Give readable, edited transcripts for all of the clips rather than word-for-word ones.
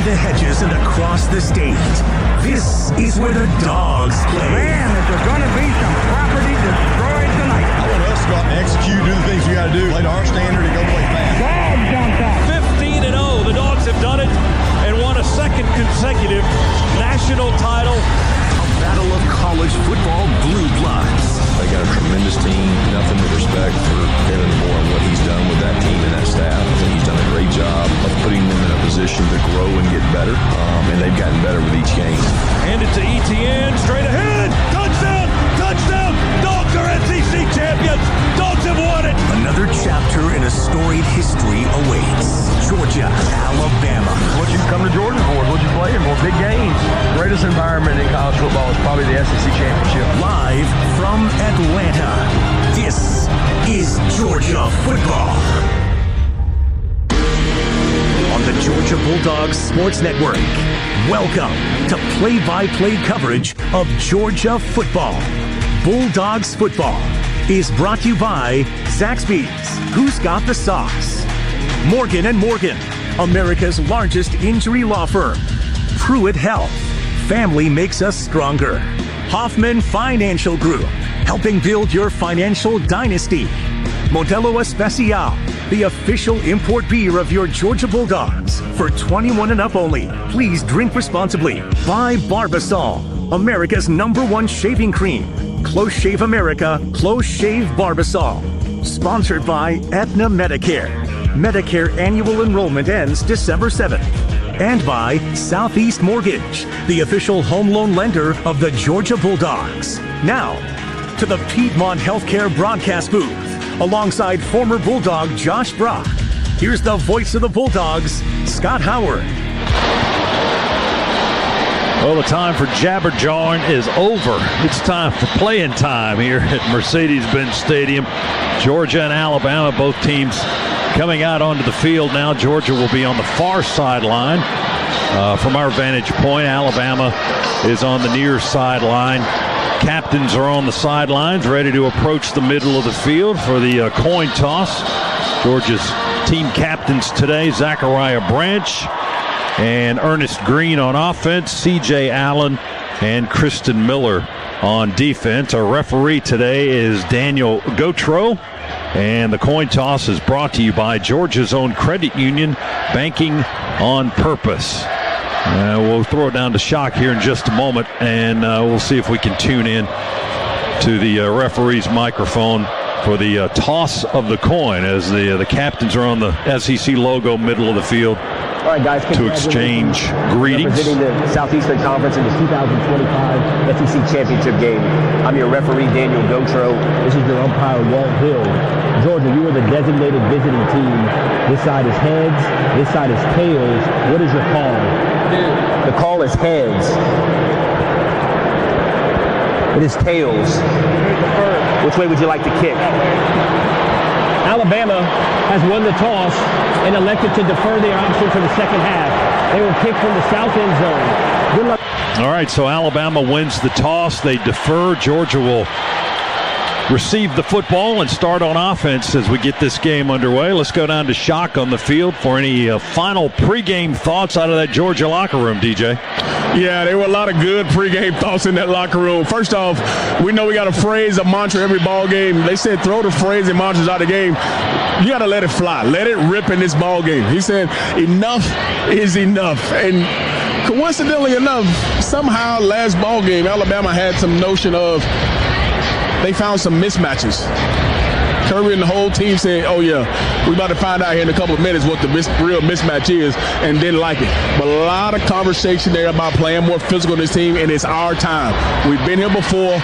the hedges and across the state. This is where the dogs play. Man, is there going to be some property destroyed tonight. I want us to go out and execute, do the things we got to do, play to our standard, and go play fast. Dogs jumped out. 15-0. The Dogs have done it and won a second consecutive national title. A battle of college football blue bloods. They got a tremendous team. Nothing but respect for Kevin Moore and what he's done with that team and that staff. I think he's done a great job of putting them in a position to grow and get better. And they've gotten better with each game. Hand it to Etienne, straight ahead. Touchdown! Touchdown! Dogs are SEC champions. Dogs have won it. Another chapter in a storied history awaits. Georgia, Alabama. What you come to Georgia for? What you playing for? Big games. Greatest environment in college football is probably the SEC championship. Live from Atlanta, this is Georgia football. On the Georgia Bulldogs Sports Network, welcome to play-by-play coverage of Georgia football. Bulldogs football is brought to you by Zaxby's, Who's Got the Sauce? Morgan & Morgan, America's largest injury law firm. Pruitt Health, family makes us stronger. Hoffman Financial Group, helping build your financial dynasty. Modelo Especial, the official import beer of your Georgia Bulldogs. For 21 and up only, please drink responsibly. By Barbasol, America's #1 shaving cream. Close Shave America, Close Shave Barbasol. Sponsored by Aetna Medicare. Medicare annual enrollment ends December 7th. And by Southeast Mortgage, the official home loan lender of the Georgia Bulldogs. Now, to the Piedmont Healthcare broadcast booth, alongside former Bulldog Josh Brock. Here's the voice of the Bulldogs, Scott Howard. Well, the time for jabberjawing is over. It's time for playing time here at Mercedes-Benz Stadium. Georgia and Alabama, both teams coming out onto the field now. Georgia will be on the far sideline. From our vantage point, Alabama is on the near sideline. Captains are on the sidelines, ready to approach the middle of the field for the coin toss. Georgia's team captains today, Zachariah Branch and Ernest Green on offense, C.J. Allen and Kristen Miller on defense. Our referee today is Daniel Gautreaux. And the coin toss is brought to you by Georgia's own credit union, Banking on Purpose. We'll throw it down to Shock here in just a moment, and we'll see if we can tune in to the referee's microphone for the toss of the coin as the captains are on the SEC logo, middle of the field. All right, guys, to exchange greetings. Representing the Southeastern Conference in the 2025 SEC Championship game. I'm your referee, Daniel Gautreaux. This is your umpire, Walt Hill. Georgia, you are the designated visiting team. This side is heads, this side is tails. What is your call? The call is heads. It is tails. Which way would you like to kick? Alabama has won the toss and elected to defer their option for the second half. They will kick from the south end zone. Good luck. All right, so Alabama wins the toss. They defer. Georgia will receive the football and start on offense as we get this game underway. Let's go down to Shock on the field for any final pregame thoughts out of that Georgia locker room, DJ. Yeah, there were a lot of good pregame thoughts in that locker room. First off, we know we got a phrase, a mantra every ball game. They said throw the phrase and mantras out of the game. You got to let it fly. Let it rip in this ball game. He said enough is enough. And coincidentally enough, somehow last ball game, Alabama had some notion of they found some mismatches. Kirby and the whole team said, oh, yeah, we're about to find out here in a couple of minutes what the real mismatch is, and didn't like it. But a lot of conversation there about playing more physical in this team, and it's our time. We've been here before.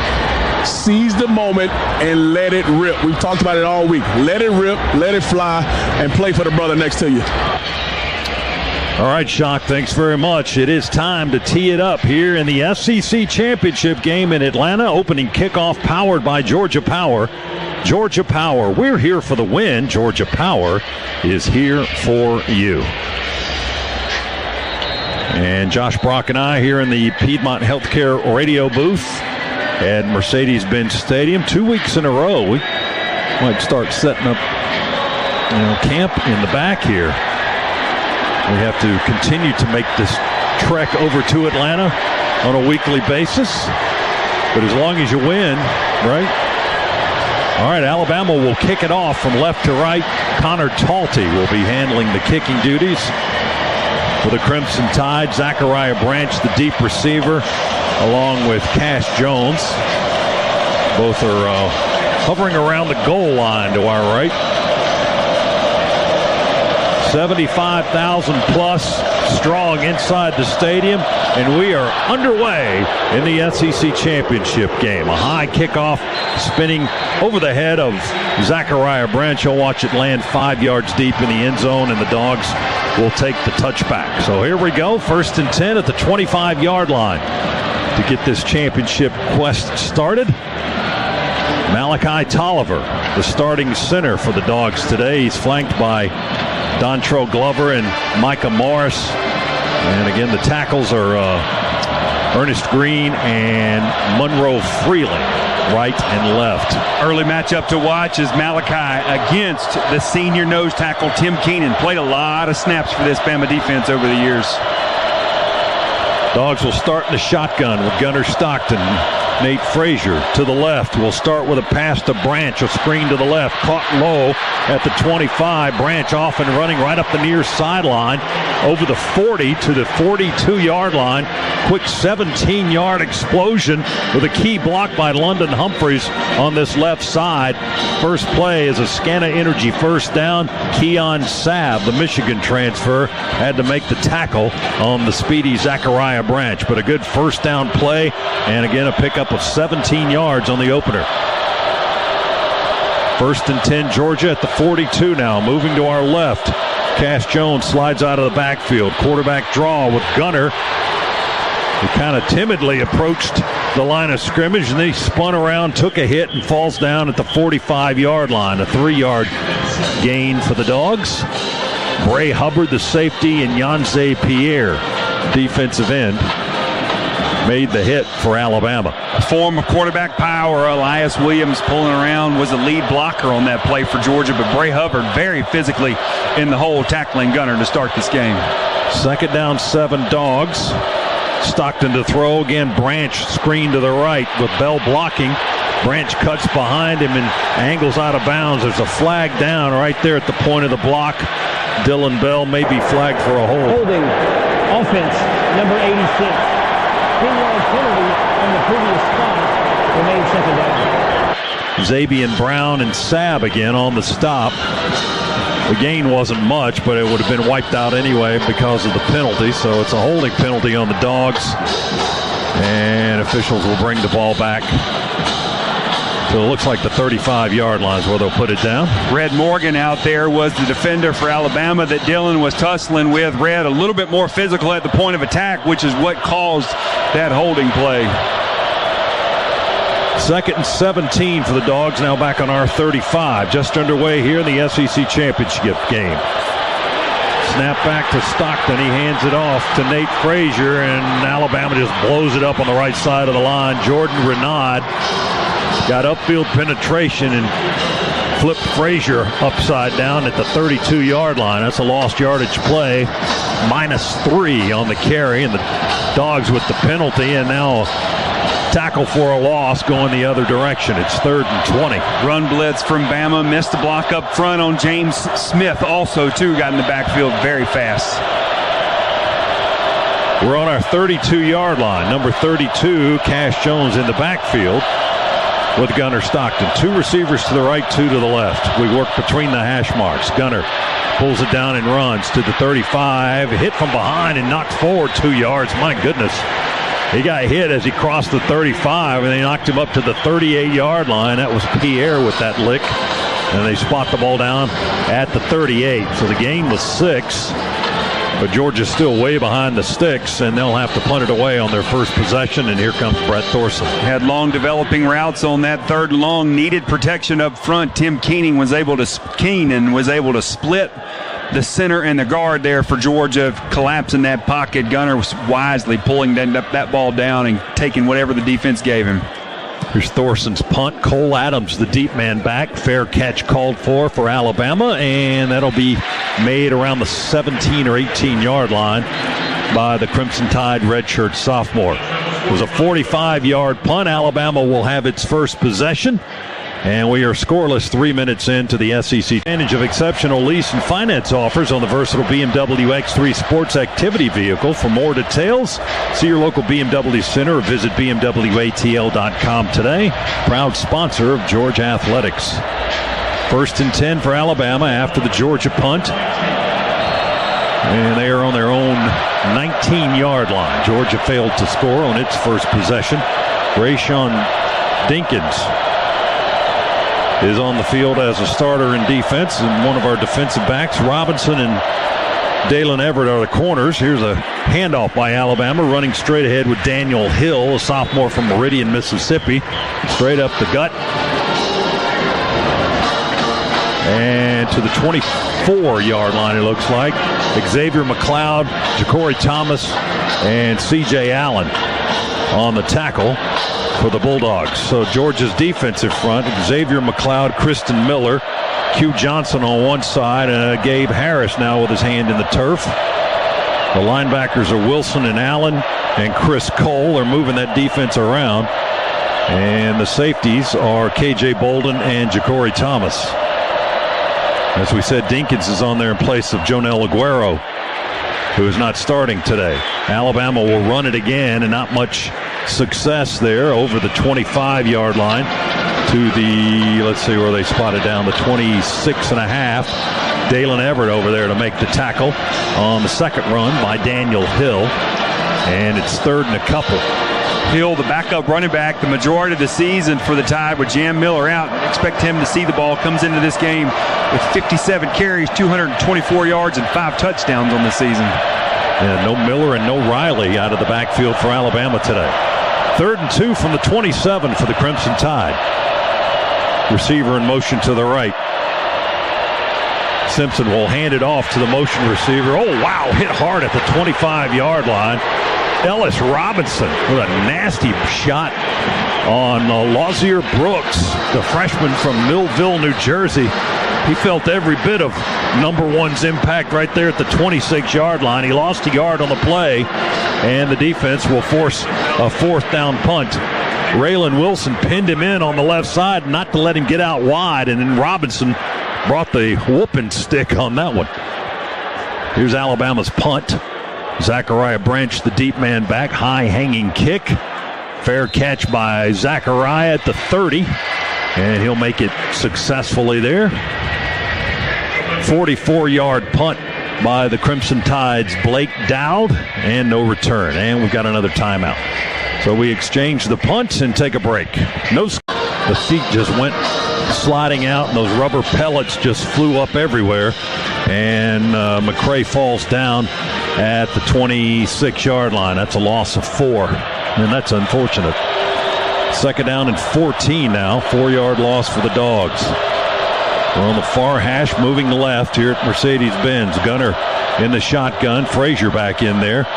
Seize the moment and let it rip. We've talked about it all week. Let it rip, let it fly, and play for the brother next to you. All right, Shock, thanks very much. It is time to tee it up here in the SEC Championship game in Atlanta. Opening kickoff powered by Georgia Power. Georgia Power, we're here for the win. Georgia Power is here for you. And Josh Brock and I here in the Piedmont Healthcare radio booth at Mercedes-Benz Stadium. 2 weeks in a row, we might start setting up camp in the back here. We have to continue to make this trek over to Atlanta on a weekly basis. But as long as you win, right? All right, Alabama will kick it off from left to right. Connor Talty will be handling the kicking duties for the Crimson Tide. Zachariah Branch, the deep receiver, along with Cash Jones. Both are hovering around the goal line to our right. 75,000 plus strong inside the stadium, and we are underway in the SEC championship game. A high kickoff spinning over the head of Zachariah Branch. He'll watch it land 5 yards deep in the end zone, and the Dogs will take the touchback. So here we go, 1st and 10 at the 25-yard line to get this championship quest started. Malachi Tolliver, the starting center for the Dogs today. He's flanked by Dontrell Glover and Micah Morris. And again, the tackles are Ernest Green and Monroe Freeling, right and left. Early matchup to watch is Malachi against the senior nose tackle Tim Keenan. Played a lot of snaps for this Bama defense over the years. Dogs will start in the shotgun with Gunnar Stockton. Nate Frazier to the left. Will start with a pass to Branch. A screen to the left. Caught low at the 25. Branch off and running right up the near sideline. Over the 40 to the 42-yard line. Quick 17-yard explosion with a key block by London Humphreys on this left side. First play is a Scana Energy first down. Keon Sabb, the Michigan transfer, had to make the tackle on the speedy Zachariah Branch. But a good first down play, and again a pickup of 17 yards on the opener. 1st and 10 Georgia at the 42 now. Moving to our left. Cash Jones slides out of the backfield. Quarterback draw with Gunner. He kind of timidly approached the line of scrimmage, and then he spun around, took a hit, and falls down at the 45-yard line. A 3-yard gain for the Dogs. Bray Hubbard, the safety, and Yanze Pierre, defensive end, made the hit for Alabama. Former quarterback power, Elias Williams pulling around, was the lead blocker on that play for Georgia, but Bray Hubbard very physically in the hole, tackling Gunner to start this game. 2nd down, 7 Dogs. Stockton to throw again. Branch screen to the right with Bell blocking. Branch cuts behind him and angles out of bounds. There's a flag down right there at the point of the block. Dylan Bell may be flagged for a hold. Holding offense, number 86. 10-yard penalty on the previous spot. Remains 2nd down. Zabian Brown and Sabb again on the stop. The gain wasn't much, but it would have been wiped out anyway because of the penalty. So it's a holding penalty on the Dogs. And officials will bring the ball back. So it looks like the 35-yard line is where they'll put it down. Red Morgan out there was the defender for Alabama that Dylan was tussling with. Red a little bit more physical at the point of attack, which is what caused that holding play. 2nd and 17 for the Dogs, now back on our 35. Just underway here in the SEC championship game. Snap back to Stockton. He hands it off to Nate Frazier, and Alabama just blows it up on the right side of the line. Jordan Renaud got upfield penetration and flipped Frazier upside down at the 32-yard line. That's a lost yardage play. -3 on the carry, and the Dogs with the penalty, and now tackle for a loss going the other direction. It's 3rd and 20. Run blitz from Bama. Missed the block up front on James Smith also, too. Got in the backfield very fast. We're on our 32-yard line. Number 32, Cash Jones in the backfield with Gunnar Stockton. 2 receivers to the right, 2 to the left. We work between the hash marks. Gunnar pulls it down and runs to the 35. Hit from behind and knocked forward 2 yards. My goodness. He got hit as he crossed the 35, and they knocked him up to the 38-yard line. That was Pierre with that lick. And they spot the ball down at the 38. So the gain was 6. But Georgia's still way behind the sticks, and they'll have to punt it away on their first possession, and here comes Brett Thorson. Had long developing routes on that 3rd and long. Needed protection up front. Tim Keenan was able to split the center and the guard there for Georgia, collapsing that pocket. Gunner was wisely pulling that ball down and taking whatever the defense gave him. Here's Thorson's punt. Cole Adams, the deep man, back. Fair catch called for Alabama, and that'll be made around the 17 or 18-yard line by the Crimson Tide redshirt sophomore. It was a 45-yard punt. Alabama will have its first possession. And we are scoreless 3 minutes into the SEC. Advantage of exceptional lease and finance offers on the versatile BMW X3 sports activity vehicle. For more details, see your local BMW Center or visit BMWATL.com today. Proud sponsor of Georgia Athletics. 1st and 10 for Alabama after the Georgia punt. And they are on their own 19-yard line. Georgia failed to score on its first possession. Rayshawn Dinkins is on the field as a starter in defense, and one of our defensive backs, Robinson and Dalen Everett, are the corners. Here's a handoff by Alabama, running straight ahead with Daniel Hill, a sophomore from Meridian, Mississippi, straight up the gut. And to the 24-yard line, it looks like. Xavier McLeod, Ja'Cory Thomas, and C.J. Allen on the tackle for the Bulldogs. So Georgia's defensive front, Xavier McLeod, Kristen Miller, Q Johnson on one side, and Gabe Harris now with his hand in the turf. The linebackers are Wilson and Allen and Chris Cole. They're moving that defense around. And the safeties are K.J. Bolden and Ja'Cory Thomas. As we said, Dinkins is on there in place of Jonel Aguero, who is not starting today. Alabama will run it again, and not much success there over the 25-yard line to the, let's see where they spotted down, the 26 and a half. Dalen Everett over there to make the tackle on the second run by Daniel Hill. And it's 3rd and a couple. Hill, the backup running back, the majority of the season for the Tide with Jam Miller out. Expect him to see the ball. Comes into this game with 57 carries, 224 yards, and 5 touchdowns on the season. Yeah, no Miller and no Riley out of the backfield for Alabama today. 3rd and 2 from the 27 for the Crimson Tide. Receiver in motion to the right. Simpson will hand it off to the motion receiver. Oh, wow, hit hard at the 25-yard line. Ellis Robinson with a nasty shot on Lozier Brooks, the freshman from Millville, New Jersey. He felt every bit of number one's impact right there at the 26-yard line. He lost a yard on the play, and the defense will force a 4th down punt. Raylan Wilson pinned him in on the left side, not to let him get out wide, and then Robinson brought the whooping stick on that one. Here's Alabama's punt. Zachariah Branch, the deep man back, high hanging kick. Fair catch by Zachariah at the 30, and he'll make it successfully there. 44-yard punt by the Crimson Tide's Blake Dowd, and no return. And we've got another timeout. So we exchange the punt and take a break. The feet just went sliding out, and those rubber pellets just flew up everywhere. And McCray falls down at the 26-yard line. That's a loss of 4, and that's unfortunate. 2nd down and 14 now. 4-yard loss for the Dogs. We're on the far hash, moving left here at Mercedes-Benz. Gunner in the shotgun. Frazier back in there.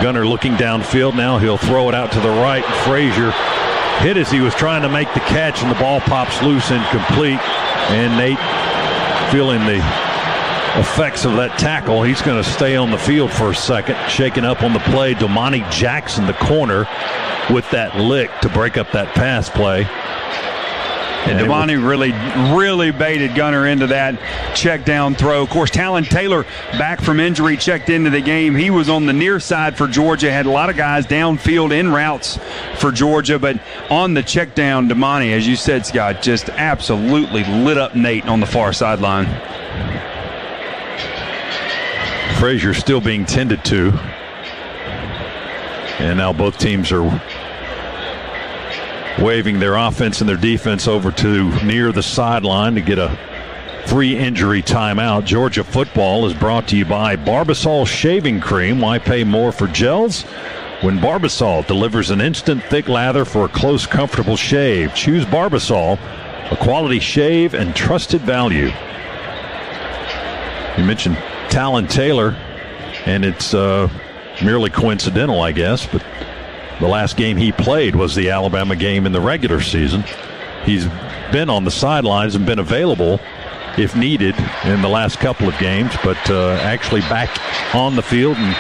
Gunner looking downfield. Now he'll throw it out to the right. Frazier hit as he was trying to make the catch, and the ball pops loose, incomplete. And Nate, feeling the effects of that tackle, he's going to stay on the field for a second. Shaking up on the play, Domani Jackson, the corner, with that lick to break up that pass play. And Domani really baited Gunner into that check down throw. Of course, Talon Taylor, back from injury, checked into the game. He was on the near side for Georgia, had a lot of guys downfield in routes for Georgia, but on the check down, Domani, as you said, Scott, just absolutely lit up Nate on the far sideline. Frazier still being tended to. And now both teams are waving their offense and their defense over to near the sideline to get a free injury timeout. Georgia football is brought to you by Barbasol Shaving Cream. Why pay more for gels when Barbasol delivers an instant thick lather for a close, comfortable shave? Choose Barbasol, a quality shave and trusted value. You mentioned Talon Taylor, and it's merely coincidental, I guess, but The last game he played was the Alabama game in the regular season. He's been on the sidelines and been available if needed in the last couple of games, but actually back on the field and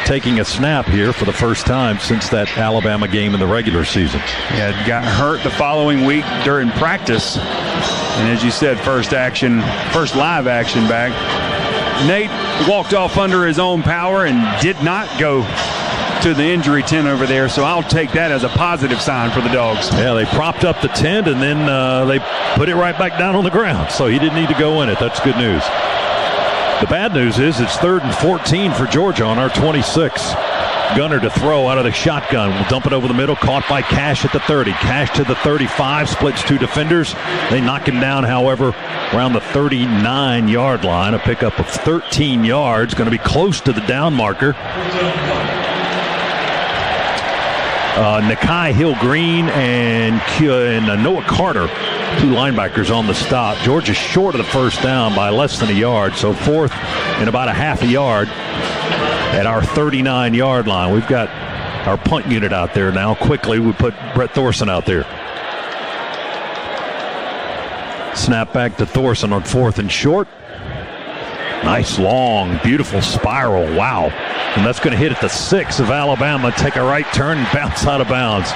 taking a snap here for the first time since that Alabama game in the regular season. Yeah, got hurt the following week during practice. And as you said, first live action back. Nate walked off under his own power and did not go to the injury tent over there, so I'll take that as a positive sign for the Dogs. Yeah, they propped up the tent and then they put it right back down on the ground, so he didn't need to go in it. That's good news. The bad news is it's 3rd and 14 for Georgia on our 26. Gunner to throw out of the shotgun. We'll dump it over the middle. Caught by Cash at the 30. Cash to the 35. Splits 2 defenders. They knock him down, however, around the 39-yard line. A pickup of 13 yards. Going to be close to the down marker. Nakai Hill-Green and Noah Carter, 2 linebackers on the stop. Georgia short of the first down by less than a yard, so 4th and about a half a yard at our 39-yard line. We've got our punt unit out there now. Quickly, we put Brett Thorson out there. Snap back to Thorson on 4th and short. Nice, long, beautiful spiral. Wow. And that's going to hit at the 6 of Alabama. Take a right turn and bounce out of bounds.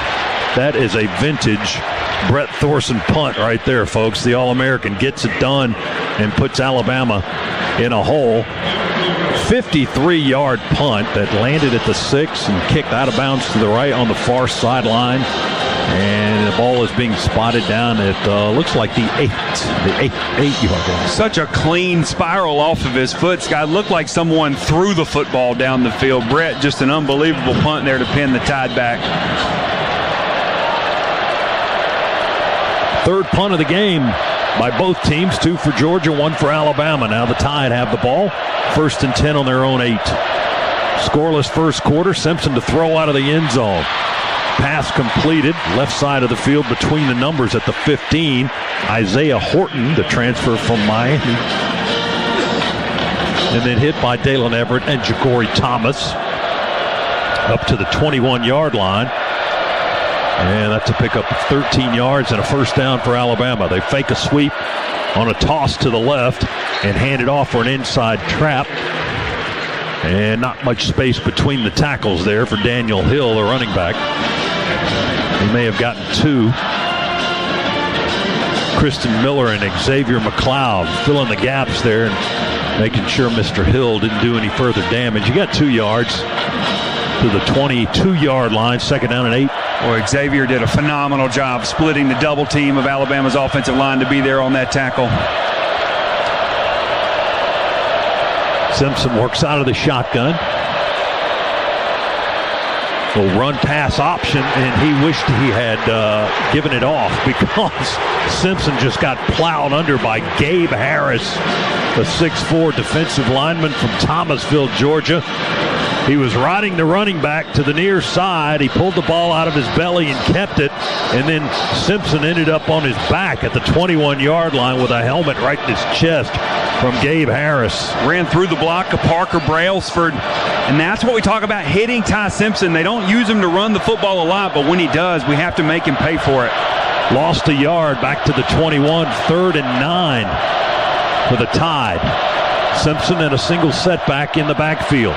That is a vintage Brett Thorson punt right there, folks. The All-American gets it done and puts Alabama in a hole. 53-yard punt that landed at the 6 and kicked out of bounds to the right on the far sideline. And the ball is being spotted down at, looks like the 8-yard line. Such a clean spiral off of his foot, Scott. Looked like someone threw the football down the field. Brett, just an unbelievable punt there to pin the Tide back. 3rd punt of the game by both teams. 2 for Georgia, 1 for Alabama. Now the Tide have the ball. 1st and 10 on their own 8. Scoreless first quarter. Simpson to throw out of the end zone. Pass completed, left side of the field between the numbers at the 15. Isaiah Horton, the transfer from Miami. And then hit by Dalen Everett and Ja'Cory Thomas up to the 21-yard line. And that's a pickup of 13 yards and a first down for Alabama. They fake a sweep on a toss to the left and hand it off for an inside trap. And not much space between the tackles there for Daniel Hill, the running back. He may have gotten 2. Kristen Miller and Xavier McLeod filling the gaps there and making sure Mr. Hill didn't do any further damage. You got 2 yards to the 22-yard line, 2nd down and 8. Boy, Xavier did a phenomenal job splitting the double team of Alabama's offensive line to be there on that tackle. Simpson works out of the shotgun. Will run pass option, and he wished he had given it off because Simpson just got plowed under by Gabe Harris, the 6'4 defensive lineman from Thomasville, Georgia. He was riding the running back to the near side. He pulled the ball out of his belly and kept it. And then Simpson ended up on his back at the 21-yard line with a helmet right in his chest from Gabe Harris. Ran through the block of Parker Brailsford. And that's what we talk about, hitting Ty Simpson. They don't use him to run the football a lot, but when he does, we have to make him pay for it. Lost a yard back to the 21, 3rd and 9 for the Tide. Simpson in a single setback in the backfield.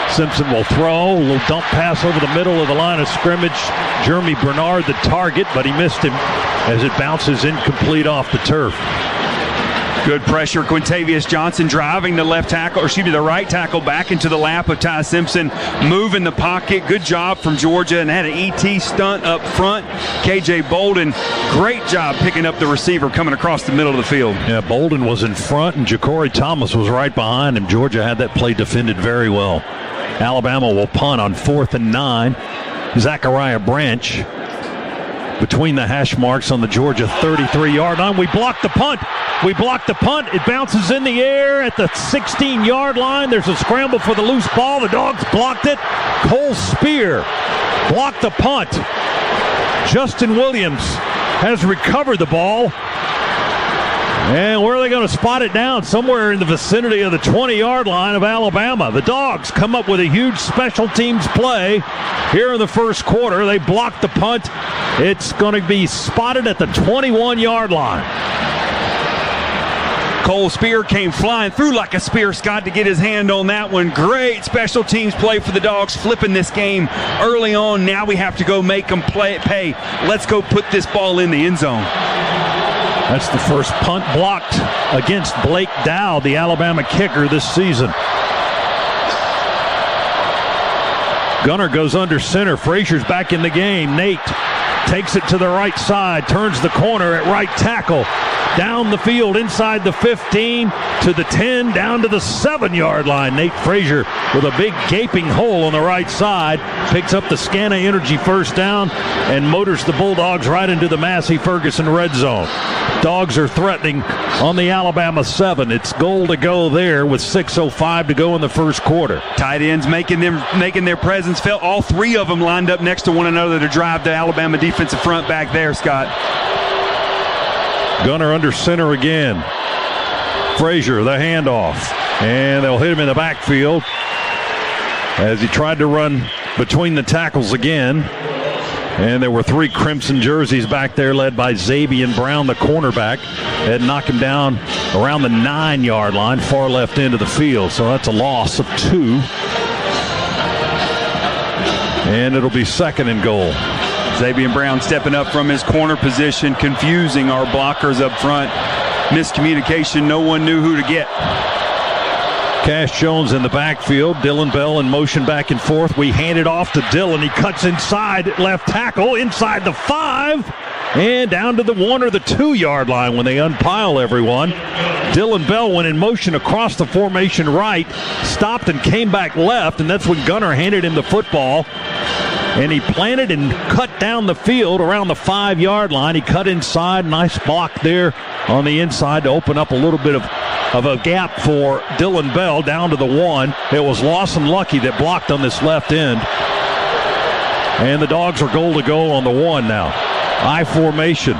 Simpson will throw, a little dump pass over the middle of the line of scrimmage. Jeremy Bernard the target, but he missed him as it bounces incomplete off the turf. Good pressure. Quintavious Johnson driving the the right tackle back into the lap of Ty Simpson, moving the pocket. Good job from Georgia, and had an ET stunt up front. KJ Bolden, great job picking up the receiver coming across the middle of the field. Yeah, Bolden was in front, and Ja'Cory Thomas was right behind him. Georgia had that play defended very well. Alabama will punt on 4th and 9. Zachariah Branch between the hash marks on the Georgia 33-yard line. We blocked the punt. It bounces in the air at the 16-yard line. There's a scramble for the loose ball. The Dogs blocked it. Cole Spear blocked the punt. Justin Williams has recovered the ball. And where are they going to spot it down? Somewhere in the vicinity of the 20-yard line of Alabama. The Dogs come up with a huge special teams play here in the first quarter. They block the punt. It's going to be spotted at the 21-yard line. Cole Spear came flying through like a spear, Scott, to get his hand on that one. Great special teams play for the Dogs, flipping this game early on. Now we have to go make them pay. Let's go put this ball in the end zone. That's the first punt blocked against Blake Dowd, the Alabama kicker this season. Gunner goes under center. Frazier's back in the game. Nate takes it to the right side, turns the corner at right tackle. Down the field, inside the 15, to the 10, down to the 7-yard line. Nate Frazier with a big gaping hole on the right side, picks up the Scana Energy first down and motors the Bulldogs right into the Massey Ferguson red zone. Dogs are threatening on the Alabama 7. It's goal to go there with 6:05 to go in the first quarter. Tight ends making their presence felt. All three of them lined up next to one another to drive the Alabama defensive front back there, Scott. Gunner under center again. Frazier, the handoff. And they'll hit him in the backfield as he tried to run between the tackles again. And there were three crimson jerseys back there led by Zabian Brown, the cornerback. Had knocked him down around the 9-yard line, far left end of the field. So that's a loss of 2. And it'll be second and goal. Zabian Brown stepping up from his corner position, confusing our blockers up front. Miscommunication, no one knew who to get. Cash Jones in the backfield. Dylan Bell in motion back and forth. We hand it off to Dylan. He cuts inside left tackle, inside the 5, and down to the 1 or the 2-yard line when they unpile everyone. Dylan Bell went in motion across the formation right, stopped and came back left, and that's when Gunner handed him the football. And he planted and cut down the field around the 5-yard line. He cut inside. Nice block there on the inside to open up a little bit of a gap for Dylan Bell down to the 1. It was Lawson Lucky that blocked on this left end. And the Dogs are goal to go on the 1 now. I formation.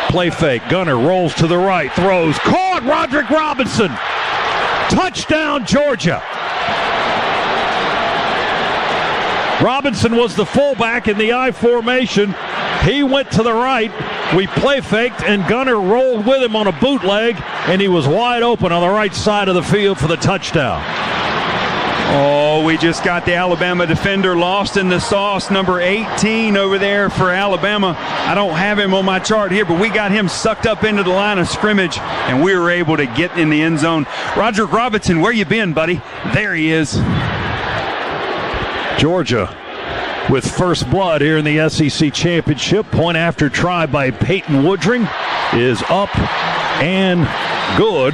Play fake. Gunner rolls to the right. Throws. Caught. Roderick Robinson. Touchdown, Georgia. Robinson was the fullback in the I formation. He went to the right. We play faked, and Gunner rolled with him on a bootleg, and he was wide open on the right side of the field for the touchdown. Oh, we just got the Alabama defender lost in the sauce. Number 18 over there for Alabama. I don't have him on my chart here, but we got him sucked up into the line of scrimmage, and we were able to get in the end zone. Roderick Robinson, where you been, buddy? There he is. Georgia with first blood here in the SEC Championship. Point after try by Peyton Woodring is up and good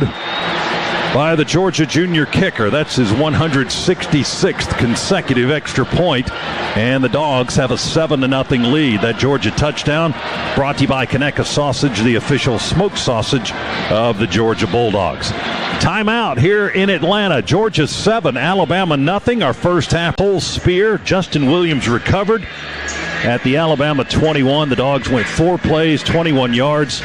by the Georgia junior kicker. That's his 166th consecutive extra point, and the Dogs have a 7-0 lead. That Georgia touchdown brought to you by Conecuh Sausage, the official smoked sausage of the Georgia Bulldogs. Timeout here in Atlanta. Georgia 7, Alabama nothing. Our first half. Cole Spear, Justin Williams recovered at the Alabama 21. The Dogs went 4 plays, 21 yards,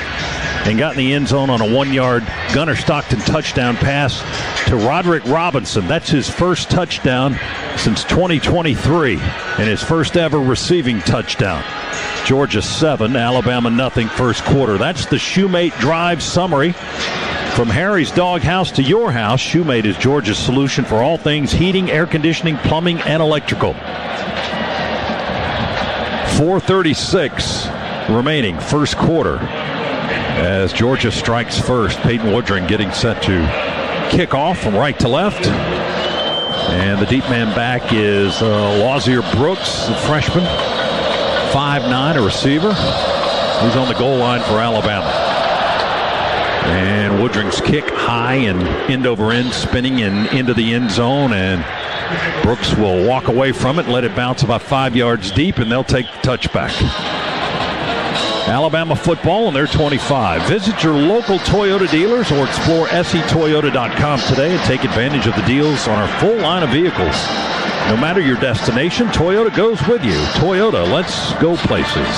and got in the end zone on a 1-yard Gunner Stockton touchdown pass to Roderick Robinson. That's his first touchdown since 2023 and his first ever receiving touchdown. Georgia 7, Alabama nothing first quarter. That's the Shoemate Drive summary. From Harry's Doghouse to your house, Shoemate is Georgia's solution for all things heating, air conditioning, plumbing, and electrical. 4:36 remaining first quarter as Georgia strikes first. Peyton Woodring getting set to kick off from right to left. And the deep man back is Wazier Brooks, the freshman, 5'9", a receiver. He's on the goal line for Alabama. And Woodring's kick high and end over end, spinning and into the end zone, and Brooks will walk away from it, let it bounce about 5 yards deep, and they'll take the touchback. Alabama football on their 25. Visit your local Toyota dealers or explore setoyota.com today and take advantage of the deals on our full line of vehicles. No matter your destination, Toyota goes with you. Toyota, let's go places.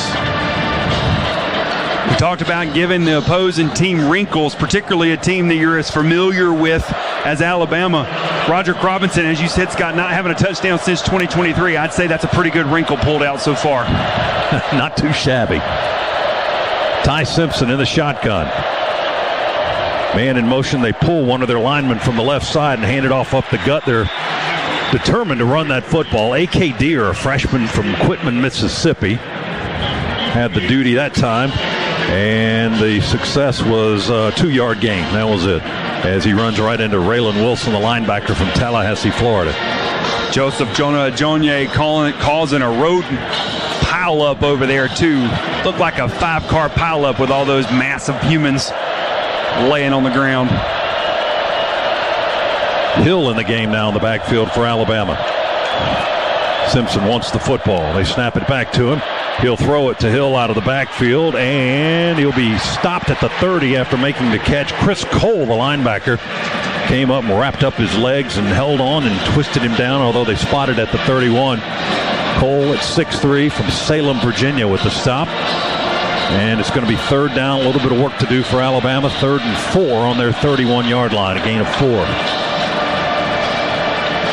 We talked about giving the opposing team wrinkles, particularly a team that you're as familiar with as Alabama. Roderick Robinson, as you said, Scott, not having a touchdown since 2023. I'd say that's a pretty good wrinkle pulled out so far. Not too shabby. Ty Simpson in the shotgun. Man in motion, they pull one of their linemen from the left side and hand it off up the gut. They're determined to run that football. A.K. Deere, a freshman from Quitman, Mississippi, had the duty that time, and the success was a 2-yard gain. That was it, as he runs right into Raylan Wilson, the linebacker from Tallahassee, Florida. Joseph Jonah Ajonye causing a rodent pile-up over there, too. Looked like a 5-car pile-up with all those massive humans laying on the ground. Hill in the game now in the backfield for Alabama. Simpson wants the football. They snap it back to him. He'll throw it to Hill out of the backfield, and he'll be stopped at the 30 after making the catch. Chris Cole, the linebacker, came up and wrapped up his legs and held on and twisted him down, although they spotted at the 31. Cole at 6'3" from Salem, Virginia with the stop. And it's going to be third down. A little bit of work to do for Alabama. 3rd and 4 on their 31-yard line, a gain of 4.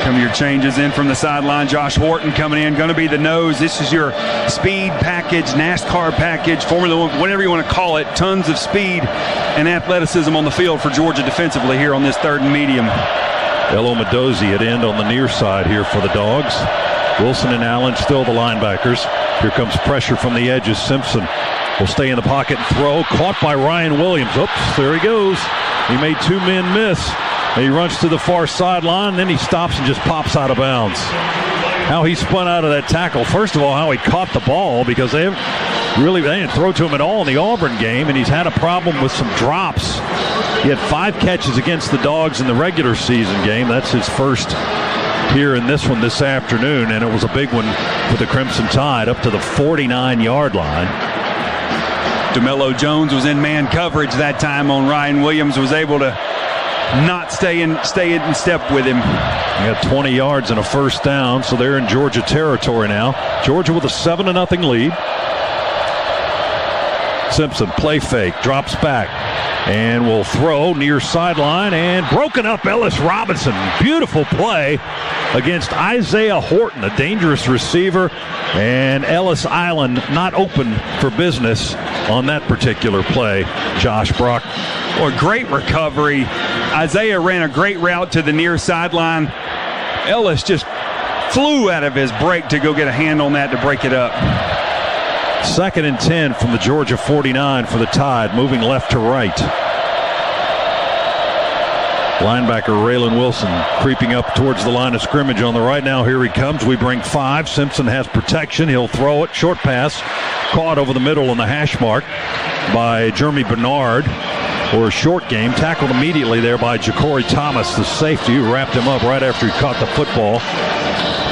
Come your changes in from the sideline. Josh Horton coming in, going to be the nose. This is your speed package, NASCAR package, Formula One, whatever you want to call it. Tons of speed and athleticism on the field for Georgia defensively here on this 3rd and medium. Elo Mendoza at end on the near side here for the Dogs. Wilson and Allen still the linebackers. Here comes pressure from the edges. Simpson will stay in the pocket and throw. Caught by Ryan Williams. Oops, there he goes. He made 2 men miss. He runs to the far sideline, then he stops and just pops out of bounds. How he spun out of that tackle. First of all, how he caught the ball, because they didn't throw to him at all in the Auburn game, and he's had a problem with some drops. He had 5 catches against the Dogs in the regular season game. That's his first here in this one this afternoon, and it was a big one for the Crimson Tide up to the 49-yard line. DeMello Jones was in man coverage that time on Ryan Williams, was able to not stay in step with him. He got 20 yards and a first down, so they're in Georgia territory now. Georgia with a 7-0 lead. Simpson, play fake, drops back, and will throw near sideline, and broken up Ellis Robinson. Beautiful play against Isaiah Horton, a dangerous receiver, and Ellis Island not open for business on that particular play. Josh Brock. Or great recovery. Isaiah ran a great route to the near sideline. Ellis just flew out of his break to go get a hand on that to break it up. 2nd and 10 from the Georgia 49 for the Tide, moving left to right. Linebacker Raylan Wilson creeping up towards the line of scrimmage on the right. Now here he comes. We bring 5. Simpson has protection. He'll throw it. Short pass caught over the middle on the hash mark by Jeremy Bernard. Or a short game, tackled immediately there by Ja'Cory Thomas, the safety, who wrapped him up right after he caught the football.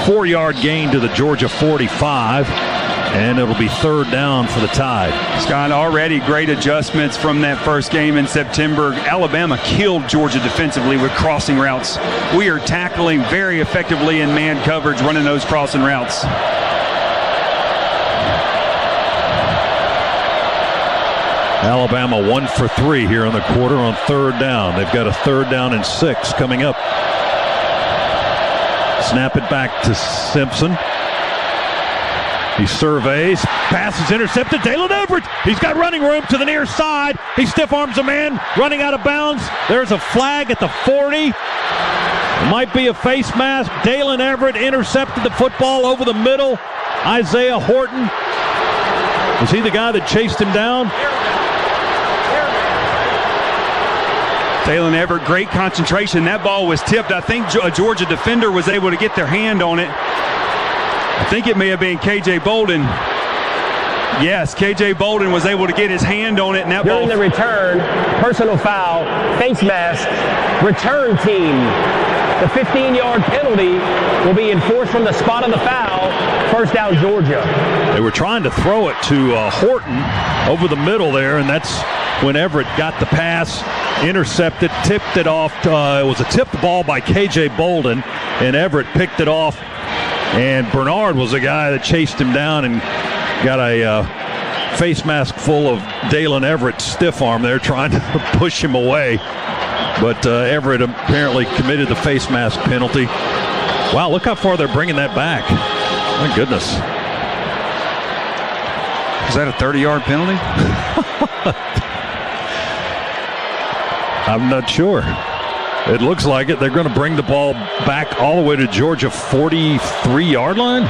4-yard gain to the Georgia 45, and it'll be 3rd down for the Tide. Scott, already great adjustments from that first game in September. Alabama killed Georgia defensively with crossing routes. We are tackling very effectively in man coverage, running those crossing routes. Alabama 1 for 3 here in the quarter on 3rd down. They've got a 3rd down and 6 coming up. Snap it back to Simpson. He surveys. Pass is intercepted. Dalen Everett. He's got running room to the near side. He stiff arms a man running out of bounds. There's a flag at the 40. It might be a face mask. Dalen Everett intercepted the football over the middle. Isaiah Horton. Was he the guy that chased him down? Dalen Everett, great concentration. That ball was tipped. I think a Georgia defender was able to get their hand on it. I think it may have been K.J. Bolden. Yes, K.J. Bolden was able to get his hand on it. And that During the return, personal foul, face mask, return team. The 15-yard penalty will be enforced from the spot of the foul. First down, Georgia. They were trying to throw it to Horton over the middle there, and that's when Everett got the pass, intercepted, tipped it off. It was a tipped ball by K.J. Bolden, and Everett picked it off. And Bernard was the guy that chased him down and got a face mask full of Dalen Everett stiff arm there trying to push him away. But Everett apparently committed the face mask penalty. Wow, look how far they're bringing that back. My goodness. Is that a 30-yard penalty? I'm not sure. It looks like it. They're going to bring the ball back all the way to Georgia 43-yard line.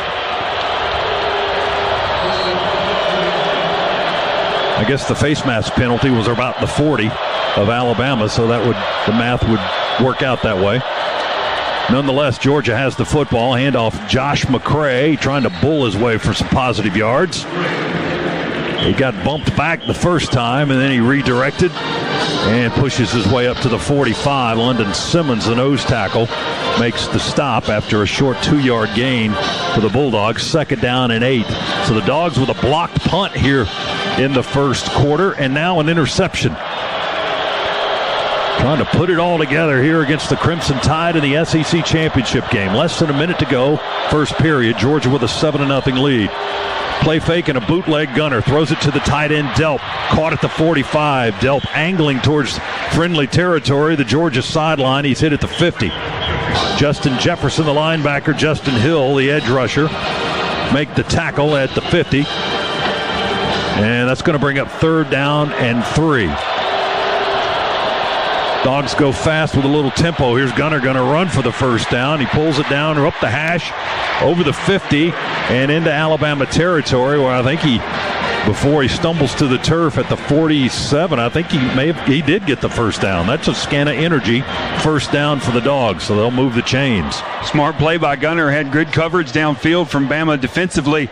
I guess the face mask penalty was about the 40 of Alabama, so the math would work out that way. Nonetheless, Georgia has the football. Handoff Josh McCray trying to bull his way for some positive yards. He got bumped back the first time, and then he redirected and pushes his way up to the 45. London Simmons, the nose tackle, makes the stop after a short 2-yard gain for the Bulldogs. 2nd down and 8. So the Dogs with a blocked punt here in the first quarter, and now an interception. Trying to put it all together here against the Crimson Tide in the SEC Championship game. Less than a minute to go, first period. Georgia with a 7-0 lead. Play fake and a bootleg. Gunner throws it to the tight end Delp. Caught at the 45. Delp angling towards friendly territory, the Georgia sideline. He's hit at the 50. Justin Jefferson, the linebacker. Justin Hill, the edge rusher, make the tackle at the 50. And that's going to bring up 3rd down and 3. Dogs go fast with a little tempo. Here's Gunner going to run for the first down. He pulls it down or up the hash over the 50 and into Alabama territory, where I think before he stumbles to the turf at the 47, I think he did get the first down. That's a scan of energy. First down for the Dogs, so they'll move the chains. Smart play by Gunner. Had good coverage downfield from Bama defensively.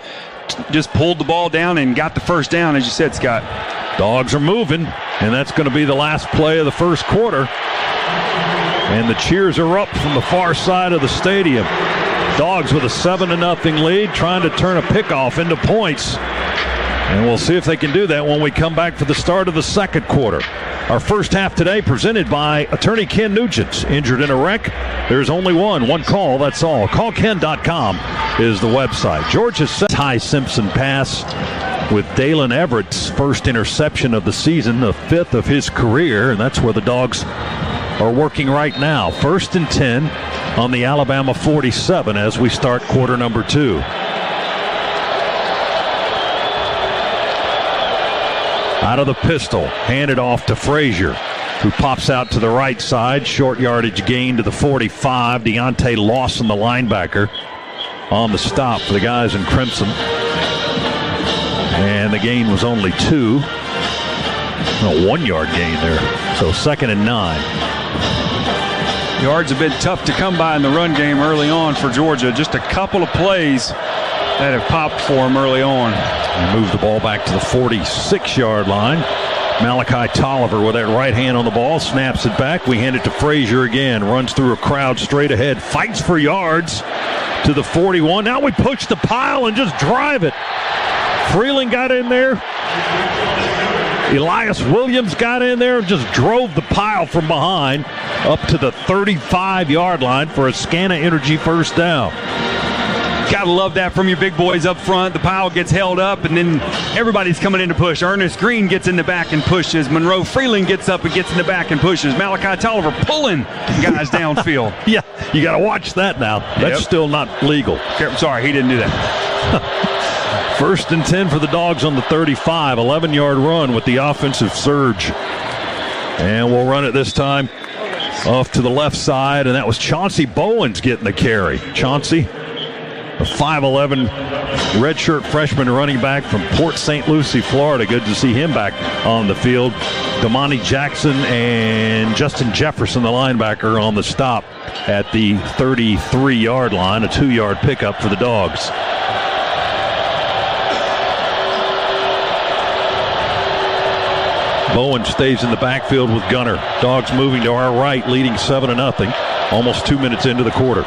Just pulled the ball down and got the first down, as you said, Scott. Dogs are moving, and that's going to be the last play of the first quarter. And the cheers are up from the far side of the stadium. Dogs with a 7-0 lead, trying to turn a pickoff into points. And we'll see if they can do that when we come back for the start of the second quarter. Our first half today presented by attorney Ken Nugent. Injured in a wreck? There's only one call, that's all. CallKen.com is the website. Georgia's Ty Simpson pass with Dalen Everett's first interception of the season, the 5th of his career, and that's where the Dogs are working right now. 1st and 10 on the Alabama 47 as we start quarter number 2. Out of the pistol, handed off to Frazier, who pops out to the right side. Short yardage gain to the 45. Deontay Lawson, the linebacker, on the stop for the guys in crimson. And the gain was only 2. A 1-yard gain there. So 2nd and 9. Yards have been tough to come by in the run game early on for Georgia. Just a couple of plays that have popped for them early on. And move the ball back to the 46-yard line. Malachi Tolliver with that right hand on the ball, snaps it back. We hand it to Frazier again. Runs through a crowd straight ahead. Fights for yards to the 41. Now we push the pile and just drive it. Freeland got in there. Elias Williams got in there and just drove the pile from behind up to the 35-yard line for a Scana Energy first down. Gotta love that from your big boys up front. The pile gets held up, and then everybody's coming in to push. Ernest Green gets in the back and pushes. Monroe Freeland gets up and gets in the back and pushes. Malachi Tolliver pulling guys downfield. Yeah, you got to watch that now. That's still not legal. Sorry, he didn't do that. 1st and 10 for the Dogs on the 35. 11-yard run with the offensive surge. And we'll run it this time off to the left side, and that was Chauncey Bowens getting the carry. Chauncey, a 5'11" redshirt freshman running back from Port St. Lucie, Florida. Good to see him back on the field. Damani Jackson and Justin Jefferson, the linebacker, on the stop at the 33-yard line. A 2-yard pickup for the Dogs. Bowen stays in the backfield with Gunner. Dogs moving to our right, leading 7-0. Almost 2 minutes into the quarter.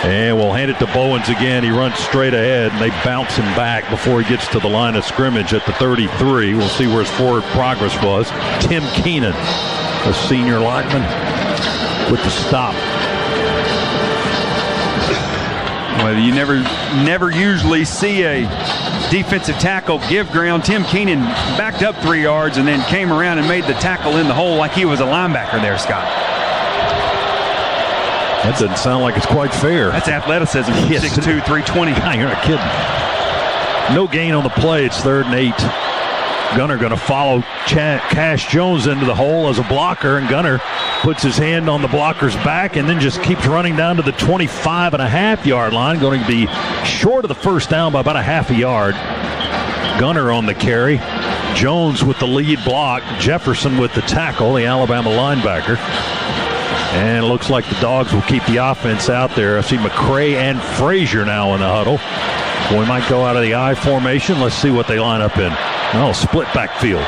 And we'll hand it to Bowens again. He runs straight ahead, and they bounce him back before he gets to the line of scrimmage at the 33. We'll see where his forward progress was. Tim Keenan, a senior lineman, with the stop. Well, you never usually see a defensive tackle give ground. Tim Keenan backed up 3 yards and then came around and made the tackle in the hole like he was a linebacker there, Scott. That doesn't sound like it's quite fair. That's athleticism. 6'2", 320. You're not kidding. No gain on the play. It's 3rd and 8. Gunner going to follow Cash Jones into the hole as a blocker, and Gunner puts his hand on the blocker's back and then just keeps running down to the 25.5-yard line, going to be short of the first down by about a half a yard. Gunner on the carry. Jones with the lead block. Jefferson with the tackle, the Alabama linebacker. And it looks like the Dogs will keep the offense out there. I see McCray and Frazier now in the huddle. We might go out of the I formation. Let's see what they line up in. Oh, split backfield.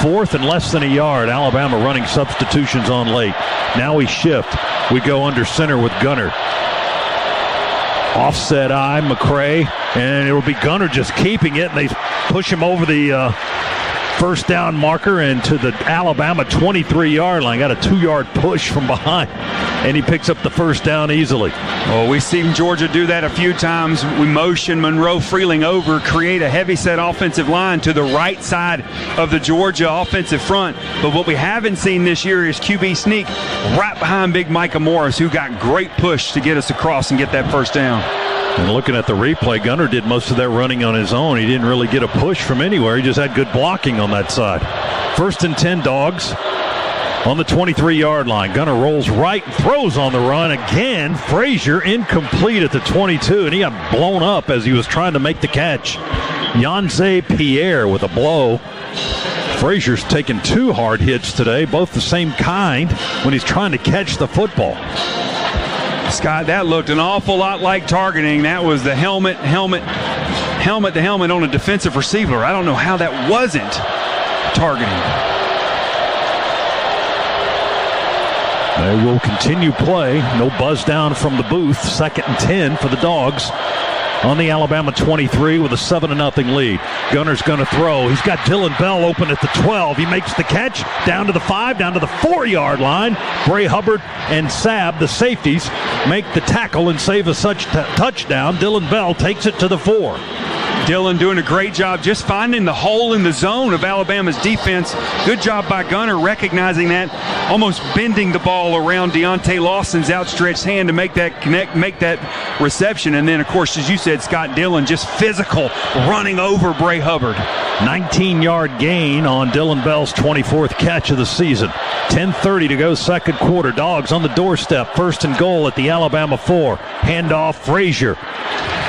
4th and less than a yard. Alabama running substitutions on late. Now we shift. We go under center with Gunner. Offset I, McCray, and it'll be Gunner just keeping it, and they push him over the first down marker and to the Alabama 23-yard line. Got a 2-yard push from behind, and he picks up the first down easily. Well, we've seen Georgia do that a few times. We motion Monroe Freeling over, create a heavy-set offensive line to the right side of the Georgia offensive front. But what we haven't seen this year is QB sneak right behind big Micah Morris, who got great push to get us across and get that first down. And looking at the replay, Gunner did most of that running on his own. He didn't really get a push from anywhere. He just had good blocking on that side. 1st and 10 Dogs on the 23-yard line. Gunner rolls right and throws on the run again. Frazier incomplete at the 22, and he got blown up as he was trying to make the catch. Yanze Pierre with a blow. Frazier's taken 2 hard hits today, both the same kind, when he's trying to catch the football. Scott, that looked an awful lot like targeting. That was the helmet to helmet on a defensive receiver. I don't know how that wasn't targeting. They will continue play. No buzz down from the booth. 2nd and 10 for the Dogs on the Alabama 23 with a 7-0 lead. Gunner's going to throw. He's got Dylan Bell open at the 12. He makes the catch down to the 5, down to the 4-yard line. Bray Hubbard and Sabb, the safeties, make the tackle and save a touchdown. Dylan Bell takes it to the 4. Dylan doing a great job just finding the hole in the zone of Alabama's defense. Good job by Gunner recognizing that, almost bending the ball around Deontay Lawson's outstretched hand to make that reception. And then, of course, as you said, Scott, Dylan just physical, running over Bray Hubbard. 19-yard gain on Dylan Bell's 24th catch of the season. 10:30 to go, 2nd quarter. Dogs on the doorstep. 1st and goal at the Alabama 4. Handoff Frazier.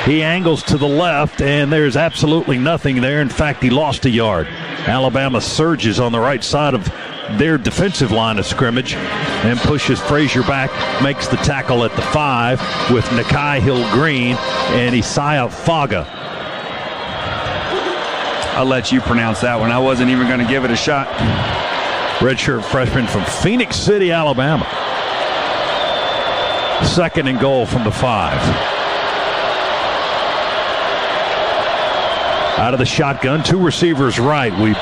He angles to the left, and there's absolutely nothing there. In fact, he lost a yard. Alabama surges on the right side of their defensive line of scrimmage and pushes Frazier back, makes the tackle at the 5 with Nakai Hill-Green and Isaiah Faga. I'll let you pronounce that one. I wasn't even going to give it a shot. Redshirt freshman from Phoenix City, Alabama. 2nd and goal from the 5. Out of the shotgun, 2 receivers right. We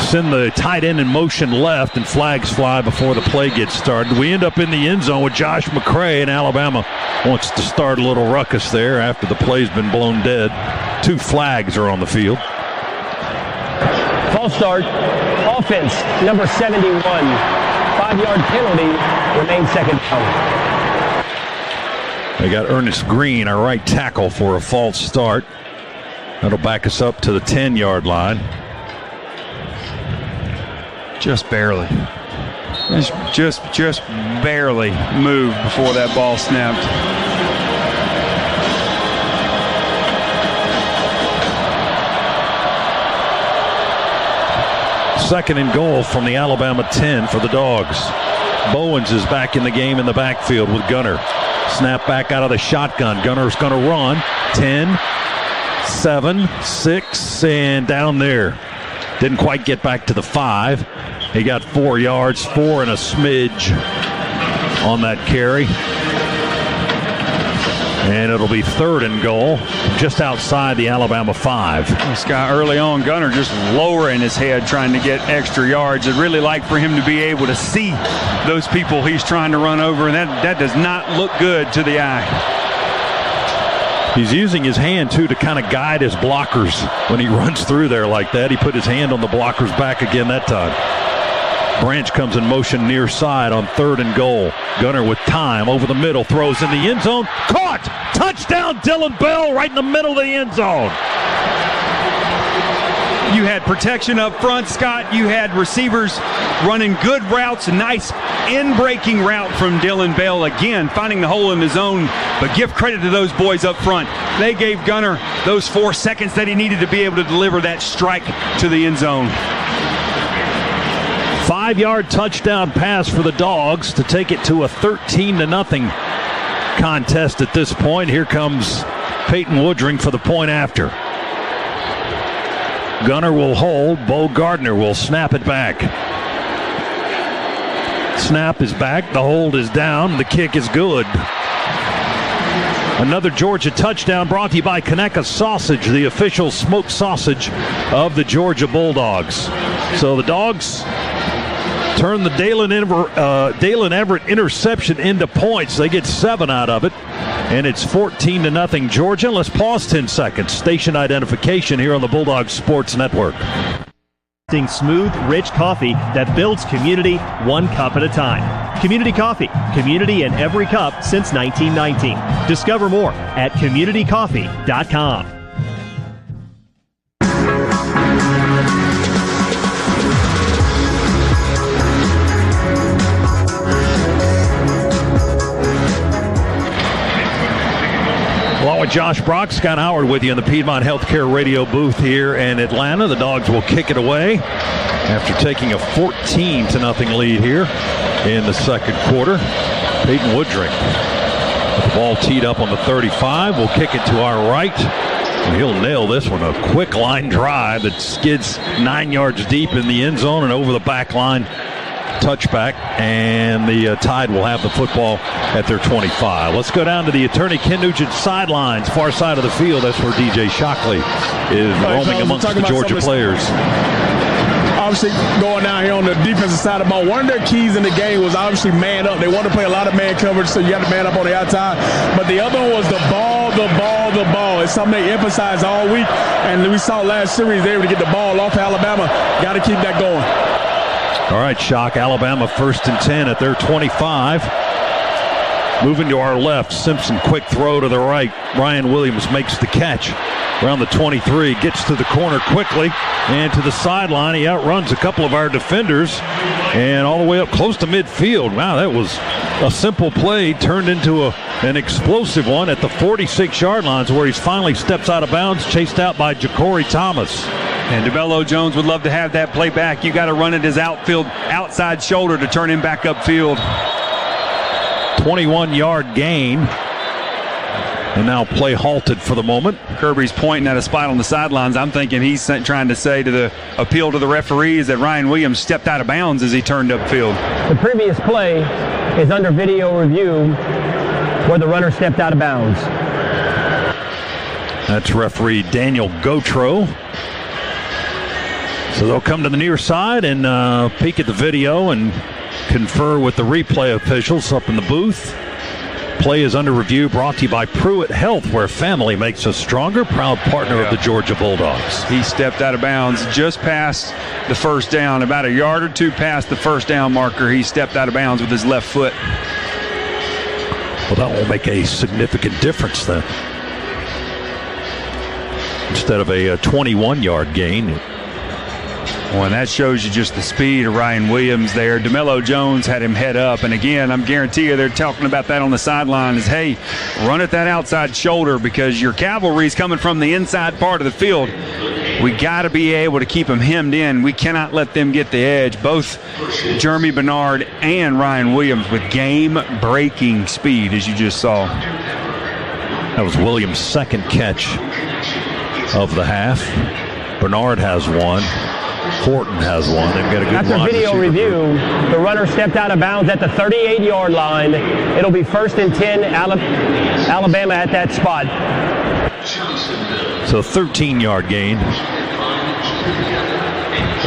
send the tight end in motion left, and flags fly before the play gets started. We end up in the end zone with Josh McCray, and Alabama wants to start a little ruckus there after the play's been blown dead. 2 flags are on the field. False start. Offense, number 71. 5-yard penalty. Remains 2nd down. They got Ernest Green, our right tackle, for a false start. That'll back us up to the 10-yard line. Just barely. Just barely moved before that ball snapped. Second and goal from the Alabama 10 for the Dogs. Bowens is back in the game in the backfield with Gunner. Snap back out of the shotgun. Gunner's going to run. 10, 7, 6, and down there. Didn't quite get back to the 5. He got 4 yards, 4 and a smidge on that carry. And it'll be 3rd and goal just outside the Alabama 5. This guy early on, Gunner, just lowering his head trying to get extra yards. I'd really like for him to be able to see those people he's trying to run over, and that does not look good to the eye. He's using his hand, too, to kind of guide his blockers when he runs through there like that. He put his hand on the blocker's back again that time. Branch comes in motion near side on 3rd and goal. Gunner with time over the middle, throws in the end zone. Caught! Touchdown, Dillon Bell, right in the middle of the end zone. You had protection up front, Scott. You had receivers running good routes. A nice in-breaking route from Dillon Bell. Again, finding the hole in his own. But give credit to those boys up front. They gave Gunner those 4 seconds that he needed to be able to deliver that strike to the end zone. 5-yard touchdown pass for the Dogs to take it to a 13-0 contest at this point. Here comes Peyton Woodring for the point after. Gunner will hold. Bo Gardner will snap it back. Snap is back. The hold is down. The kick is good. Another Georgia touchdown brought to you by Conecuh Sausage, the official smoked sausage of the Georgia Bulldogs. So the Dogs turn the Dalen Everett interception into points. They get 7 out of it, and it's 14-0 Georgia. Let's pause 10 seconds. Station identification here on the Bulldog Sports Network. Smooth, rich coffee that builds community 1 cup at a time. Community Coffee, community in every cup since 1919. Discover more at communitycoffee.com. Along with Josh Brock, Scott Howard with you in the Piedmont Healthcare radio booth here in Atlanta. The Dogs will kick it away after taking a 14-0 lead here in the second quarter. Peyton Woodring with the ball teed up on the 35. Will kick it to our right. And he'll nail this one. A quick line drive that skids 9 yards deep in the end zone and over the back line. Touchback, and the Tide will have the football at their 25. Let's go down to the Attorney Ken Nugent sidelines, far side of the field. That's where DJ Shockley is roaming amongst the Georgia players. Obviously, going down here on the defensive side of the ball, one of their keys in the game was obviously man up. They wanted to play a lot of man coverage, so you got to man up on the outside. But the other one was the ball, the ball, the ball. It's something they emphasized all week, and we saw last series they were able to get the ball off Alabama. Got to keep that going. All right, Shock, Alabama 1st and 10 at their 25. Moving to our left, Simpson, quick throw to the right. Ryan Williams makes the catch around the 23, gets to the corner quickly and to the sideline. He outruns a couple of our defenders and all the way up close to midfield. Wow, that was a simple play turned into an explosive one at the 46-yard lines where he finally steps out of bounds, chased out by Ja'Cory Thomas. And DeMello Jones would love to have that play back. You got to run it his outside shoulder to turn him back upfield. 21-yard gain. And now play halted for the moment. Kirby's pointing at a spot on the sidelines. I'm thinking he's trying to say to the appeal to the referees that Ryan Williams stepped out of bounds as he turned upfield. The previous play is under video review where the runner stepped out of bounds. That's referee Daniel Gautreaux. So they'll come to the near side and peek at the video and confer with the replay officials up in the booth. Play is under review, brought to you by Pruitt Health, where family makes us stronger. Proud partner of the Georgia Bulldogs. He stepped out of bounds just past the first down, about a yard or two past the first down marker. He stepped out of bounds with his left foot. Well, that will make a significant difference then. Instead of a 21-yard gain. Well, and that shows you just the speed of Ryan Williams there. DeMello Jones had him head up. And again, I'm guarantee you they're talking about that on the sideline is, hey, run at that outside shoulder because your cavalry's coming from the inside part of the field. We got to be able to keep them hemmed in. We cannot let them get the edge. Both Jeremy Bernard and Ryan Williams with game-breaking speed, as you just saw. That was Williams' second catch of the half. Bernard has one. Horton has one. They've got a good After video review, the runner stepped out of bounds at the 38-yard line. It'll be 1st and 10, Alabama at that spot. So 13-yard gain.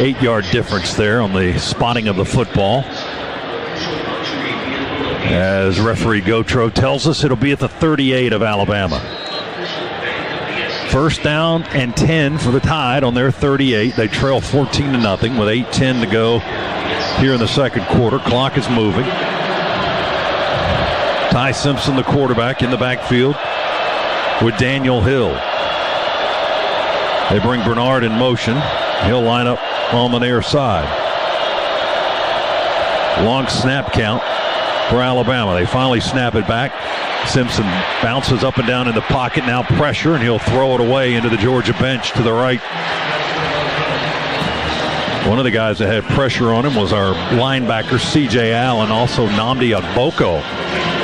8-yard difference there on the spotting of the football. As referee Gautreaux tells us, it'll be at the 38 of Alabama. First down and 10 for the Tide on their 38. They trail 14-0 with 8:10 to go here in the second quarter. Clock is moving. Ty Simpson, the quarterback, in the backfield with Daniel Hill. They bring Bernard in motion. He'll line up on the near side. Long snap count for Alabama. They finally snap it back. Simpson bounces up and down in the pocket. Now pressure, and he'll throw it away into the Georgia bench to the right. One of the guys that had pressure on him was our linebacker, C.J. Allen. Also, Nnamdi Agboko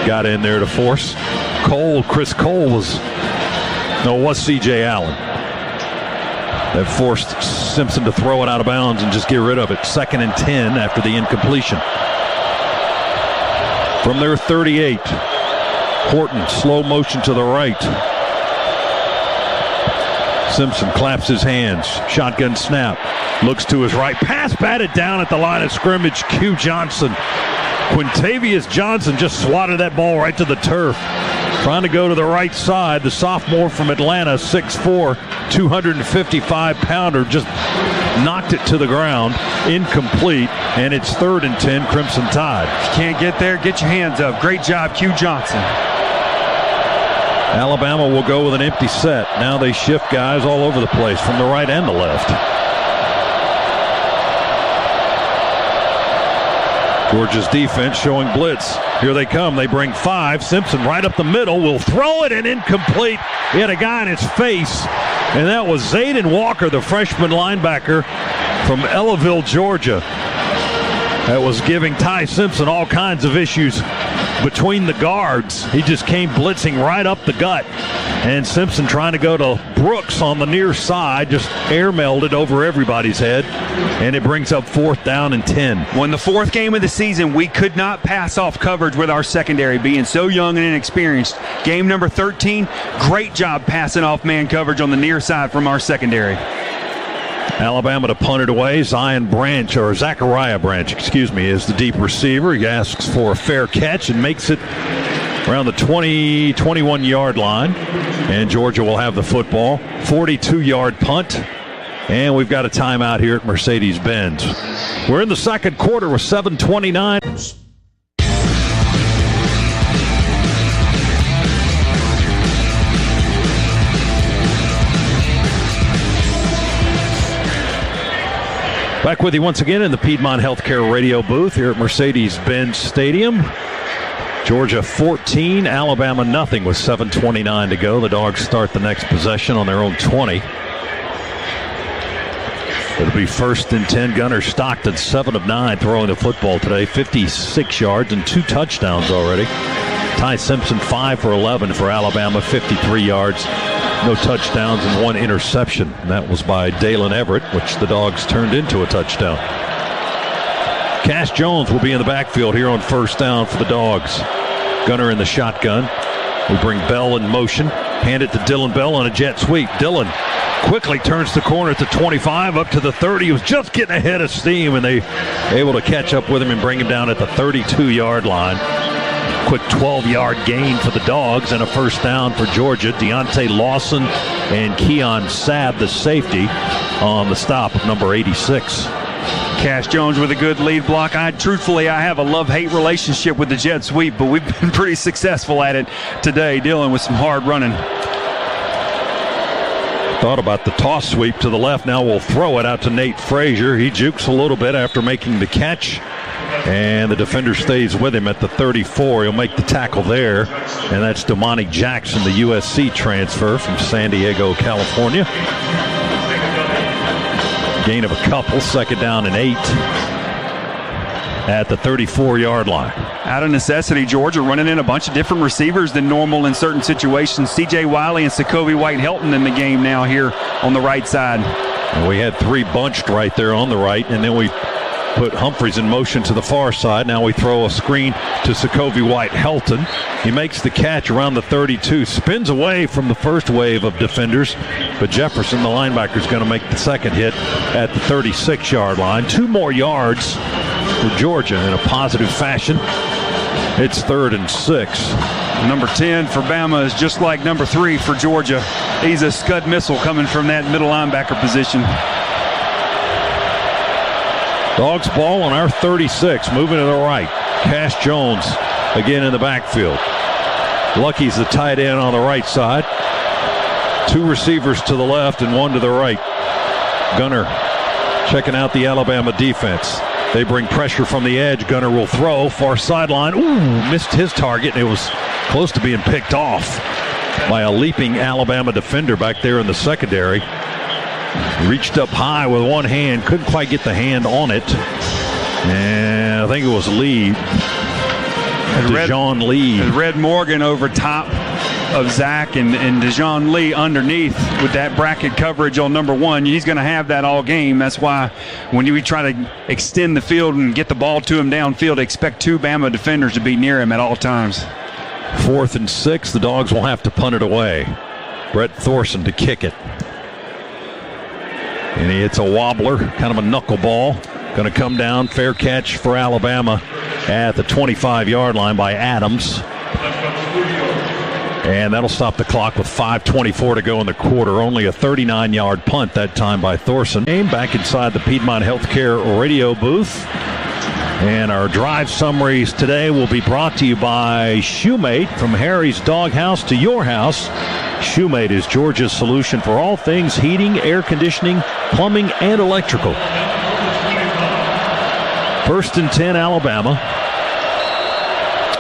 got in there to force Cole. Chris Cole was C.J. Allen that forced Simpson to throw it out of bounds and just get rid of it. 2nd and 10 after the incompletion. From their 38, Horton, slow motion to the right. Simpson claps his hands. Shotgun snap. Looks to his right. Pass batted down at the line of scrimmage. Q Johnson. Quintavious Johnson just swatted that ball right to the turf. Trying to go to the right side. The sophomore from Atlanta, 6'4", 255-pounder, just knocked it to the ground. Incomplete. And it's 3rd and 10, Crimson Tide. If you can't get there, get your hands up. Great job, Q Johnson. Alabama will go with an empty set. Now they shift guys all over the place from the right and the left. Georgia's defense showing blitz. Here they come. They bring 5. Simpson right up the middle. Will throw it and incomplete. He had a guy in his face, and that was Zayden Walker, the freshman linebacker from Ellaville, Georgia. That was giving Ty Simpson all kinds of issues between the guards. He just came blitzing right up the gut. And Simpson trying to go to Brooks on the near side, just air-mailed it over everybody's head. And it brings up 4th down and 10. When the 4th game of the season, we could not pass off coverage with our secondary being so young and inexperienced. Game number 13, great job passing off man coverage on the near side from our secondary. Alabama to punt it away. Zachariah Branch, is the deep receiver. He asks for a fair catch and makes it around the 21-yard line. And Georgia will have the football. 42-yard punt. And we've got a timeout here at Mercedes-Benz. We're in the second quarter with 7:29. Back with you once again in the Piedmont Healthcare radio booth here at Mercedes-Benz Stadium. Georgia 14, Alabama nothing with 7:29 to go. The Dogs start the next possession on their own 20. It'll be 1st and 10. Gunnar Stockton, 7 of 9 throwing the football today. 56 yards and 2 touchdowns already. Ty Simpson, 5 for 11 for Alabama, 53 yards. No touchdowns and 1 interception. And that was by Dalen Everett, which the Dogs turned into a touchdown. Cash Jones will be in the backfield here on 1st down for the Dogs. Gunner in the shotgun. We bring Bell in motion. Hand it to Dylan Bell on a jet sweep. Dylan quickly turns the corner at the 25 up to the 30. He was just getting ahead of steam, and they able to catch up with him and bring him down at the 32-yard line. Quick 12-yard gain for the Dogs and a 1st down for Georgia. Deontay Lawson and Keon Sabb, the safety, on the stop of number 86. Cash Jones with a good lead block. Truthfully, I have a love-hate relationship with the jet sweep, but we've been pretty successful at it today, dealing with some hard running. Thought about the toss sweep to the left. Now we'll throw it out to Nate Frazier. He jukes a little bit after making the catch. And the defender stays with him at the 34. He'll make the tackle there. And that's Damani Jackson, the USC transfer from San Diego, California. Gain of a couple, 2nd down and 8 at the 34-yard line. Out of necessity, Georgia running in a bunch of different receivers than normal in certain situations. C.J. Wiley and Sokovi White-Helton in the game now here on the right side. And we had 3 bunched right there on the right, and then we put Humphreys in motion to the far side. Now we throw a screen to Sokovi White-Helton. He makes the catch around the 32, spins away from the first wave of defenders, but Jefferson, the linebacker, is going to make the second hit at the 36-yard line. 2 more yards for Georgia in a positive fashion. It's 3rd and 6. Number 10 for Bama is just like number 3 for Georgia. He's a scud missile coming from that middle linebacker position. Dogs ball on our 36, moving to the right. Cash Jones again in the backfield. Lucky's the tight end on the right side. 2 receivers to the left and 1 to the right. Gunner checking out the Alabama defense. They bring pressure from the edge. Gunner will throw. Far sideline. Ooh, missed his target. It was close to being picked off by a leaping Alabama defender back there in the secondary. Reached up high with one hand. Couldn't quite get the hand on it. And I think it was Lee. Dejon Lee. Red Morgan over top of Zach and Dejon Lee underneath with that bracket coverage on number 1. He's going to have that all game. That's why when we try to extend the field and get the ball to him downfield, expect 2 Bama defenders to be near him at all times. 4th and 6. The Dogs will have to punt it away. Brett Thorson to kick it. And he hits a wobbler, kind of a knuckleball. Going to come down. Fair catch for Alabama at the 25-yard line by Adams. And that'll stop the clock with 5:24 to go in the quarter. Only a 39-yard punt that time by Thorson. Back inside the Piedmont Healthcare radio booth. And our drive summaries today will be brought to you by Shoemate. From Harry's Doghouse to your house, Shoemate is Georgia's solution for all things heating, air conditioning, plumbing, and electrical. 1st and 10, Alabama.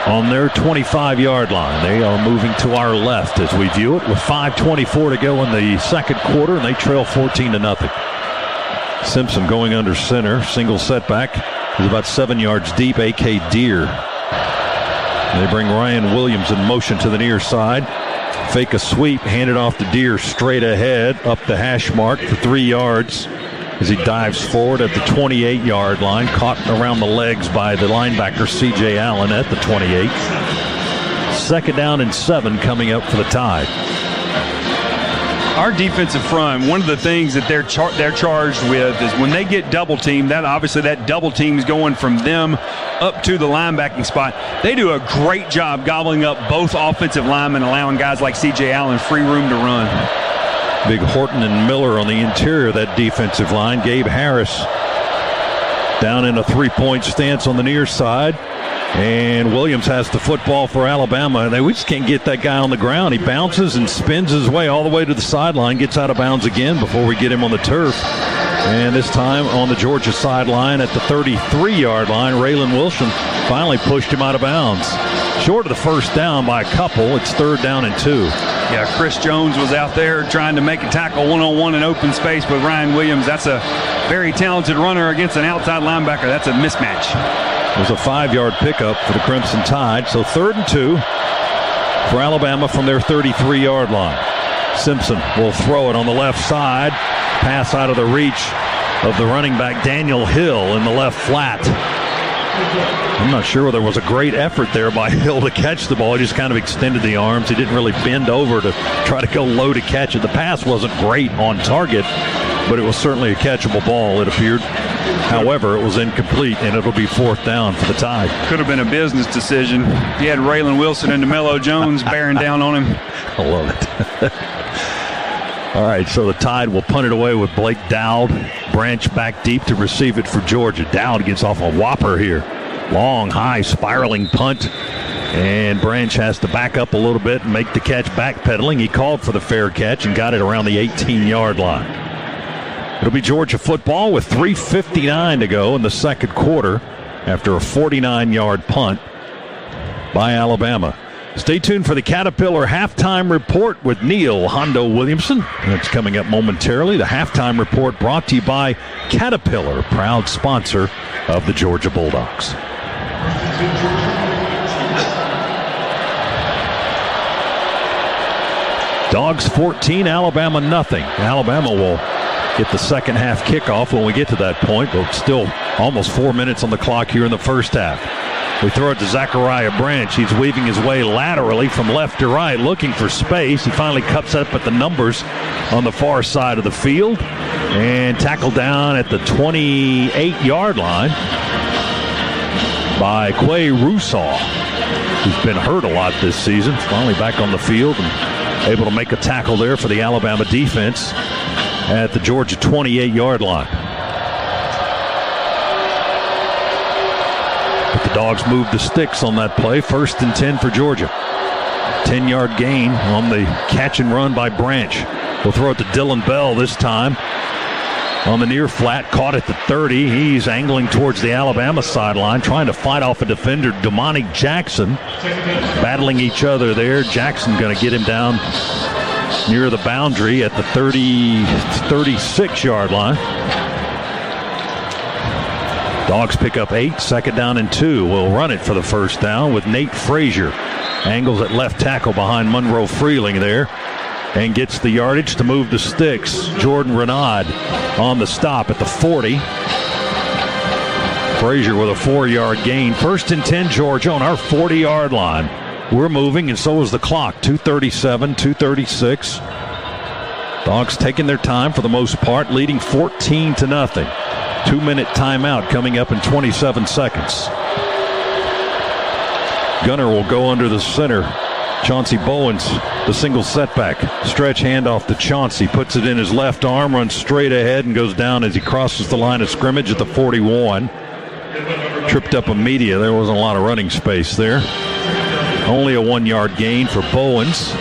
On their 25-yard line. They are moving to our left as we view it with 5:24 to go in the second quarter, and they trail 14-0. Simpson going under center. Single setback is about 7 yards deep. A.K. Deer. They bring Ryan Williams in motion to the near side. Fake a sweep, hand it off to Deer straight ahead, up the hash mark for 3 yards. As he dives forward at the 28-yard line, caught around the legs by the linebacker C.J. Allen at the 28. 2nd down and 7 coming up for the Tide. Our defensive front, one of the things that they're charged with is when they get double teamed, that double team is going from them up to the linebacking spot. They do a great job gobbling up both offensive linemen, allowing guys like C.J. Allen free room to run. Big Horton and Miller on the interior of that defensive line. Gabe Harris down in a 3-point stance on the near side. And Williams has the football for Alabama. We just can't get that guy on the ground. He bounces and spins his way all the way to the sideline, gets out of bounds again before we get him on the turf. And this time on the Georgia sideline at the 33-yard line, Raylan Wilson finally pushed him out of bounds. Short of the first down by a couple. It's 3rd down and 2. Yeah, Chris Jones was out there trying to make a tackle one-on-one in open space with Ryan Williams. That's a very talented runner against an outside linebacker. That's a mismatch. It was a 5-yard pickup for the Crimson Tide. So 3rd and 2 for Alabama from their 33-yard line. Simpson will throw it on the left side. Pass out of the reach of the running back Daniel Hill in the left flat. I'm not sure there was a great effort there by Hill to catch the ball. He just kind of extended the arms. He didn't really bend over to try to go low to catch it. The pass wasn't great on target, but it was certainly a catchable ball, it appeared. However, it was incomplete, and it'll be 4th down for the Tide. Could have been a business decision. He had Raylan Wilson and DeMello Jones bearing down on him. I love it. All right, so the Tide will punt it away with Blake Dowd. Branch back deep to receive it for Georgia. Dowd gets off a whopper here. Long, high, spiraling punt. And Branch has to back up a little bit and make the catch backpedaling. He called for the fair catch and got it around the 18-yard line. It'll be Georgia football with 3:59 to go in the second quarter after a 49-yard punt by Alabama. Stay tuned for the Caterpillar halftime report with Neil Hondo Williamson. That's coming up momentarily. The halftime report brought to you by Caterpillar, proud sponsor of the Georgia Bulldogs. Dogs 14, Alabama nothing. Alabama will get the second half kickoff when we get to that point, but still almost 4 minutes on the clock here in the first half. We throw it to Zachariah Branch. He's weaving his way laterally from left to right, looking for space. He finally cuts up at the numbers on the far side of the field and tackled down at the 28-yard line. by Quay Russaw, who's been hurt a lot this season. Finally back on the field and able to make a tackle there for the Alabama defense at the Georgia 28-yard line. But the Dogs moved the sticks on that play. 1st and 10 for Georgia. 10-yard gain on the catch and run by Branch. We'll throw it to Dylan Bell this time. On the near flat, caught at the 30. He's angling towards the Alabama sideline, trying to fight off a defender, Damani Jackson. Battling each other there. Jackson going to get him down near the boundary at the 36-yard line. Dogs pick up 8, 2nd down and 2. We'll run it for the 1st down with Nate Frazier. Angles at left tackle behind Monroe Freeling there. And gets the yardage to move the sticks. Jordan Renaud on the stop at the 40. Frazier with a 4-yard gain. 1st and 10 Georgia on our 40-yard line. We're moving, and so is the clock. 2:37, 2:36. Dogs taking their time for the most part, leading 14-0. 2-minute timeout coming up in 27 seconds. Gunner will go under the center. Chauncey Bowens, the single setback. Stretch handoff to Chauncey. Puts it in his left arm, runs straight ahead, and goes down as he crosses the line of scrimmage at the 41. Tripped up Amedia. There wasn't a lot of running space there. Only a 1-yard gain for Bowens.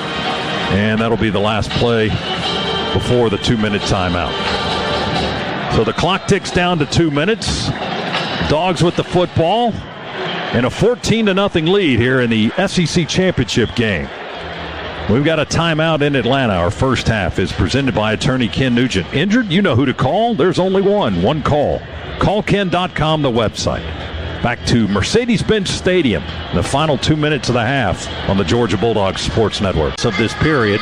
And that'll be the last play before the 2-minute timeout. So the clock ticks down to 2 minutes. Dogs with the football. And a 14-0 lead here in the SEC Championship game. We've got a timeout in Atlanta. Our first half is presented by attorney Ken Nugent. Injured? You know who to call. There's only one call. CallKen.com, the website. Back to Mercedes-Benz Stadium, the final 2 minutes of the half on the Georgia Bulldogs Sports Network. Of this period,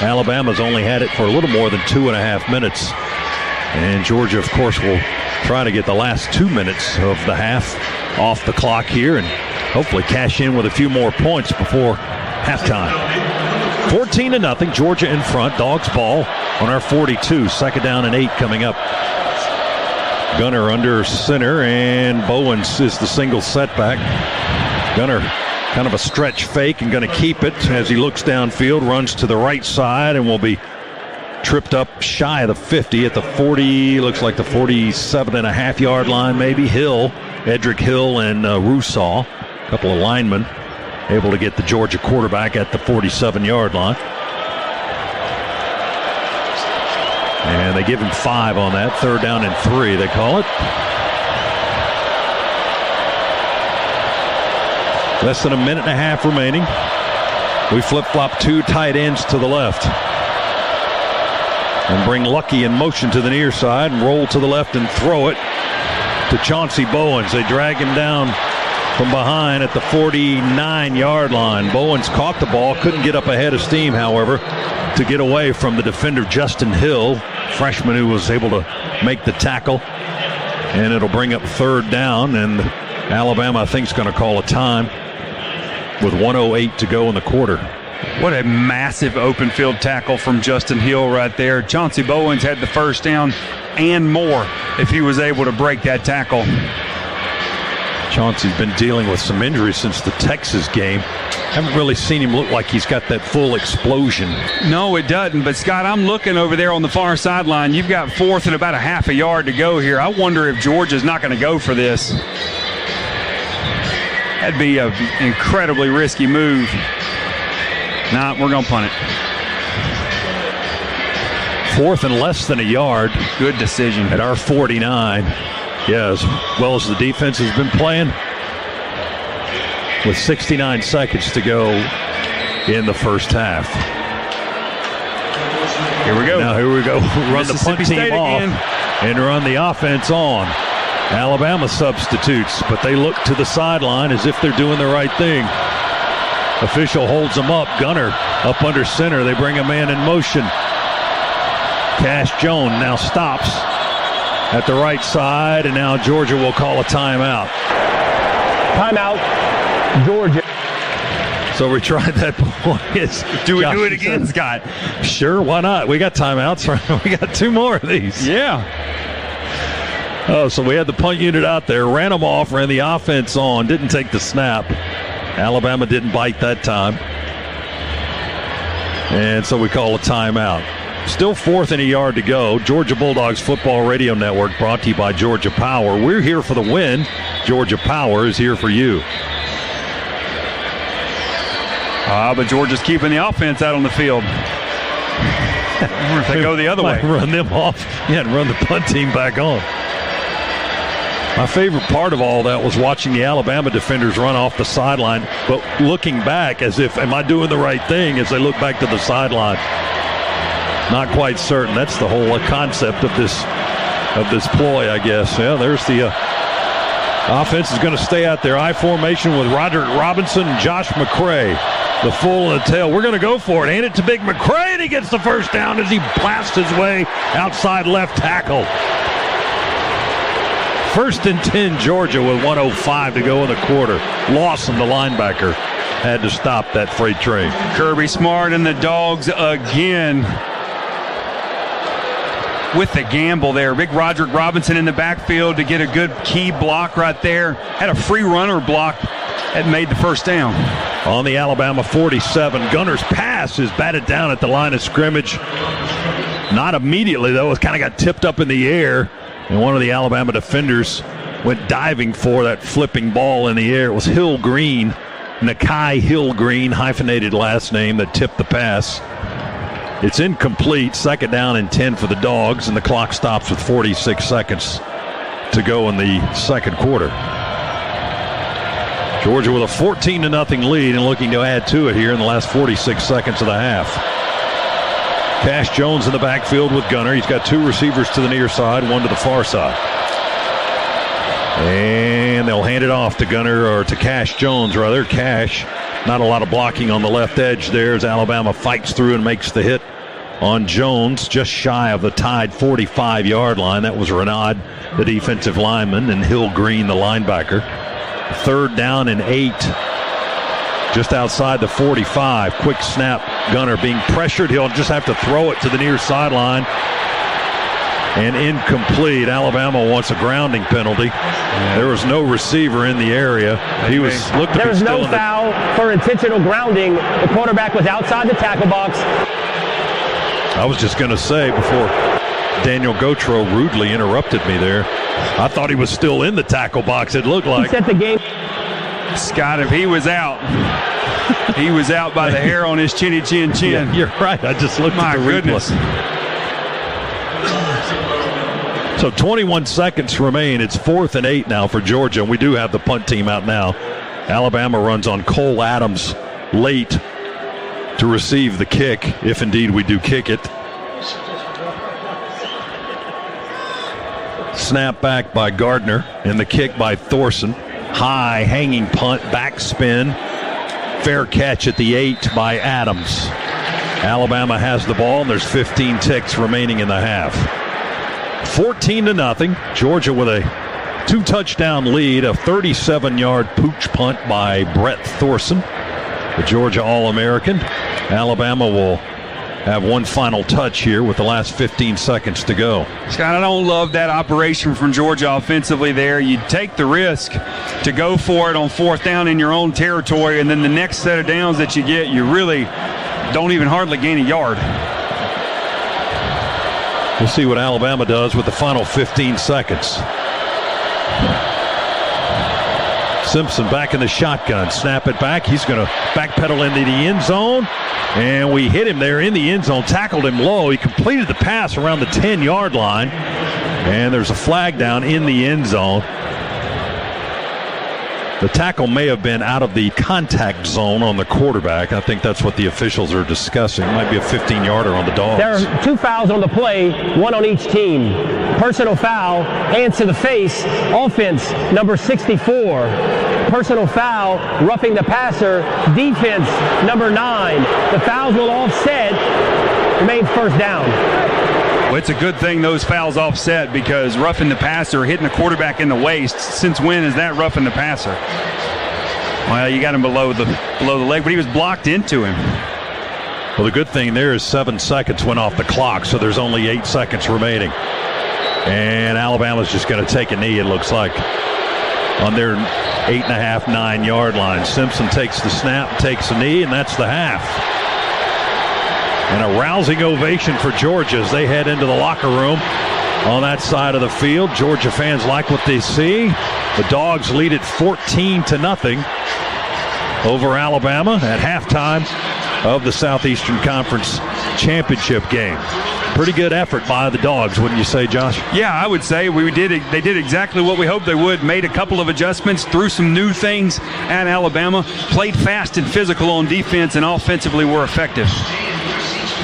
Alabama's only had it for a little more than 2.5 minutes. And Georgia, of course, will try to get the last 2 minutes of the half off the clock here and hopefully cash in with a few more points before halftime. 14-0, Georgia in front. Dogs ball on our 42. 2nd down and 8 coming up. Gunner under center, and Bowens is the single setback. Gunner kind of a stretch fake and going to keep it as he looks downfield, runs to the right side, and will be tripped up shy of the 50 at the 40, looks like the 47.5-yard line maybe. Hill, Edric Hill and Russaw, a couple of linemen, able to get the Georgia quarterback at the 47-yard line. And they give him 5 on that. 3rd down and 3, they call it. Less than a minute and a half remaining. We flip-flop 2 tight ends to the left. And bring Lucky in motion to the near side and roll to the left and throw it to Chauncey Bowens. They drag him down from behind at the 49-yard line. Bowens caught the ball, couldn't get up ahead of steam, however, to get away from the defender Justin Hill, freshman who was able to make the tackle. And it'll bring up 3rd down, and Alabama, I think, is going to call a time with 1:08 to go in the quarter. What a massive open field tackle from Justin Hill right there. Chauncey Bowens had the 1st down and more if he was able to break that tackle. Chauncey's been dealing with some injuries since the Texas game. Haven't really seen him look like he's got that full explosion. No, it doesn't. But, Scott, I'm looking over there on the far sideline. You've got 4th and about a half a yard to go here. I wonder if Georgia's not going to go for this. That'd be an incredibly risky move. Nah, we're going to punt it. 4th and less than a yard. Good decision. At our 49. Yeah, as well as the defense has been playing. With 69 seconds to go in the first half. Here we go. Now here we go. Run the punt team off and run the offense on. Alabama substitutes, but they look to the sideline as if they're doing the right thing. Official holds them up. Gunner up under center. They bring a man in motion. Cash Jones now stops at the right side, and now Georgia will call a timeout. Timeout, Georgia. So we tried that before. Do we do it again, Scott? Sure, why not? We got timeouts. We got 2 more of these. Yeah. Oh, so we had the punt unit out there, ran them off, ran the offense on, didn't take the snap. Alabama didn't bite that time. And so we call a timeout. Still 4th and a yard to go. Georgia Bulldogs Football Radio Network brought to you by Georgia Power. We're here for the win. Georgia Power is here for you. But Georgia's keeping the offense out on the field. They go the other way. Run them off. Yeah, and run the punt team back on. My favorite part of all that was watching the Alabama defenders run off the sideline, but looking back as if, am I doing the right thing, as they look back to the sideline. Not quite certain. That's the whole concept of this ploy, I guess. Yeah, there's the offense is going to stay out there. I formation with Roderick Robinson and Josh McCray. The full and the tail. We're going to go for it. Hand it to Big McCray, and he gets the first down as he blasts his way outside left tackle. 1st and 10, Georgia with 1:05 to go in the quarter. Lawson, the linebacker, had to stop that freight train. Kirby Smart and the Dogs again with the gamble there. Big Roderick Robinson in the backfield to get a good key block right there. Had a free runner block that made the first down. On the Alabama 47, Gunner's pass is batted down at the line of scrimmage. Not immediately, though. It kind of got tipped up in the air, and one of the Alabama defenders went diving for that flipping ball in the air. It was Hill Green, Nakai Hill Green, hyphenated last name, that tipped the pass. It's incomplete. 2nd down and 10 for the Dogs, and the clock stops with 46 seconds to go in the second quarter. Georgia with a 14-0 lead and looking to add to it here in the last 46 seconds of the half. Cash Jones in the backfield with Gunner. He's got 2 receivers to the near side, 1 to the far side. And they'll hand it off to Gunner, or to Cash Jones, rather. Cash, not a lot of blocking on the left edge there as Alabama fights through and makes the hit on Jones, just shy of the tied 45-yard line. That was Renaud, the defensive lineman, and Hill Green, the linebacker. 3rd down and 8, just outside the 45. Quick snap. Gunner being pressured. He'll just have to throw it to the near sideline. And incomplete. Alabama wants a grounding penalty. There was no receiver in the area. He was looked to be still in the... There was no foul for intentional grounding. The quarterback was outside the tackle box. I was just going to say, before Daniel Gautreaux rudely interrupted me there, I thought he was still in the tackle box, it looked like. He set the game. Scott, if he was out, he was out by the hair on his chinny chin chin. Yeah, you're right. I just looked at the goodness. So 21 seconds remain. It's 4th and 8 now for Georgia, and we do have the punt team out now. Alabama runs on Cole Adams late to receive the kick, if indeed we do kick it. Snap back by Gardner, and the kick by Thorson. High hanging punt, backspin, fair catch at the 8 by Adams. Alabama has the ball, and there's 15 ticks remaining in the half. 14-0. Georgia with a 2-touchdown lead, a 37-yard pooch punt by Brett Thorson, the Georgia All-American. Alabama will have one final touch here with the last 15 seconds to go. Scott, I don't love that operation from Georgia offensively there. You take the risk to go for it on 4th down in your own territory, and then the next set of downs that you get, you really don't even hardly gain a yard. We'll see what Alabama does with the final 15 seconds. Simpson back in the shotgun. Snap it back. He's going to backpedal into the end zone. And we hit him there in the end zone. Tackled him low. He completed the pass around the 10-yard line. And there's a flag down in the end zone. The tackle may have been out of the contact zone on the quarterback. I think that's what the officials are discussing. It might be a 15-yarder on the Dogs. There are 2 fouls on the play, 1 on each team. Personal foul, hands to the face, offense number 64. Personal foul, roughing the passer, defense number 9. The fouls will offset, remains 1st down. Well, it's a good thing those fouls offset, because roughing the passer, hitting the quarterback in the waist, since when is that roughing the passer? Well, you got him below the leg, but he was blocked into him. Well, the good thing there is 7 seconds went off the clock, so there's only 8 seconds remaining. And Alabama's just going to take a knee, it looks like, on their 8.5, 9-yard line. Simpson takes the snap, takes a knee, and that's the half. And a rousing ovation for Georgia as they head into the locker room on that side of the field. Georgia fans like what they see. The Dogs lead it 14-0 over Alabama at halftime of the Southeastern Conference Championship game. Pretty good effort by the Dogs, wouldn't you say, Josh? Yeah, I would say they did exactly what we hoped they would. Made a couple of adjustments, threw some new things at Alabama, played fast and physical on defense, and offensively were effective.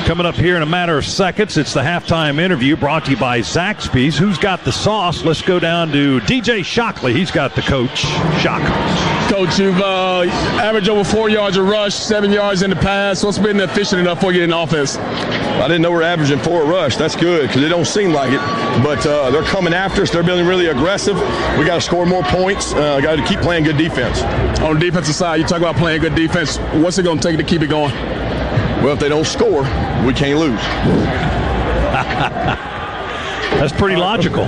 Coming up here in a matter of seconds, it's the halftime interview brought to you by Zaxby's. Who's got the sauce? Let's go down to DJ Shockley. He's got the coach. Shock. Coach, you've averaged over 4 yards a rush, 7 yards in the pass. What's been efficient enough for you in offense? I didn't know we're averaging 4 a rush. That's good because it don't seem like it. But they're coming after us. They're being really aggressive. We got to score more points. Got to keep playing good defense. On the defensive side, you talk about playing good defense. What's it going to take to keep it going? Well, if they don't score, we can't lose. That's pretty logical.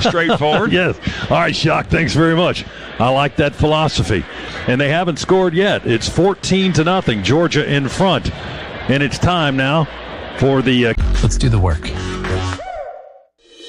Straightforward. Yes. All right, Shock, thanks very much. I like that philosophy. And they haven't scored yet. It's 14-0, Georgia in front. And it's time now for the... Let's do the work.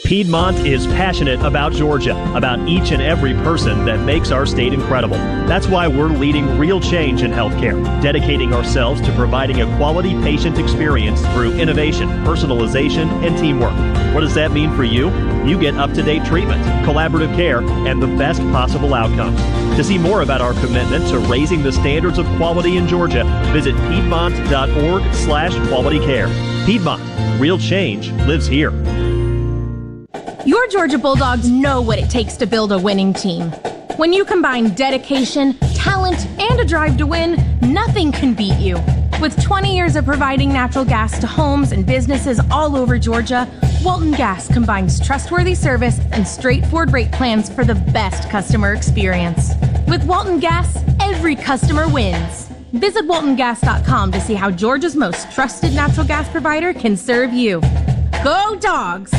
Piedmont is passionate about Georgia, about each and every person that makes our state incredible. That's why we're leading real change in healthcare, dedicating ourselves to providing a quality patient experience through innovation, personalization, and teamwork. What does that mean for you? You get up-to-date treatment, collaborative care, and the best possible outcomes. To see more about our commitment to raising the standards of quality in Georgia, visit Piedmont.org/quality care. Piedmont, real change lives here. Your Georgia Bulldogs know what it takes to build a winning team. When you combine dedication, talent, and a drive to win, nothing can beat you. With 20 years of providing natural gas to homes and businesses all over Georgia, Walton Gas combines trustworthy service and straightforward rate plans for the best customer experience. With Walton Gas, every customer wins. Visit WaltonGas.com to see how Georgia's most trusted natural gas provider can serve you. Go Dogs!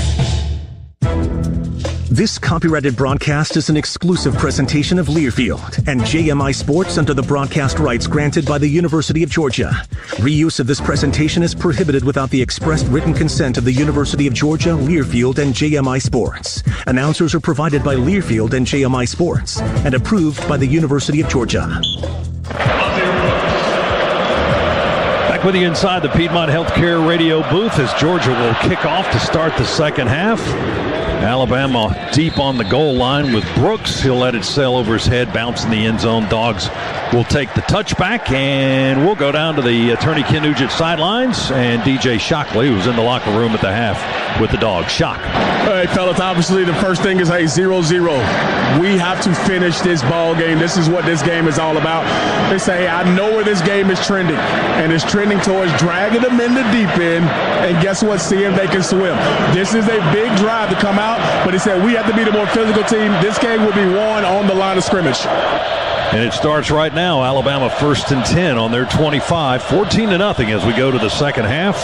This copyrighted broadcast is an exclusive presentation of Learfield and JMI Sports under the broadcast rights granted by the University of Georgia. Reuse of this presentation is prohibited without the expressed written consent of the University of Georgia, Learfield, and JMI Sports. Announcers are provided by Learfield and JMI Sports and approved by the University of Georgia. Back with you inside the Piedmont Healthcare radio booth as Georgia will kick off to start the second half. Alabama deep on the goal line with Brooks. He'll let it sail over his head, bounce in the end zone. Dogs will take the touchback, and we'll go down to the Attorney Ken Nugent sidelines and DJ Shockley, who's in the locker room at the half with the Dogs. Shock. Hey, fellas, obviously the first thing is, 0-0. We have to finish this ball game. This is what this game is all about. They say, I know where this game is trending, and it's trending towards dragging them in the deep end, and guess what? See if they can swim. This is a big drive to come out, but he said we have to be the more physical team. This game will be won on the line of scrimmage. And it starts right now. Alabama 1st and 10 on their 25, 14-0 as we go to the second half.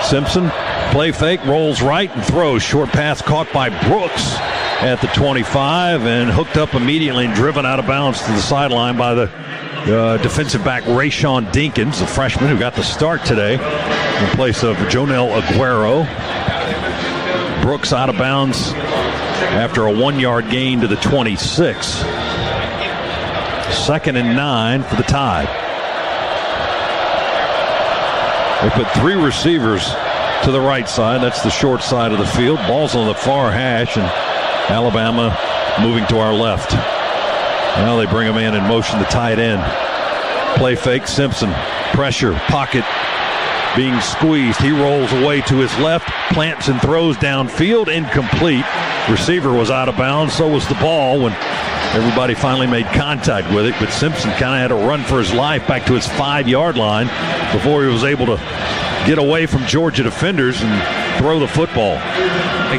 Simpson, play fake, rolls right and throws. Short pass caught by Brooks at the 25 and hooked up immediately and driven out of bounds to the sideline by the defensive back Rayshawn Dinkins, the freshman who got the start today in place of Jonel Aguero. Brooks out of bounds after a 1-yard gain to the 26. 2nd and 9 for the Tide. They put 3 receivers to the right side. That's the short side of the field. Ball's on the far hash, and Alabama moving to our left. Now they bring him in and motion the tight end. Play fake, Simpson. Pressure, pocket being squeezed. He rolls away to his left, plants and throws downfield, incomplete. Receiver was out of bounds, so was the ball when everybody finally made contact with it, but Simpson kind of had to run for his life back to his 5-yard line before he was able to get away from Georgia defenders and throw the football.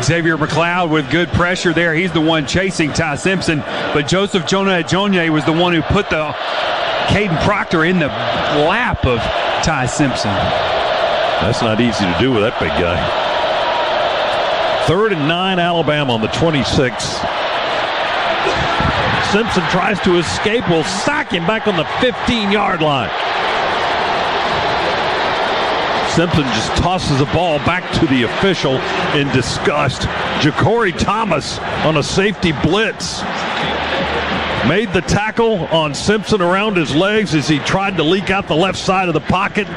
Xavier McLeod with good pressure there. He's the one chasing Ty Simpson, but Joseph Jonah Ajonye was the one who put the Caden Proctor in the lap of Ty Simpson. That's not easy to do with that big guy. 3rd and 9, Alabama on the 26. Simpson tries to escape. Will sack him back on the 15-yard line. Simpson just tosses the ball back to the official in disgust. Ja'Cory Thomas on a safety blitz made the tackle on Simpson around his legs as he tried to leak out the left side of the pocket.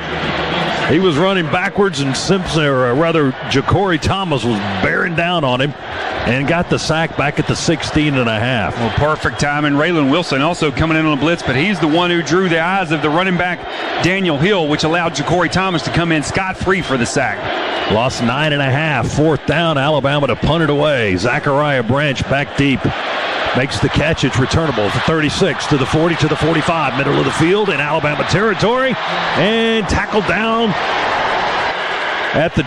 He was running backwards, and Simpson, or rather Ja'Cory Thomas, was bearing down on him and got the sack back at the 16.5. Well, perfect time. And Raylan Wilson also coming in on the blitz, but he's the one who drew the eyes of the running back Daniel Hill, which allowed Ja'Cory Thomas to come in scot-free for the sack. Lost 9.5. 4th down, Alabama to punt it away. Zachariah Branch back deep. Makes the catch. It's returnable. The 36 to the 40 to the 45. Middle of the field in Alabama territory. And tackled down at the,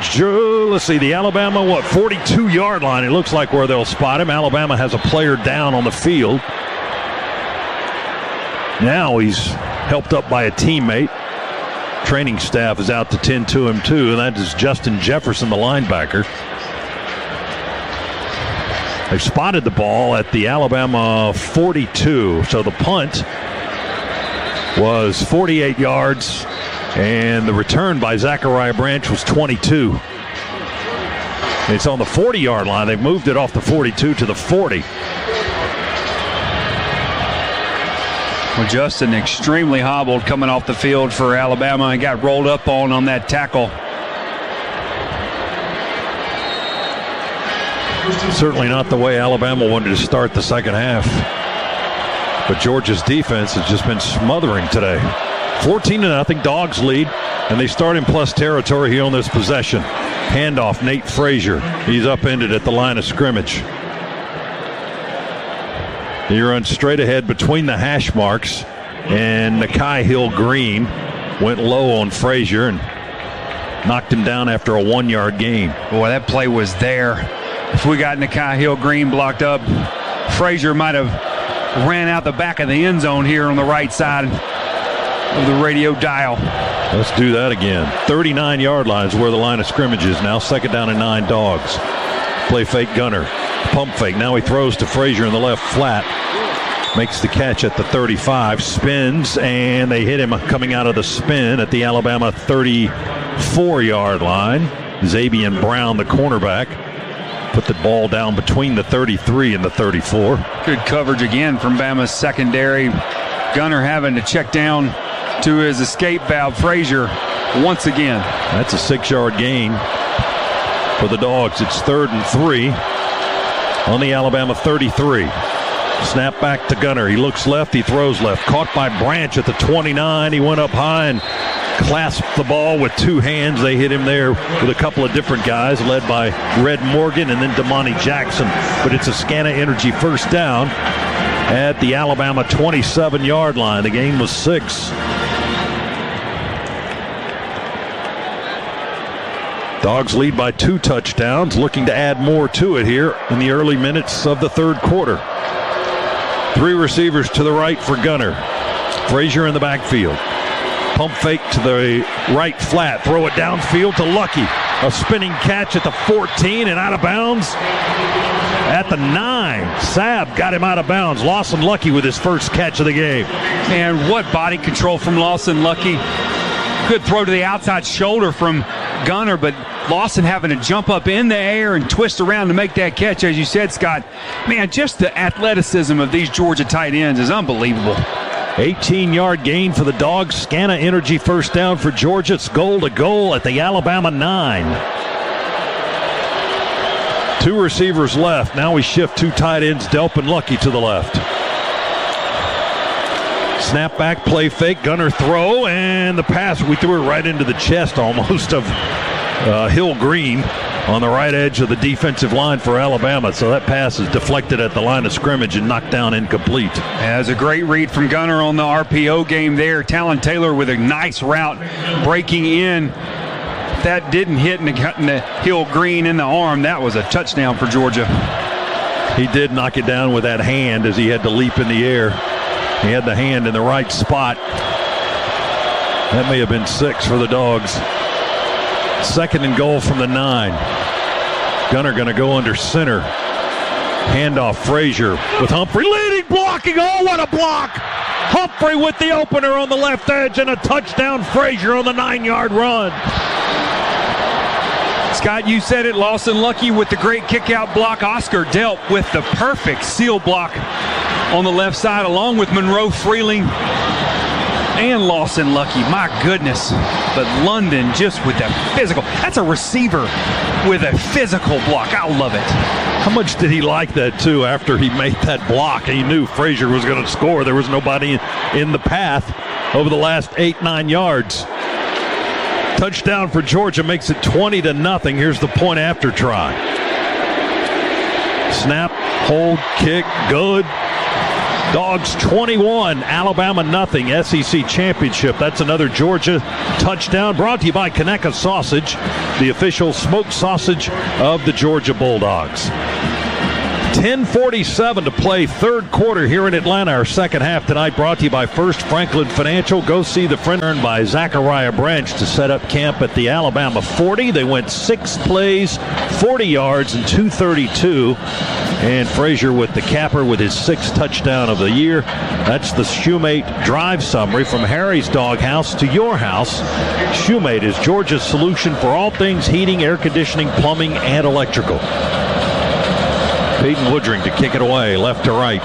let's see, the Alabama, 42-yard line. It looks like where they'll spot him. Alabama has a player down on the field. Now he's helped up by a teammate. Training staff is out to tend to him too, and that is Justin Jefferson, the linebacker. They've spotted the ball at the Alabama 42. So the punt was 48 yards, and the return by Zachariah Branch was 22. It's on the 40-yard line. They've moved it off the 42 to the 40. Well, Justin extremely hobbled coming off the field for Alabama and got rolled up on that tackle. Certainly not the way Alabama wanted to start the second half. But Georgia's defense has just been smothering today. 14-0, Dogs lead, and they start in plus territory here on this possession. Handoff, Nate Frazier. He's upended at the line of scrimmage. He runs straight ahead between the hash marks, and Nakai Hill-Green went low on Frazier and knocked him down after a 1-yard gain. Boy, that play was there. If we got Nakai Hill-Green blocked up, Frazier might have ran out the back of the end zone here on the right side of the radio dial. Let's do that again. 39-yard line is where the line of scrimmage is now. 2nd down and 9, Dogs. Play fake Gunner. Pump fake. Now he throws to Frazier in the left flat. Makes the catch at the 35. Spins, and they hit him coming out of the spin at the Alabama 34-yard line. Zabian Brown, the cornerback, put the ball down between the 33 and the 34. Good coverage again from Bama's secondary. Gunner having to check down to his escape valve, Frazier, once again. That's a 6-yard gain for the Dogs. It's 3rd and 3 on the Alabama 33. Snap back to Gunner. He looks left. He throws left. Caught by Branch at the 29. He went up high and clasped the ball with 2 hands. They hit him there with a couple of different guys, led by Red Morgan and then Damani Jackson. But it's a Scana Energy first down at the Alabama 27-yard line. The gain was 6. Dogs lead by 2 touchdowns, looking to add more to it here in the early minutes of the 3rd quarter. 3 receivers to the right for Gunner. Frazier in the backfield. Pump fake to the right flat. Throw it downfield to Lucky. A spinning catch at the 14 and out of bounds at the 9. Sabb got him out of bounds. Lawson Lucky with his first catch of the game. Man, what body control from Lawson Lucky. Good throw to the outside shoulder from Gunner, but Lawson having to jump up in the air and twist around to make that catch, as you said, Scott. Man, just the athleticism of these Georgia tight ends is unbelievable. 18-yard gain for the Dogs. Scana Energy first down for Georgia. It's goal to goal at the Alabama 9. 2 receivers left. Now we shift 2 tight ends, Delp and Lucky to the left. Snap back, play fake, Gunner throw, and the pass, we threw it right into the chest almost of Hill-Green on the right edge of the defensive line for Alabama. So that pass is deflected at the line of scrimmage and knocked down incomplete. Yeah, it was a great read from Gunner on the RPO game there. Talon Taylor with a nice route breaking in. That didn't hit Hill-Green in the arm. That was a touchdown for Georgia. He did knock it down with that hand as he had to leap in the air. He had the hand in the right spot. That may have been 6 for the Dogs. 2nd and goal from the 9. Gunner going to go under center. Handoff Frazier with Humphrey leading, blocking. Oh, what a block! Humphrey with the opener on the left edge and a touchdown. Frazier on the 9-yard run. Scott, you said it. Lawson Lucky with the great kick-out block. Oscar dealt with the perfect seal block on the left side, along with Monroe Freeling and Lawson Lucky. My goodness. But London just with that physical. That's a receiver with a physical block. I love it. How much did he like that, too, after he made that block? He knew Frazier was going to score. There was nobody in the path over the last 8-9 yards. Touchdown for Georgia makes it 20-0. Here's the point after try. Snap, hold, kick, good. Dogs 21, Alabama nothing. SEC championship. That's another Georgia touchdown. Brought to you by Conecuh Sausage, the official smoked sausage of the Georgia Bulldogs. 10:47 to play, third quarter here in Atlanta. Our second half tonight brought to you by First Franklin Financial. Go see the friend earned by Zachariah Branch to set up camp at the Alabama 40. They went 6 plays, 40 yards, and 232. And Frazier with the capper with his 6th touchdown of the year. That's the Shoemate drive summary from Harry's Doghouse to your house. Shoemate is Georgia's solution for all things heating, air conditioning, plumbing, and electrical. Peyton Woodring to kick it away, left to right.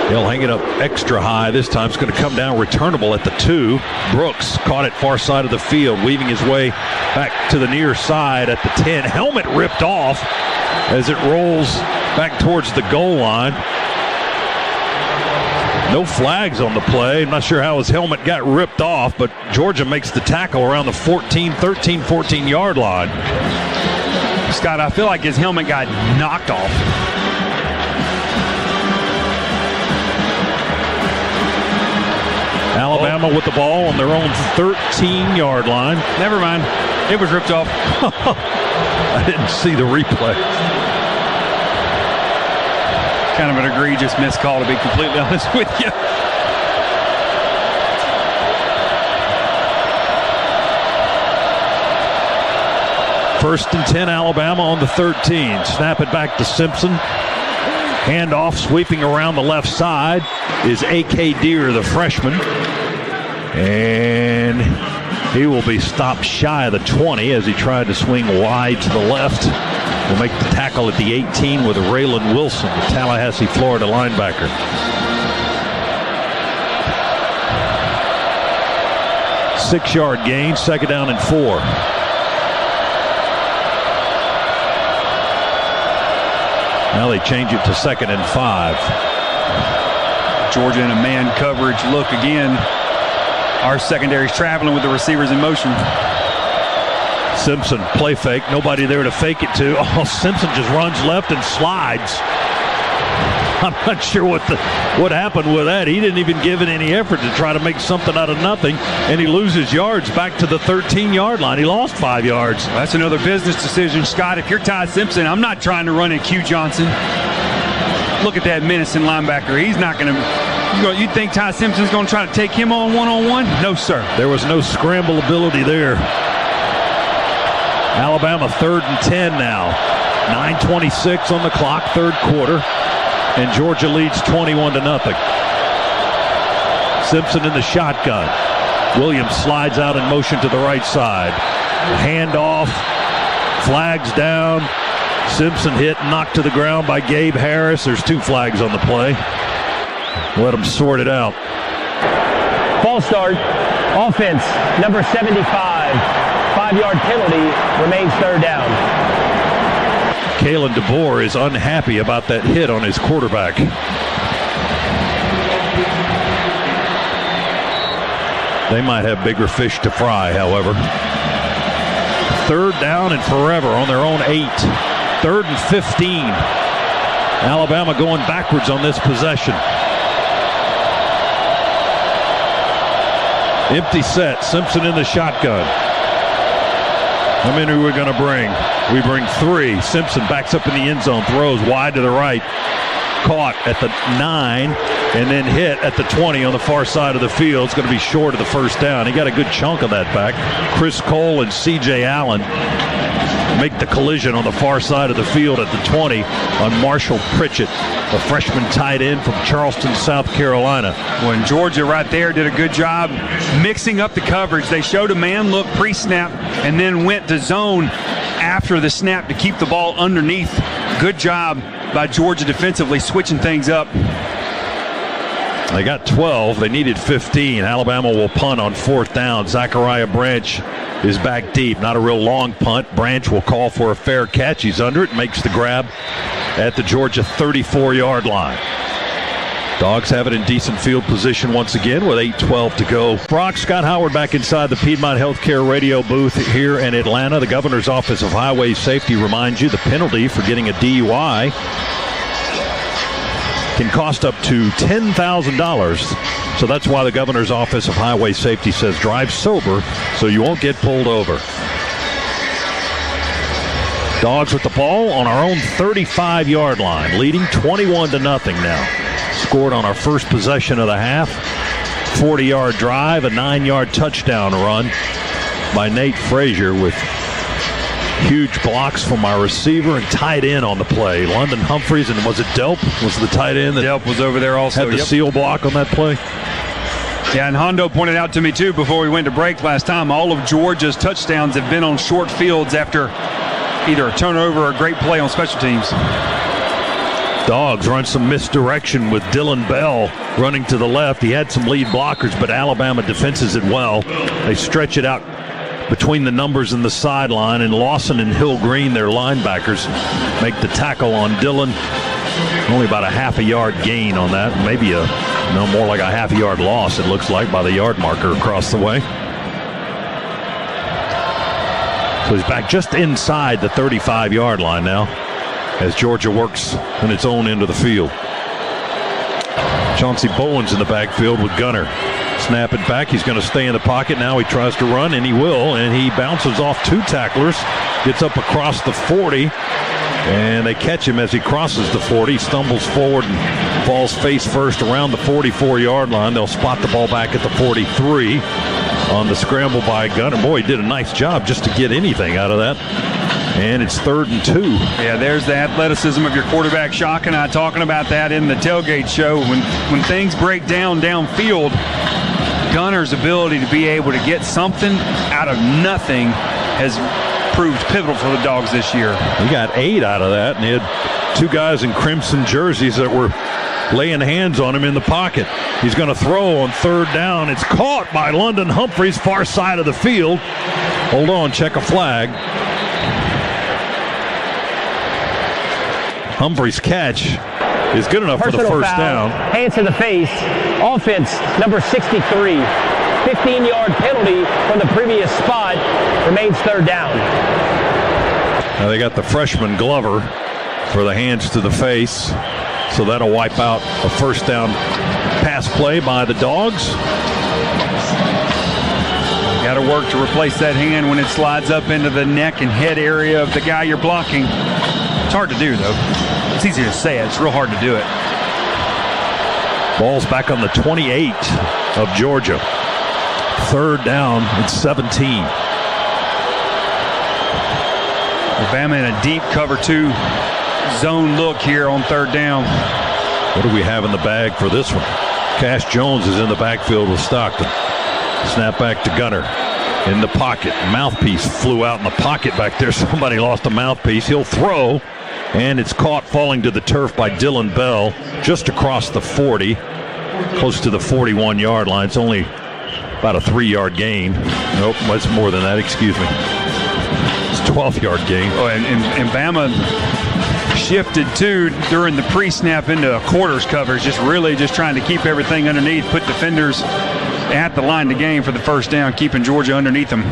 He'll hang it up extra high. This time it's going to come down returnable at the 2. Brooks caught it far side of the field, weaving his way back to the near side at the 10. Helmet ripped off as it rolls back towards the goal line. No flags on the play. I'm not sure how his helmet got ripped off, but Georgia makes the tackle around the 14-yard line. Scott, I feel like his helmet got knocked off. Alabama with the ball on their own 13-yard line. Never mind. It was ripped off. I didn't see the replay. Kind of an egregious missed call, to be completely honest with you. First and 10, Alabama on the 13. Snap it back to Simpson. Handoff, sweeping around the left side is A.K. Deere, the freshman. And he will be stopped shy of the 20 as he tried to swing wide to the left. Will make the tackle at the 18 with Raylan Wilson, the Tallahassee, Florida linebacker. Six-yard gain, second down and 4. Now they change it to second and 5. Georgia in a man coverage look again. Our secondary's traveling with the receivers in motion. Simpson, play fake. Nobody there to fake it to. Oh, Simpson just runs left and slides. I'm not sure what happened with that. He didn't even give it any effort to try to make something out of nothing, and he loses yards back to the 13-yard line. He lost 5 yards. That's another business decision, Scott. If you're Ty Simpson, I'm not trying to run at Q Johnson. Look at that menacing linebacker. He's not going to. You think Ty Simpson's going to try to take him on one-on-one? No, sir. There was no scramble ability there. Alabama 3rd and 10 now. 9:26 on the clock, third quarter. And Georgia leads 21-0. Simpson in the shotgun. Williams slides out in motion to the right side. Handoff. Flags down. Simpson hit, knocked to the ground by Gabe Harris. There's 2 flags on the play. Let them sort it out. False start. Offense, number 75. 5-yard penalty, remains third down. Kalen DeBoer is unhappy about that hit on his quarterback. They might have bigger fish to fry, however. Third down and forever on their own 8. 3rd and 15. Alabama going backwards on this possession. Empty set. Simpson in the shotgun. How many are we going to bring? We bring 3. Simpson backs up in the end zone, throws wide to the right. Caught at the 9. and then hit at the 20 on the far side of the field. It's going to be short of the first down. He got a good chunk of that back. Chris Cole and C.J. Allen make the collision on the far side of the field at the 20 on Marshall Pritchett, a freshman tight end from Charleston, South Carolina. When Georgia right there did a good job mixing up the coverage. They showed a man look pre-snap and then went to zone after the snap to keep the ball underneath. Good job by Georgia defensively, switching things up. They got 12. They needed 15. Alabama will punt on 4th down. Zachariah Branch is back deep. Not a real long punt. Branch will call for a fair catch. He's under it, makes the grab at the Georgia 34-yard line. Dogs have it in decent field position once again with 8:12 to go. Brock, Scott Howard back inside the Piedmont Healthcare radio booth here in Atlanta. The Governor's Office of Highway Safety reminds you the penalty for getting a DUI can cost up to $10,000. So that's why the Governor's Office of Highway Safety says drive sober so you won't get pulled over. Dogs with the ball on our own 35-yard line, leading 21-0 now. Scored on our first possession of the half. 40-yard drive, a 9-yard touchdown run by Nate Frazier with huge blocks from our receiver and tight end on the play. London Humphreys, and was it Delp? Was the tight end that Delp was over there also. Had the seal block on that play? Yeah, and Hondo pointed out to me, too, before we went to break last time, all of Georgia's touchdowns have been on short fields after either a turnover or a great play on special teams. Dogs run some misdirection with Dylan Bell running to the left. He had some lead blockers, but Alabama defenses it well. They stretch it out between the numbers and the sideline, and Lawson and Hill Green, their linebackers, make the tackle on Dylan. Only about a half a yard gain on that. Maybe more like a half a yard loss, it looks like, by the yard marker across the way. So he's back just inside the 35-yard line now as Georgia works in its own end of the field. Chauncey Bowen's in the backfield with Gunner. Snap it back. He's going to stay in the pocket. Now he tries to run, and he will. And he bounces off 2 tacklers, gets up across the 40, and they catch him as he crosses the 40. Stumbles forward and falls face first around the 44-yard line. They'll spot the ball back at the 43 on the scramble by Gunner. Boy, he did a nice job just to get anything out of that. And it's 3rd and 2. Yeah, there's the athleticism of your quarterback. Shock and I talking about that in the tailgate show. When things break down downfield, Gunner's ability to be able to get something out of nothing has proved pivotal for the Dogs this year. He got 8 out of that, and he had 2 guys in crimson jerseys that were laying hands on him in the pocket. He's going to throw on 3rd down. It's caught by London Humphreys, far side of the field. Hold on, check a flag. Humphreys' catch is good enough for the first down. Hands to the face. Offense, number 63. 15-yard penalty from the previous spot. Remains 3rd down. Now they got the freshman Glover for the hands to the face. So that'll wipe out a first down pass play by the Dogs. Got to work to replace that hand when it slides up into the neck and head area of the guy you're blocking. It's hard to do, though. It's easy to say it. It's real hard to do it. Ball's back on the 28 of Georgia. 3rd down and 17. Alabama in a deep cover 2 zone look here on 3rd down. What do we have in the bag for this one? Cash Jones is in the backfield with Stockton. Snap back to Gunner in the pocket. Mouthpiece flew out in the pocket back there. Somebody lost a mouthpiece. He'll throw, and it's caught falling to the turf by Dylan Bell just across the 40, close to the 41-yard line. It's only about a 3-yard gain. Nope, it's more than that. Excuse me. It's a 12-yard gain. Oh, and Bama shifted too during the pre-snap into a quarters coverage, just trying to keep everything underneath, put defenders at the line to gain for the first down, keeping Georgia underneath them.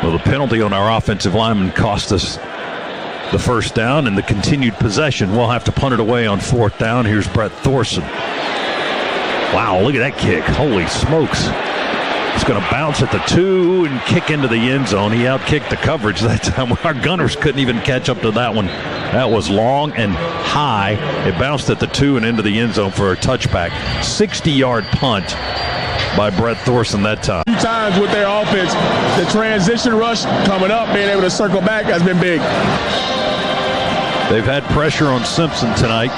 Well, the penalty on our offensive lineman cost us the first down and the continued possession. We'll have to punt it away on 4th down. Here's Brett Thorson. Wow, look at that kick. Holy smokes. It's going to bounce at the 2 and kick into the end zone. He outkicked the coverage that time. Our gunners couldn't even catch up to that one. That was long and high. It bounced at the 2 and into the end zone for a touchback. 60-yard punt by Brett Thorson that time. 2 times with their offense, the transition rush coming up, being able to circle back has been big. They've had pressure on Simpson tonight.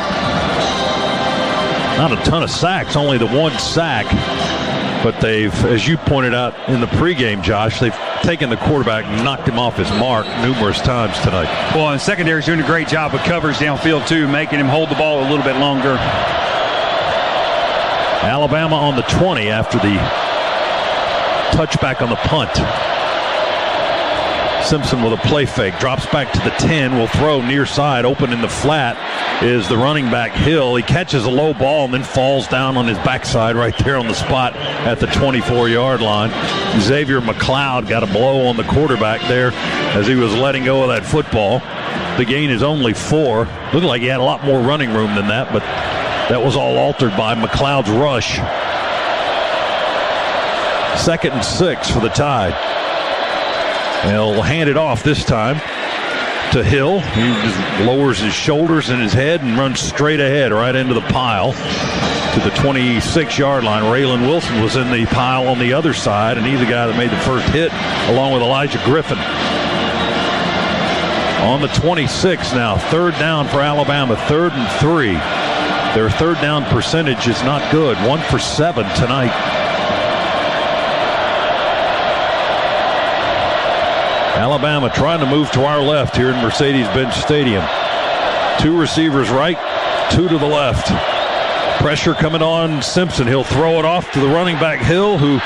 Not a ton of sacks, only the 1 sack. But they've, as you pointed out in the pregame, Josh, they've taken the quarterback and knocked him off his mark numerous times tonight. Well, and secondary's doing a great job of coverage downfield, too, making him hold the ball a little bit longer. Alabama on the 20 after the touchback on the punt. Simpson with a play fake, drops back to the 10, will throw near side, open in the flat is the running back Hill. He catches a low ball and then falls down on his backside right there on the spot at the 24-yard line. Xavier McLeod got a blow on the quarterback there as he was letting go of that football. The gain is only 4. Looked like he had a lot more running room than that, but that was all altered by McLeod's rush. 2nd and 6 for the Tide. He'll hand it off this time to Hill. He just lowers his shoulders and his head and runs straight ahead right into the pile to the 26-yard line. Raylan Wilson was in the pile on the other side, and he's the guy that made the first hit along with Elijah Griffin. On the 26 now, 3rd down for Alabama, 3rd and 3. Their 3rd down percentage is not good, 1 for 7 tonight. Alabama trying to move to our left here in Mercedes-Benz Stadium. 2 receivers right, 2 to the left. Pressure coming on Simpson. He'll throw it off to the running back Hill, who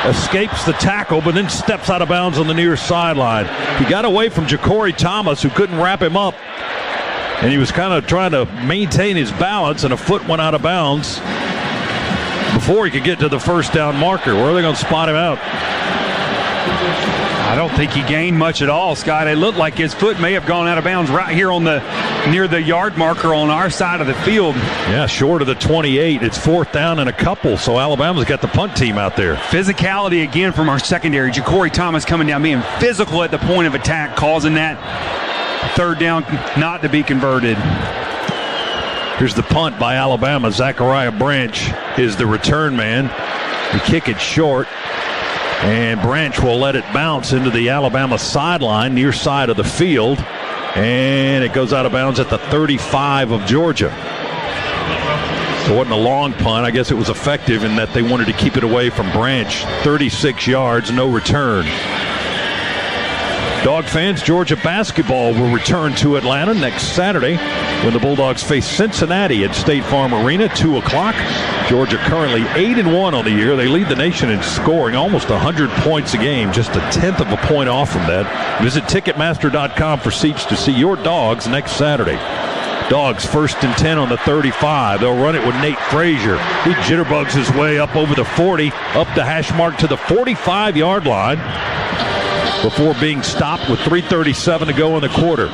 escapes the tackle but then steps out of bounds on the near sideline. He got away from Ja'Cory Thomas, who couldn't wrap him up, and he was kind of trying to maintain his balance, and a foot went out of bounds before he could get to the 1st down marker. Where are they going to spot him out? I don't think he gained much at all, Scott. It looked like his foot may have gone out of bounds right here on the near the yard marker on our side of the field. Yeah, short of the 28. It's 4th down and a couple, so Alabama's got the punt team out there. Physicality again from our secondary. Ja'Cory Thomas coming down, being physical at the point of attack, causing that 3rd down not to be converted. Here's the punt by Alabama. Zachariah Branch is the return man. They kick it short, and Branch will let it bounce into the Alabama sideline, near side of the field, and it goes out of bounds at the 35 of Georgia. So it wasn't a long punt. I guess it was effective in that they wanted to keep it away from Branch. 36 yards, no return. Dog fans, Georgia basketball will return to Atlanta next Saturday when the Bulldogs face Cincinnati at State Farm Arena, 2 o'clock. Georgia currently 8-1 on the year. They lead the nation in scoring, almost 100 points a game, just a 1/10 of a point off from that. Visit Ticketmaster.com for seats to see your Dogs next Saturday. Dogs 1st and 10 on the 35. They'll run it with Nate Frazier. He jitterbugs his way up over the 40, up the hash mark to the 45-yard line, before being stopped with 3:37 to go in the quarter.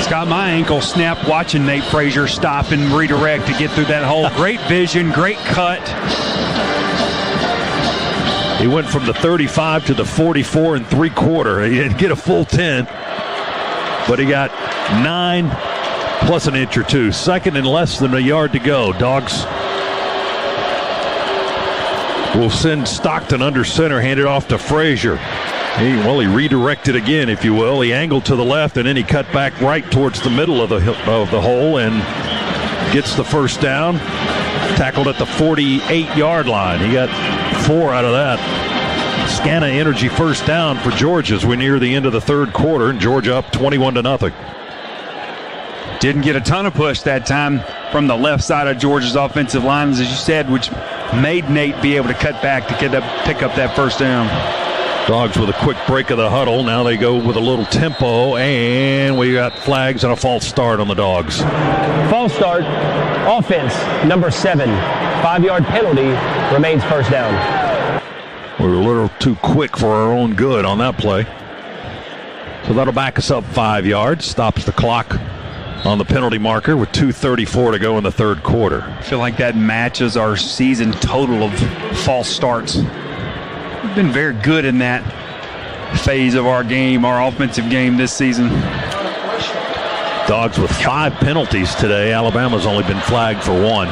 Scott, my ankle snapped watching Nate Frazier stop and redirect to get through that hole. Great vision, great cut. He went from the 35 to the 44 and 3/4. He didn't get a full 10, but he got 9 plus an inch or 2. 2nd and less than a yard to go. Dogs will send Stockton under center, hand it off to Frazier. He redirected again, if you will. He angled to the left, and then he cut back right towards the middle of the hole and gets the 1st down. Tackled at the 48-yard line. He got 4 out of that. Scana Energy 1st down for Georgia as we near the end of the 3rd quarter, and Georgia up 21-0. Didn't get a ton of push that time from the left side of Georgia's offensive line, as you said, which made Nate be able to cut back to pick up that 1st down. Dogs with a quick break of the huddle. Now they go with a little tempo, and we got flags and a false start on the Dogs. False start, offense, number 7. 5-yard penalty, remains 1st down. We were a little too quick for our own good on that play. So that'll back us up 5 yards, stops the clock on the penalty marker with 2:34 to go in the 3rd quarter. I feel like that matches our season total of false starts. We've been very good in that phase of our game, our offensive game this season. Dogs with 5 penalties today. Alabama's only been flagged for 1.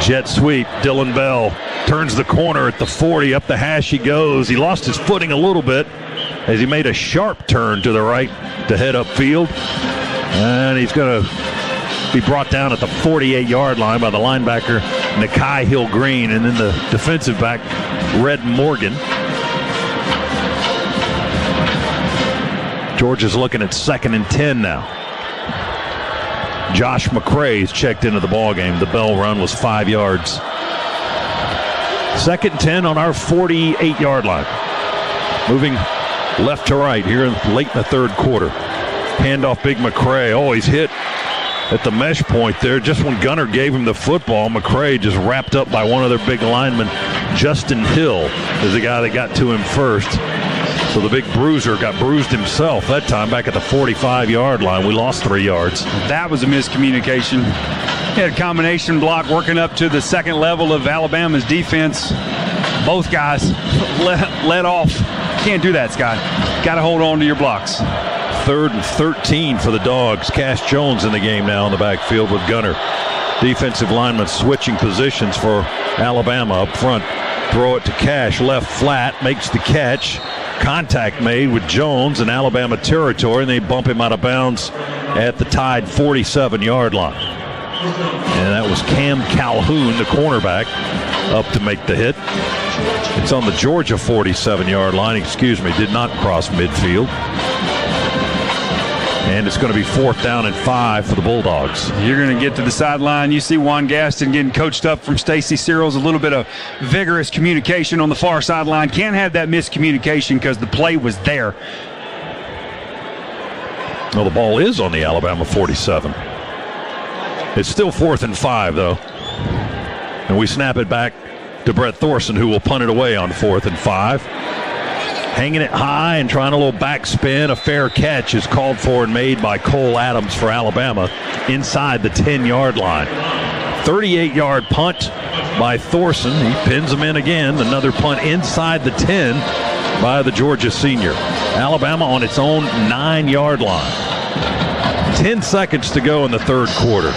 Jet sweep. Dillon Bell turns the corner at the 40. Up the hash he goes. He lost his footing a little bit as he made a sharp turn to the right to head upfield. And he's going to be brought down at the 48-yard line by the linebacker, Nakai Hill-Green, and then the defensive back, Red Morgan. Georgia's looking at 2nd and 10 now. Josh McCray's checked into the ballgame. The Bell run was 5 yards. 2nd and 10 on our 48-yard line. Moving left to right here late in the 3rd quarter. Handoff, Big McCray. Oh, he's hit at the mesh point there. Just when Gunner gave him the football, McCray just wrapped up by one of their big linemen. Justin Hill is the guy that got to him first. So the big bruiser got bruised himself that time back at the 45-yard line. We lost 3 yards. That was a miscommunication. He had a combination block working up to the 2nd level of Alabama's defense. Both guys let off. Can't do that, Scott. Got to hold on to your blocks. 3rd and 13 for the Dogs. Cash Jones in the game now in the backfield with Gunner. Defensive lineman switching positions for Alabama up front. Throw it to Cash, left flat, makes the catch. Contact made with Jones in Alabama territory, and they bump him out of bounds at the Tide 47-yard line. And that was Cam Calhoun, the cornerback, up to make the hit. It's on the Georgia 47-yard line, did not cross midfield. And it's going to be 4th down and 5 for the Bulldogs. You're going to get to the sideline. You see Juan Gaston getting coached up from Stacy Searles. A little bit of vigorous communication on the far sideline. Can't have that miscommunication because the play was there. Well, the ball is on the Alabama 47. It's still 4th and 5, though. And we snap it back to Brett Thorson, who will punt it away on 4th and 5. Hanging it high and trying a little backspin. A fair catch is called for and made by Cole Adams for Alabama inside the 10-yard line. 38-yard punt by Thorson. He pins him in again. Another punt inside the 10 by the Georgia senior. Alabama on its own 9-yard line. 10 seconds to go in the 3rd quarter.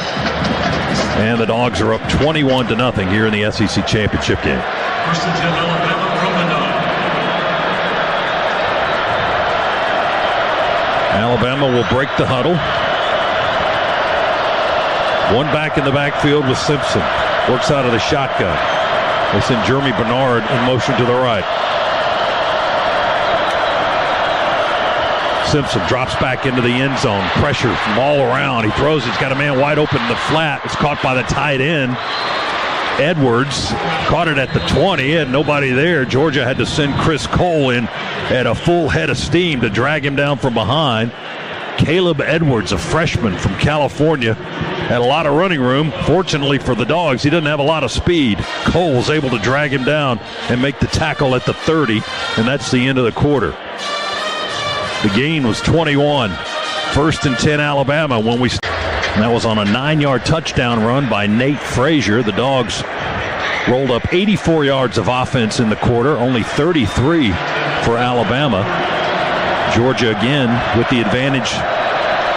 And the Dogs are up 21-0 here in the SEC Championship game. 1st and 10 Alabama from the 9. Alabama will break the huddle. One back in the backfield with Simpson. Works out of the shotgun. They send Jeremy Bernard in motion to the right. Simpson drops back into the end zone. Pressure from all around. He throws. He's got a man wide open in the flat. It's caught by the tight end. Edwards caught it at the 20 and nobody there. Georgia had to send Chris Cole in at a full head of steam to drag him down from behind. Caleb Edwards, a freshman from California, had a lot of running room. Fortunately for the Dogs, he doesn't have a lot of speed. Cole was able to drag him down and make the tackle at the 30, and that's the end of the quarter. The gain was 21. 1st and 10 Alabama when we... And that was on a 9-yard touchdown run by Nate Frazier. The Dogs rolled up 84 yards of offense in the quarter, only 33 for Alabama. Georgia again with the advantage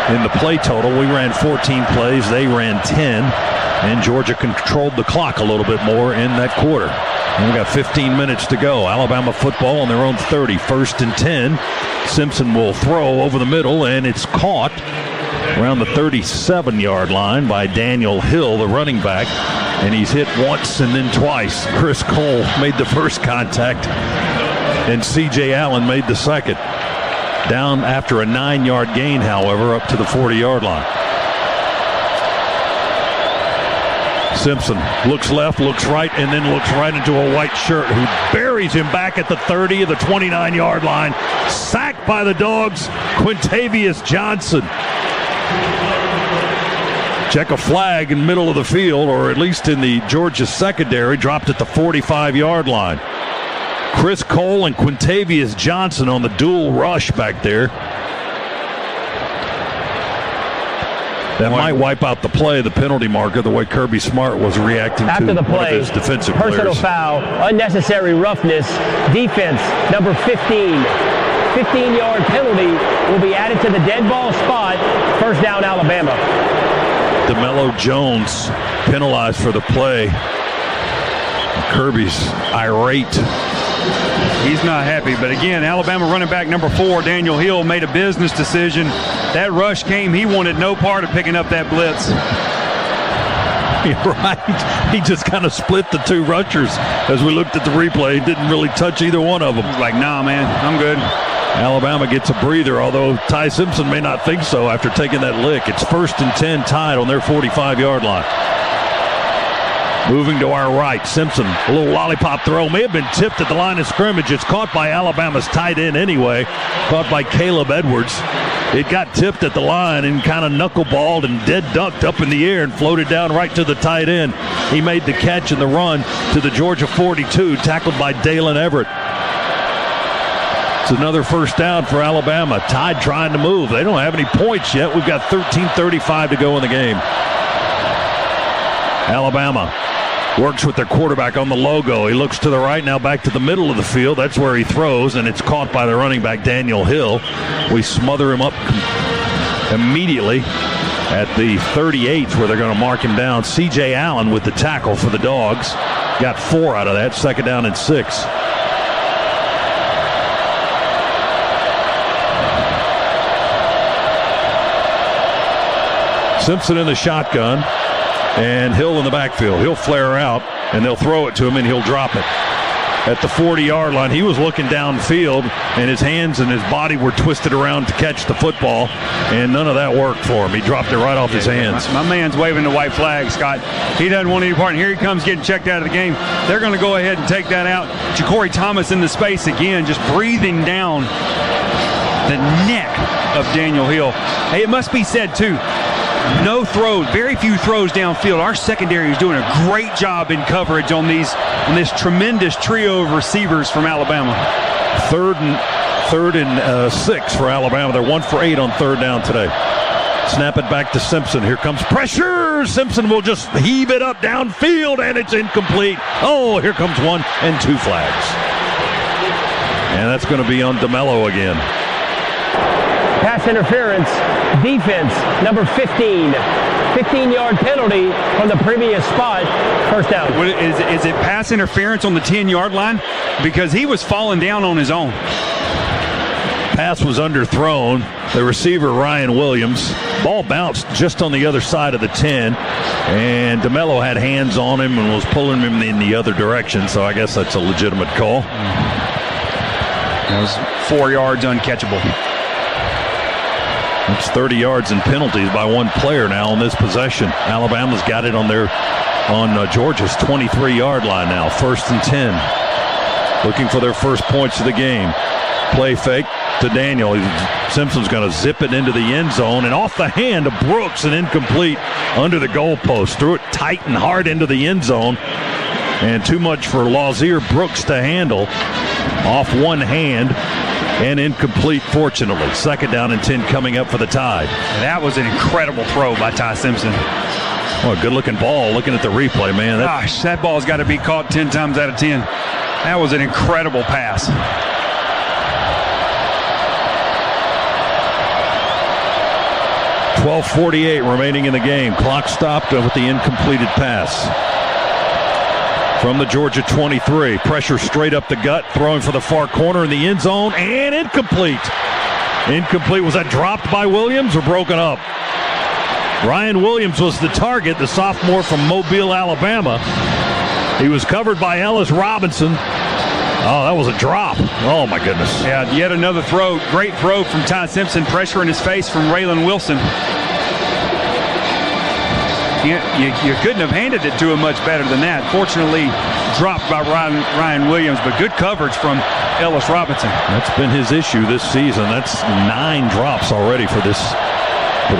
in the play total. We ran 14 plays, they ran 10, and Georgia controlled the clock a little bit more in that quarter. And we got 15 minutes to go. Alabama football on their own 30, 1st and 10. Simpson will throw over the middle, and it's caught around the 37-yard line by Daniel Hill, the running back, and he's hit once and then twice. Chris Cole made the first contact, and C.J. Allen made the second. Down after a 9-yard gain, however, up to the 40-yard line. Simpson looks left, looks right, and then looks right into a white shirt who buries him back at the 30 of the 29-yard line. Sacked by the Dogs, Quintavious Johnson. Check a flag in the middle of the field, or at least in the Georgia secondary, dropped at the 45-yard line. Chris Cole and Quintavious Johnson on the dual rush back there. That might wipe out the play, the penalty marker, the way Kirby Smart was reacting after to the play, one of his defensive personal players. foul, unnecessary roughness, defense, number 15. 15-yard penalty will be added to the dead ball spot. First down, Alabama. DeMello Jones penalized for the play. Kirby's irate. He's not happy, but again, Alabama running back number 4, Daniel Hill, made a business decision. That rush came. He wanted no part of picking up that blitz. You're right. He just kind of split the two rushers as we looked at the replay. He didn't really touch either one of them. He's like, nah, man, I'm good. Alabama gets a breather, although Ty Simpson may not think so after taking that lick. It's 1st and 10 tied on their 45-yard line. Moving to our right, Simpson, a little lollipop throw. May have been tipped at the line of scrimmage. It's caught by Alabama's tight end anyway. Caught by Caleb Edwards. It got tipped at the line and kind of knuckleballed and dead ducked up in the air and floated down right to the tight end. He made the catch in the run to the Georgia 42, tackled by Dalen Everett. It's another first down for Alabama. Tide trying to move. They don't have any points yet. We've got 13:35 to go in the game. Alabama works with their quarterback on the logo. He looks to the right, now back to the middle of the field. That's where he throws, and it's caught by the running back, Daniel Hill. We smother him up immediately at the 38th, where they're going to mark him down. C.J. Allen with the tackle for the Dogs. Got 4 out of that. 2nd down and 6. Simpson in the shotgun. And Hill in the backfield. He'll flare out, and they'll throw it to him, and he'll drop it. At the 40-yard line, he was looking downfield, and his hands and his body were twisted around to catch the football, and none of that worked for him. He dropped it right off his hands. My man's waving the white flag, Scott. He doesn't want any part. And here he comes getting checked out of the game. They're going to go ahead and take that out. Ja'Cory Thomas in the space again, just breathing down the neck of Daniel Hill. Hey, it must be said, too, no throws, very few throws downfield. Our secondary is doing a great job in coverage on this tremendous trio of receivers from Alabama. Third and 6 for Alabama. They're 1 for 8 on 3rd down today. Snap it back to Simpson. Here comes pressure. Simpson will just heave it up downfield, and it's incomplete. Oh, here comes 1 and 2 flags. And that's going to be on DeMello again. Pass interference, defense, number 15. 15-yard penalty from the previous spot. First down. Is it pass interference on the 10-yard line? Because he was falling down on his own. Pass was underthrown. The receiver, Ryan Williams. Ball bounced just on the other side of the 10. And DeMello had hands on him and was pulling him in the other direction. So I guess that's a legitimate call. That was 4 yards uncatchable. It's 30 yards and penalties by one player now on this possession. Alabama's got it on Georgia's 23-yard line now. 1st and 10. Looking for their first points of the game. Play fake to Daniel. Simpson's going to zip it into the end zone, and off the hand of Brooks, and incomplete under the goalpost. Threw it tight and hard into the end zone, and too much for Lazier Brooks to handle. Off one hand. And incomplete, fortunately. 2nd down and 10 coming up for the Tide. That was an incredible throw by Ty Simpson. Oh, a good-looking ball. Looking at the replay, man. Gosh, that ball's got to be caught 10 times out of 10. That was an incredible pass. .12:48 remaining in the game. Clock stopped with the incompleted pass. From the Georgia 23, pressure straight up the gut, throwing for the far corner in the end zone, and incomplete. Incomplete. Was that dropped by Williams or broken up? Ryan Williams was the target, the sophomore from Mobile, Alabama. He was covered by Ellis Robinson. Oh, that was a drop. Oh, my goodness. Yeah, yet another throw. Great throw from Ty Simpson. Pressure in his face from Raylan Wilson. You couldn't have handed it to him much better than that. Fortunately, dropped by Ryan Williams, but good coverage from Ellis Robinson. That's been his issue this season. That's 9 drops already for the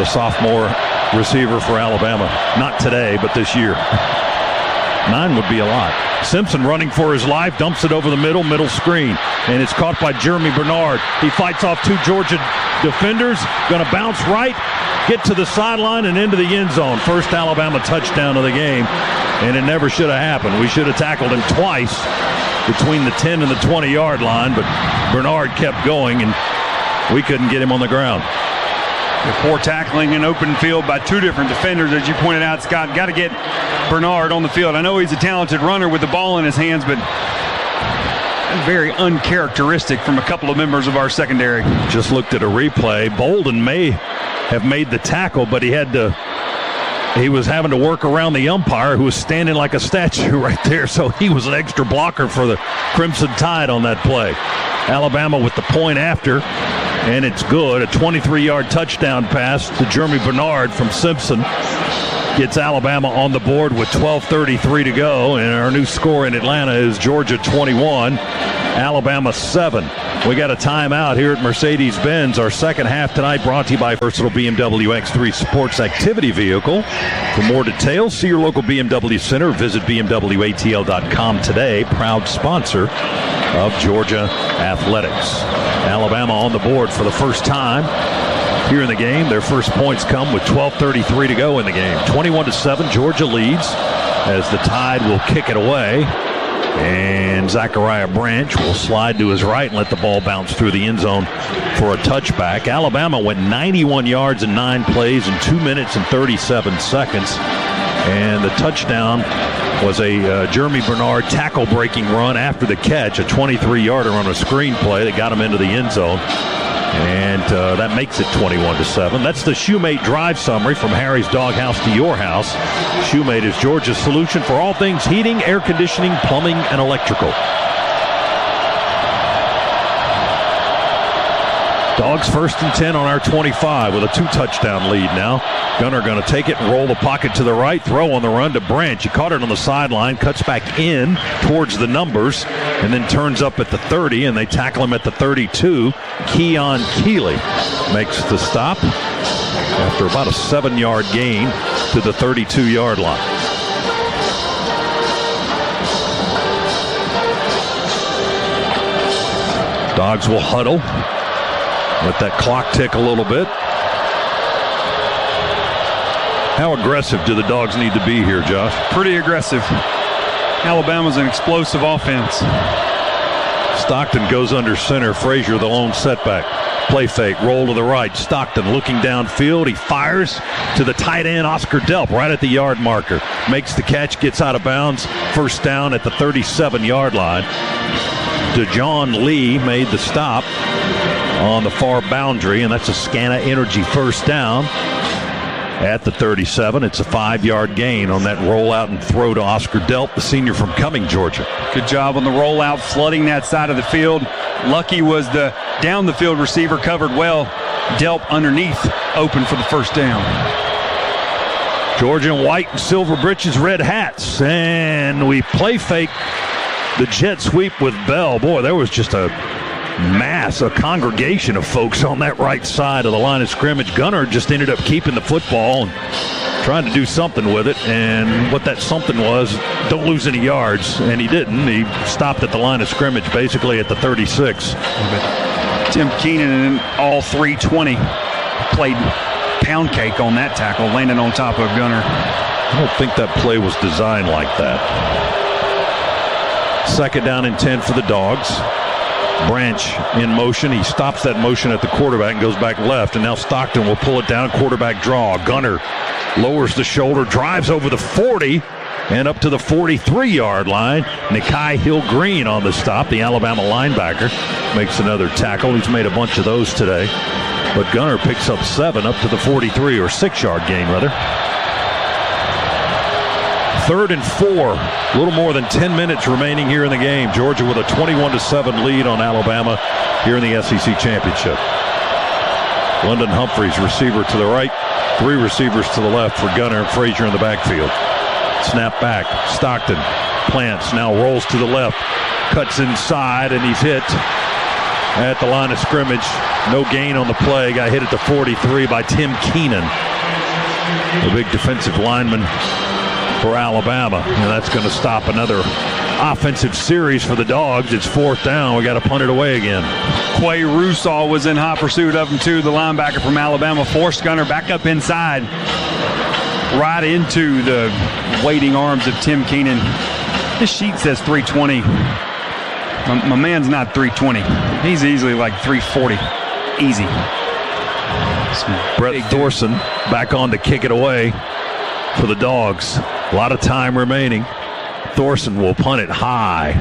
sophomore receiver for Alabama. Not today, but this year. 9 would be a lot. Simpson running for his life, dumps it over the middle screen, and it's caught by Jeremy Bernard. He fights off 2 Georgia defenders, going to bounce right, get to the sideline and into the end zone. First Alabama touchdown of the game, and it never should have happened. We should have tackled him twice between the 10 and the 20-yard line, but Bernard kept going, and we couldn't get him on the ground. The poor tackling in open field by 2 different defenders, as you pointed out, Scott. Got to get Bernard on the field. I know he's a talented runner with the ball in his hands, but very uncharacteristic from a couple of members of our secondary. Just looked at a replay. Bolden may have made the tackle, but he was having to work around the umpire, who was standing like a statue right there, so he was an extra blocker for the Crimson Tide on that play. Alabama with the point after, and it's good. A 23-yard touchdown pass to Jeremy Bernard from Simpson gets Alabama on the board with 12:33 to go, and our new score in Atlanta is Georgia 21, Alabama 7. We got a timeout here at Mercedes-Benz. Our second half tonight brought to you by Versatile BMW X3 Sports Activity Vehicle. For more details, see your local BMW Center. Visit BMWATL.com today. Proud sponsor of Georgia Athletics. Alabama on the board for the first time here in the game. Their first points come with 12:33 to go in the game. 21-7, Georgia leads as the Tide will kick it away. And Zachariah Branch will slide to his right and let the ball bounce through the end zone for a touchback. Alabama went 91 yards in 9 plays in 2 minutes and 37 seconds. And the touchdown was a Jeremy Bernard tackle-breaking run after the catch, a 23-yarder on a screen play that got him into the end zone. And that makes it 21-7. That's the Shoemate Drive summary from Harry's Doghouse to your house. Shoemate is Georgia's solution for all things heating, air conditioning, plumbing, and electrical. Dogs first and 10 on our 25 with a 2-touchdown lead now. Gunner going to take it and roll the pocket to the right. Throw on the run to Branch. He caught it on the sideline, cuts back in towards the numbers, and then turns up at the 30, and they tackle him at the 32. Keon Keeley makes the stop after about a 7-yard gain to the 32-yard line. Dogs will huddle. Let that clock tick a little bit. How aggressive do the Dogs need to be here, Josh? Pretty aggressive. Alabama's an explosive offense. Stockton goes under center. Frazier, the lone setback. Play fake, roll to the right. Stockton looking downfield. He fires to the tight end, Oscar Delp, right at the yard marker. Makes the catch, gets out of bounds. First down at the 37-yard line. DeJohn Lee made the stop on the far boundary, and that's a Scana Energy first down at the 37. It's a 5-yard gain on that rollout and throw to Oscar Delp, the senior from Cumming, Georgia. Good job on the rollout, flooding that side of the field. Lucky was the down the field receiver, covered well. Delp underneath, open for the first down. Georgia in white and silver breeches, red hats, and we play fake the jet sweep with Bell. Boy, there was just a congregation of folks on that right side of the line of scrimmage. Gunner just ended up keeping the football and trying to do something with it, and what that something was, don't lose any yards, and he didn't. He stopped at the line of scrimmage, basically at the 36. Tim Keenan and all 320 played pound cake on that tackle, landing on top of Gunner. I don't think that play was designed like that. Second down and 10 for the Dogs. Branch in motion. He stops that motion at the quarterback and goes back left, and now Stockton will pull it down. Quarterback draw. Gunner lowers the shoulder, drives over the 40 and up to the 43-yard line. Nikai Hill-Green on the stop. The Alabama linebacker makes another tackle. He's made a bunch of those today. But Gunner picks up 7 up to the 43, or 6-yard gain, rather. 3rd and 4. A little more than 10 minutes remaining here in the game. Georgia with a 21-7 lead on Alabama here in the SEC Championship. London Humphreys, receiver to the right. 3 receivers to the left for Gunner and Frazier in the backfield. Snap back. Stockton plants, now rolls to the left. Cuts inside, and he's hit at the line of scrimmage. No gain on the play. Got hit at the 43 by Tim Keenan, the big defensive lineman for Alabama. And that's going to stop another offensive series for the Dogs. It's 4th down. We got to punt it away again. Quay Russaw was in hot pursuit of him, too. The linebacker from Alabama forced Gunner back up inside, right into the waiting arms of Tim Keenan. This sheet says 320. My man's not 320. He's easily like 340. Easy. Brett Thorson back on to kick it away for the Dogs. A lot of time remaining. Thorson will punt it high.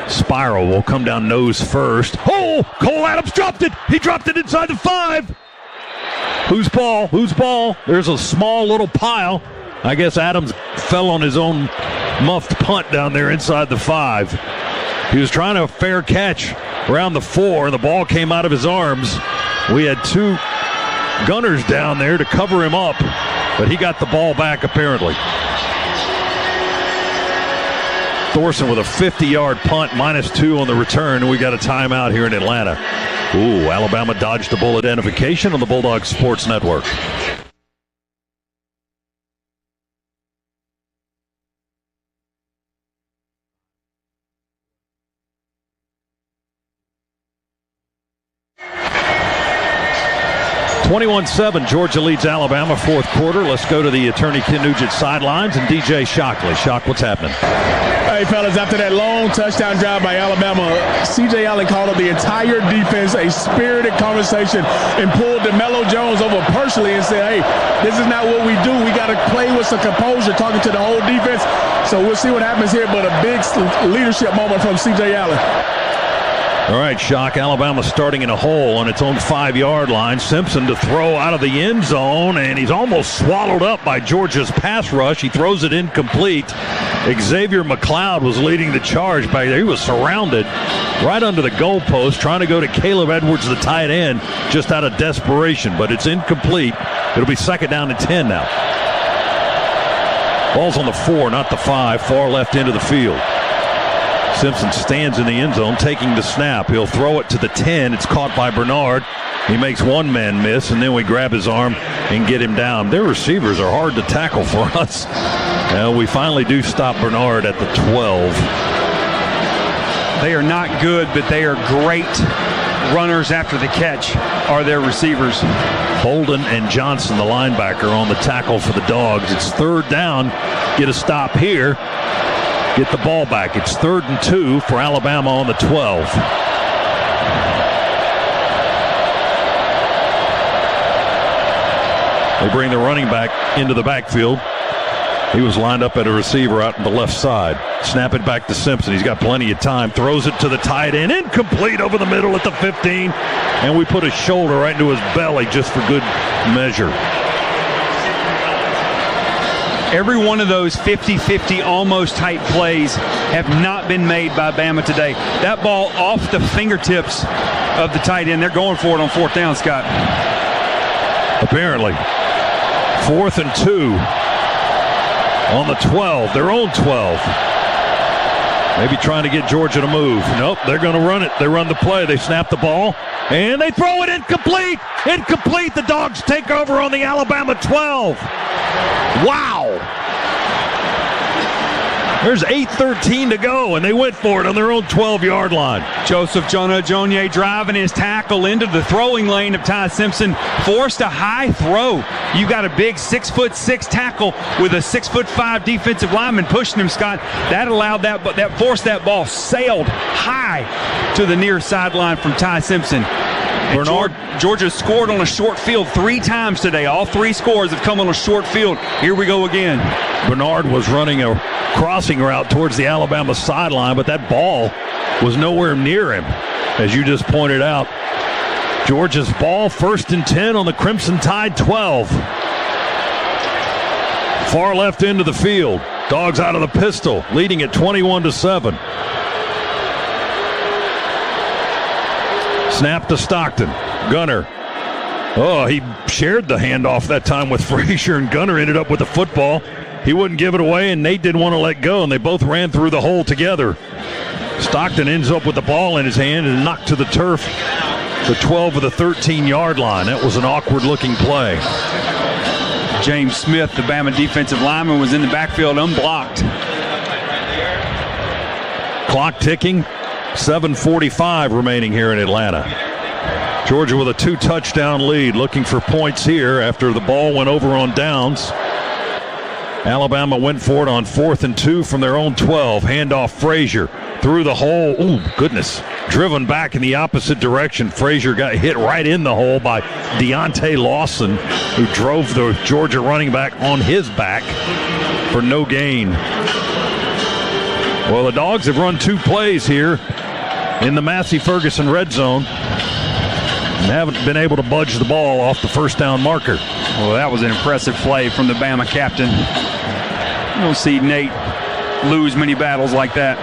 Spiral will come down nose first. Oh, Cole Adams dropped it. He dropped it inside the 5. Whose ball? Whose ball? There's a small little pile. I guess Adams fell on his own muffed punt down there inside the 5. He was trying to fair catch around the 4, and the ball came out of his arms. We had 2 gunners down there to cover him up, but he got the ball back apparently. Thorson with a 50-yard punt, -2 on the return, and we got a timeout here in Atlanta. Ooh, Alabama dodged a bull identification on the Bulldog Sports Network. (21-7), Georgia leads Alabama, 4th quarter. Let's go to the Attorney Ken Nugent sidelines and DJ Shockley. Shock, what's happening? Hey, fellas, after that long touchdown drive by Alabama, C.J. Allen called up the entire defense, a spirited conversation, and pulled DeMello Jones over personally and said, hey, this is not what we do. We got to play with some composure, talking to the whole defense. So we'll see what happens here, but a big leadership moment from C.J. Allen. All right, Shock, Alabama starting in a hole on its own 5-yard line. Simpson to throw out of the end zone, and he's almost swallowed up by Georgia's pass rush. He throws it incomplete. Xavier McLeod was leading the charge back there. He was surrounded right under the goalpost, trying to go to Caleb Edwards, the tight end, just out of desperation, but it's incomplete. It'll be 2nd down and 10 now. Ball's on the 4, not the 5, far left into the field. Simpson stands in the end zone, taking the snap. He'll throw it to the 10. It's caught by Bernard. He makes one man miss, and then we grab his arm and get him down. Their receivers are hard to tackle for us. We finally do stop Bernard at the 12. They are not good, but they are great runners after the catch are their receivers. Bolden and Johnson, the linebacker, on the tackle for the Dogs. It's 3rd down. Get a stop here. Get the ball back. It's 3rd and 2 for Alabama on the 12. They bring the running back into the backfield. He was lined up at a receiver out on the left side. Snap it back to Simpson. He's got plenty of time. Throws it to the tight end. Incomplete over the middle at the 15. And we put a shoulder right into his belly just for good measure. Every one of those 50-50 almost tight plays have not been made by Bama today. That ball off the fingertips of the tight end. They're going for it on 4th down, Scott. Apparently. 4th and 2 on the 12, their own 12. Maybe trying to get Georgia to move. Nope, they're going to run it. They run the play. They snap the ball, and they throw it incomplete. Incomplete. The Dogs take over on the Alabama 12. Wow. There's 8:13 to go, and they went for it on their own 12-yard line. Joseph Jonah driving his tackle into the throwing lane of Ty Simpson, forced a high throw. You got a big 6'6" tackle with a 6'5" defensive lineman pushing him, Scott. That allowed that forced that ball sailed high to the near sideline from Ty Simpson. Bernard, Georgia scored on a short field 3 times today. All 3 scores have come on a short field. Here we go again. Bernard was running a crossing route towards the Alabama sideline, but that ball was nowhere near him, as you just pointed out. Georgia's ball, 1st and 10 on the Crimson Tide 12. Far left into the field. Dogs out of the pistol, leading at 21-7. Snap to Stockton. Gunner. Oh, he shared the handoff that time with Frazier, and Gunner ended up with the football. He wouldn't give it away, and Nate didn't want to let go, and they both ran through the hole together. Stockton ends up with the ball in his hand and knocked to the turf the 12 of the 13-yard line. That was an awkward-looking play. James Smith, the Bama defensive lineman, was in the backfield unblocked. Clock ticking, 7:45 remaining here in Atlanta. Georgia with a 2-touchdown lead, looking for points here after the ball went over on downs. Alabama went for it on 4th and 2 from their own 12. Handoff Frazier through the hole. Ooh, goodness. Driven back in the opposite direction. Frazier got hit right in the hole by Deontay Lawson, who drove the Georgia running back on his back for no gain. Well, the Dogs have run 2 plays here in the Massey Ferguson red zone and haven't been able to budge the ball off the first down marker. Well, that was an impressive play from the Bama captain. You don't see Nate lose many battles like that.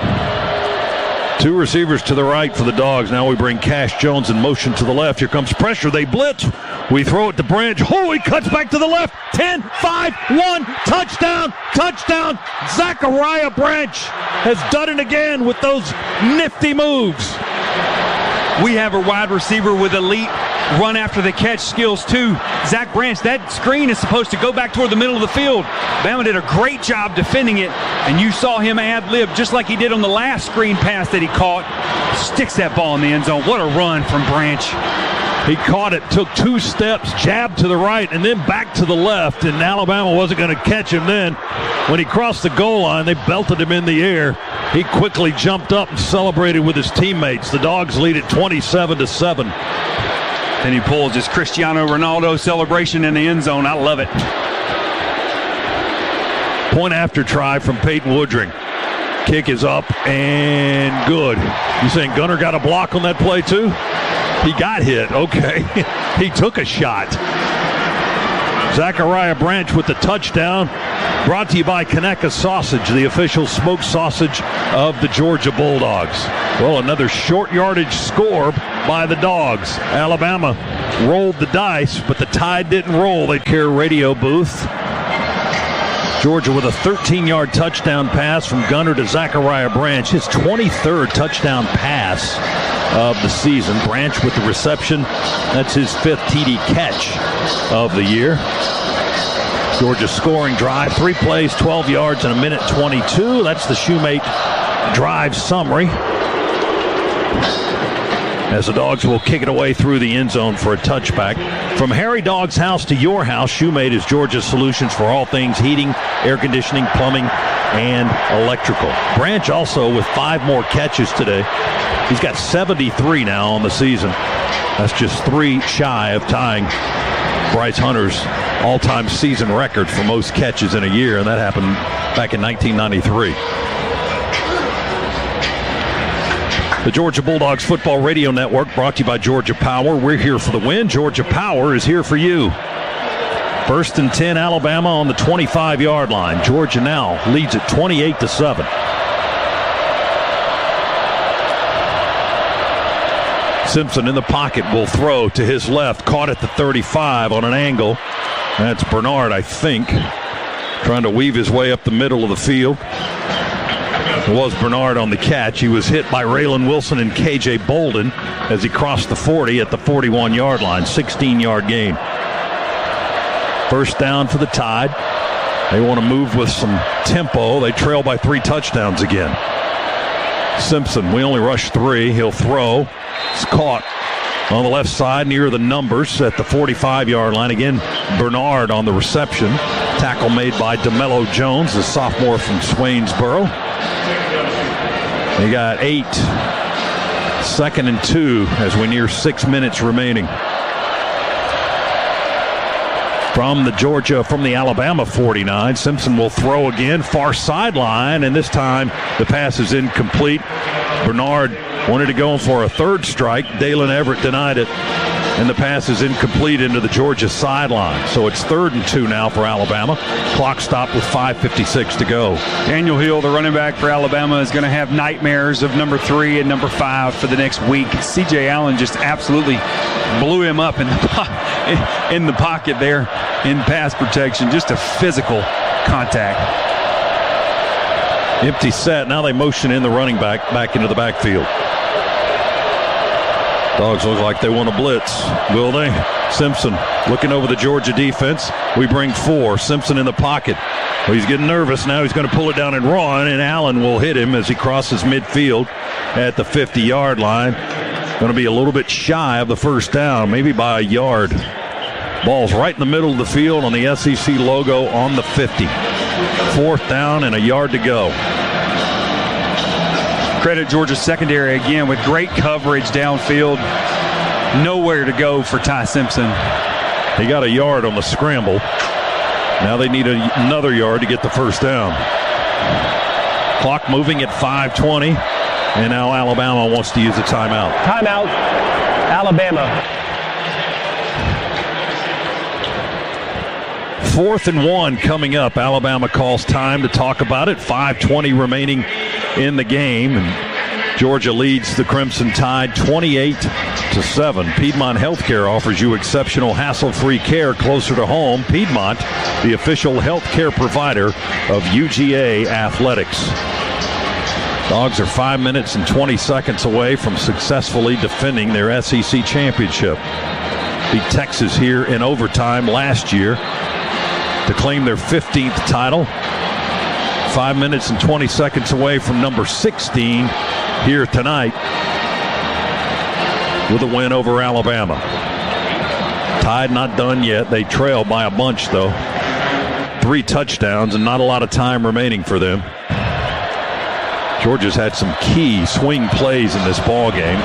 2 receivers to the right for the Dogs. Now we bring Cash Jones in motion to the left. Here comes pressure. They blitz. We throw it to Branch. Oh, he cuts back to the left. 10, 5, 1. Touchdown. Touchdown. Zachariah Branch has done it again with those nifty moves. We have a wide receiver with elite run after the catch skills too. Zach Branch, that screen is supposed to go back toward the middle of the field. Bama did a great job defending it, and you saw him ad-lib just like he did on the last screen pass that he caught. Sticks that ball in the end zone. What a run from Branch. He caught it, took 2 steps, jabbed to the right, and then back to the left, and Alabama wasn't going to catch him then. When he crossed the goal line, they belted him in the air. He quickly jumped up and celebrated with his teammates. The Dogs lead at 27-7. Then he pulls his Cristiano Ronaldo celebration in the end zone. I love it. Point after try from Peyton Woodring. Kick is up and good. You saying Gunner got a block on that play too? He got hit. Okay. He took a shot. Zachariah Branch with the touchdown. Brought to you by Conecuh Sausage, the official smoked sausage of the Georgia Bulldogs. Well, another short yardage score by the Dogs. Alabama rolled the dice, but the Tide didn't roll. They care radio booth. Georgia with a 13-yard touchdown pass from Gunner to Zachariah Branch. His 23rd touchdown pass of the season. Branch with the reception. That's his 5th TD catch of the year. Georgia scoring drive. 3 plays, 12 yards, and a minute 22. That's the Shoemate drive summary. As the Dogs will kick it away through the end zone for a touchback. From Harry Dog's house to your house, Shoemate is Georgia's solutions for all things heating, air conditioning, plumbing, and electrical. Branch also with 5 more catches today. He's got 73 now on the season. That's just 3 shy of tying Bryce Hunter's all-time season record for most catches in a year, and that happened back in 1993. The Georgia Bulldogs Football Radio Network brought to you by Georgia Power. We're here for the win. Georgia Power is here for you. 1st and 10, Alabama on the 25-yard line. Georgia now leads at 28-7. Simpson in the pocket will throw to his left. Caught at the 35 on an angle. That's Bernard, I think, trying to weave his way up the middle of the field. It was Bernard on the catch. He was hit by Raylan Wilson and KJ Bolden as he crossed the 40 at the 41-yard line. 16-yard gain. First down for the Tide. They want to move with some tempo. They trail by 3 touchdowns again. Simpson, we only rush 3. He'll throw. It's caught on the left side near the numbers at the 45-yard line. Again, Bernard on the reception. Tackle made by DeMello Jones, the sophomore from Swainsboro. They got 8. 2nd and 2 as we near 6 minutes remaining. From the Alabama 49, Simpson will throw again, far sideline, and this time the pass is incomplete. Bernard wanted to go for a 3rd strike. Dalen Everett denied it, and the pass is incomplete into the Georgia sideline. So it's 3rd and 2 now for Alabama. Clock stopped with 5:56 to go. Daniel Hill, the running back for Alabama, is going to have nightmares of number 3 and number 5 for the next week. C.J. Allen just absolutely blew him up in the pocket there in pass protection. Just a physical contact. Empty set. Now they motion in the running back into the backfield. Dogs look like they want to blitz. Will they? Simpson looking over the Georgia defense. We bring 4. Simpson in the pocket. Well, he's getting nervous now. He's going to pull it down and run, and Allen will hit him as he crosses midfield at the 50-yard line. Going to be a little bit shy of the first down, maybe by a yard. Ball's right in the middle of the field on the SEC logo on the 50. 4th down and a yard to go. Credit Georgia's secondary again with great coverage downfield. Nowhere to go for Ty Simpson. He got a yard on the scramble. Now they need another yard to get the first down. Clock moving at 5:20, and now Alabama wants to use a timeout. Timeout, Alabama. 4th and 1 coming up. Alabama calls time to talk about it. 5:20 remaining in the game, and Georgia leads the Crimson Tide 28-7. Piedmont Healthcare offers you exceptional hassle-free care closer to home. Piedmont, the official healthcare provider of UGA Athletics. Dogs are 5 minutes and 20 seconds away from successfully defending their SEC championship. Beat Texas here in overtime last year to claim their 15th title. 5 minutes and 20 seconds away from number 16 here tonight with a win over Alabama. Tide not done yet. They trail by a bunch, though. 3 touchdowns and not a lot of time remaining for them. Georgia's had some key swing plays in this ball game,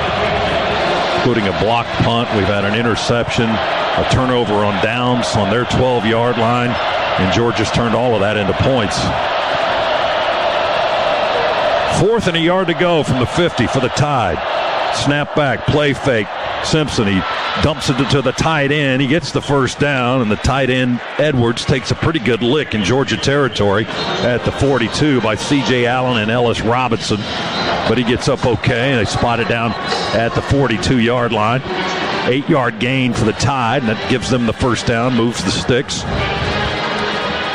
including a blocked punt. We've had an interception, a turnover on downs on their 12-yard line, and Georgia's turned all of that into points. 4th and a yard to go from the 50 for the Tide. Snap back, play fake. Simpson, he dumps it to the tight end. He gets the first down, and the tight end, Edwards, takes a pretty good lick in Georgia territory at the 42 by C.J. Allen and Ellis Robinson. But he gets up okay, and they spot it down at the 42-yard line. 8-yard gain for the Tide, and that gives them the first down, moves the sticks.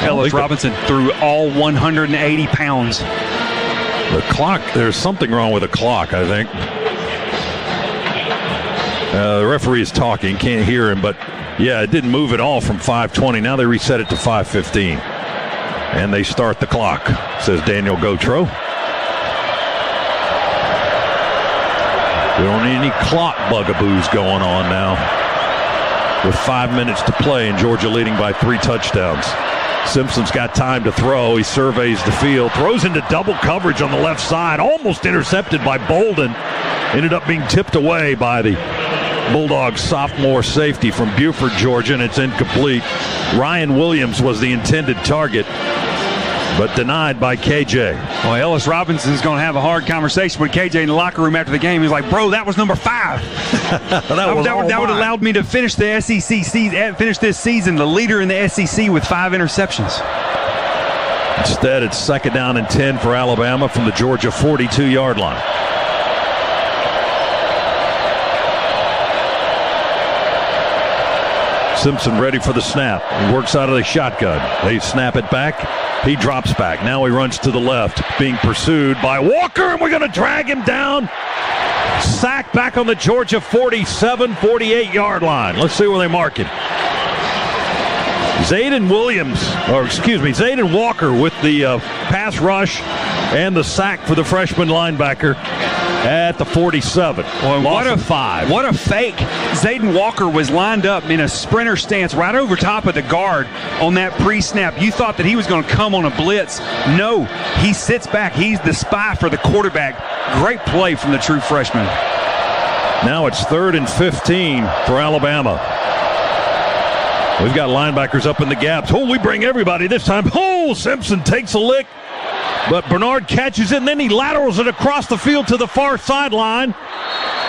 Ellis Robinson threw all 180 pounds. The clock, there's something wrong with the clock, I think. The referee is talking, can't hear him, but yeah, it didn't move at all from 5:20. Now they reset it to 5:15. And they start the clock, says Daniel Gautreaux. We don't need any clock bugaboos going on now. With 5 minutes to play and Georgia leading by 3 touchdowns. Simpson's got time to throw. He surveys the field, throws into double coverage on the left side, almost intercepted by Bolden. Ended up being tipped away by the Bulldogs sophomore safety from Buford, Georgia, and it's incomplete. Ryan Williams was the intended target, but denied by KJ. Well, Ellis Robinson's going to have a hard conversation with KJ in the locker room after the game. He's like, bro, that was number 5. that would have allowed me to finish the SEC season, finish this season, the leader in the SEC with 5 interceptions. Instead, it's 2nd down and 10 for Alabama from the Georgia 42-yard line. Simpson ready for the snap. He works out of the shotgun. They snap it back. He drops back. Now he runs to the left, being pursued by Walker, and we're going to drag him down. Sack back on the Georgia 47, 48-yard line. Let's see where they mark it. Zayden Walker with the pass rush and the sack for the freshman linebacker at the 47. Boy, what a 5. What a fake. Zayden Walker was lined up in a sprinter stance right over top of the guard on that pre-snap. You thought that he was going to come on a blitz. No, he sits back. He's the spy for the quarterback. Great play from the true freshman. Now it's 3rd and 15 for Alabama. We've got linebackers up in the gaps. Oh, we bring everybody this time. Oh, Simpson takes a lick. But Bernard catches it, and then he laterals it across the field to the far sideline.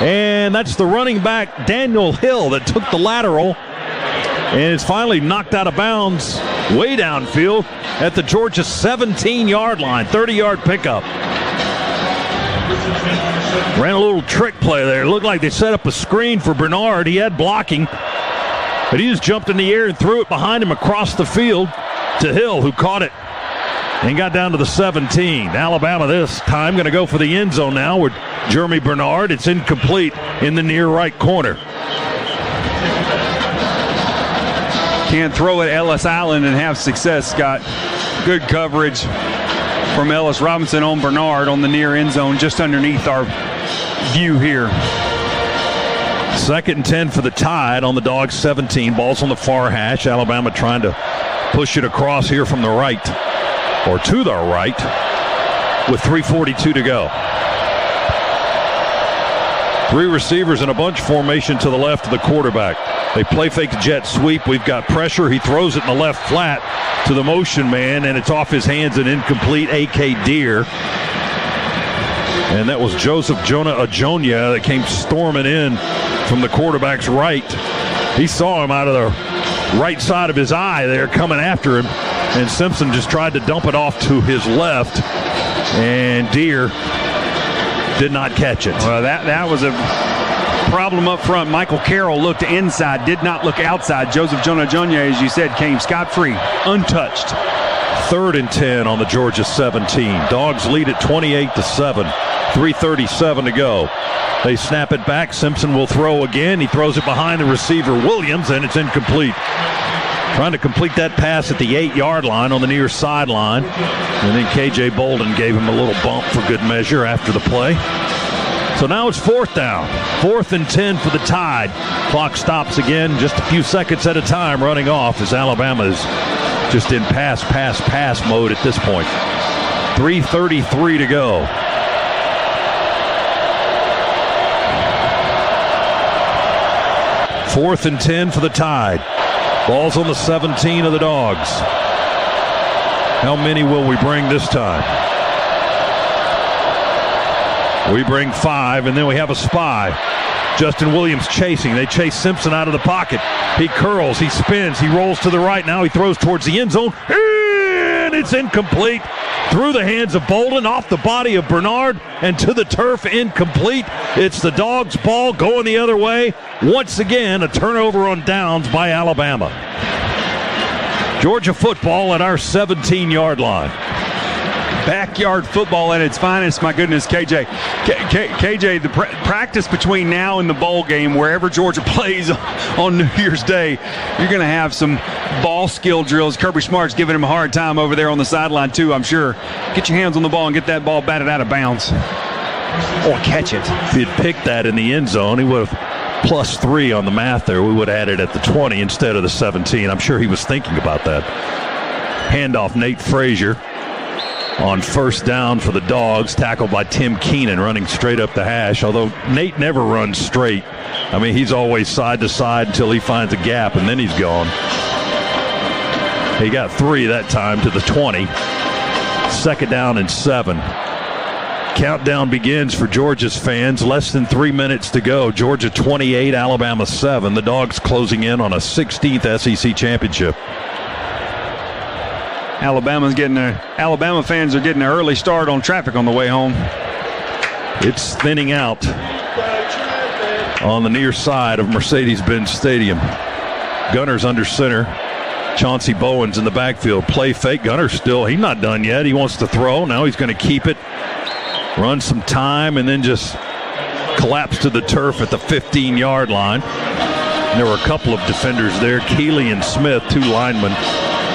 And that's the running back, Daniel Hill, that took the lateral. And it's finally knocked out of bounds way downfield at the Georgia 17-yard line, 30-yard pickup. Ran a little trick play there. It looked like they set up a screen for Bernard. He had blocking, but he just jumped in the air and threw it behind him across the field to Hill, who caught it and got down to the 17. Alabama this time going to go for the end zone now with Jeremy Bernard. It's incomplete in the near right corner. Can't throw at Ellis Island and have success, Scott. Good coverage from Ellis Robinson on Bernard on the near end zone, just underneath our view here. 2nd and 10 for the Tide on the Dogs 17. Ball's on the far hash. Alabama trying to push it across here from the right, or to the right, with 3:42 to go. 3 receivers in a bunch formation to the left of the quarterback. They play fake jet sweep. We've got pressure. He throws it in the left flat to the motion man, and it's off his hands and incomplete. A.K. Deer. And that was Joseph Jonah Ajonia that came storming in from the quarterback's right. He saw him out of the right side of his eye there coming after him, and Simpson just tried to dump it off to his left, and Deer did not catch it. Well, that was a problem up front. Michael Carroll looked inside, did not look outside. Joseph Jonah Ajonia, as you said, came scot-free, untouched. 3rd and 10 on the Georgia 17. Dogs lead at 28-7. 3:37 to go. They snap it back. Simpson will throw again. He throws it behind the receiver, Williams, and it's incomplete. Trying to complete that pass at the 8-yard line on the near sideline. And then K.J. Bolden gave him a little bump for good measure after the play. So now it's 4th down. 4th and 10 for the Tide. Clock stops again, just a few seconds at a time, running off as Alabama is just in pass mode at this point. 3:33 to go. 4th and 10 for the Tide. Ball's on the 17 of the Dogs. How many will we bring this time? We bring 5, and then we have a spy. Justin Williams chasing. They chase Simpson out of the pocket. He curls, he spins, he rolls to the right. Now he throws towards the end zone, and it's incomplete. Through the hands of Bolden, off the body of Bernard, and to the turf, incomplete. It's the Dogs' ball going the other way. Once again, a turnover on downs by Alabama. Georgia football at our 17-yard line. Backyard football at its finest, my goodness, KJ. KJ, the practice between now and the bowl game, wherever Georgia plays on New Year's Day, you're going to have some ball skill drills. Kirby Smart's giving him a hard time over there on the sideline, too, I'm sure. Get your hands on the ball and get that ball batted out of bounds. Or catch it. If he had picked that in the end zone, he would have +3 on the math there. We would have had it at the 20 instead of the 17. I'm sure he was thinking about that. Handoff, Nate Frazier. On 1st down for the Dogs, tackled by Tim Keenan, running straight up the hash, although Nate never runs straight. I mean, he's always side to side until he finds a gap, and then he's gone. He got 3 that time to the 20. 2nd down and 7. Countdown begins for Georgia's fans. Less than 3 minutes to go. Georgia 28, Alabama 7. The Dogs closing in on a 16th SEC championship. Alabama fans are getting an early start on traffic on the way home. It's thinning out on the near side of Mercedes-Benz Stadium. Gunner's under center. Chauncey Bowens in the backfield. Play fake. Gunner's still, he's not done yet. He wants to throw. Now he's going to keep it. Run some time and then just collapse to the turf at the 15-yard line. And there were a couple of defenders there. Keeley and Smith, 2 linemen.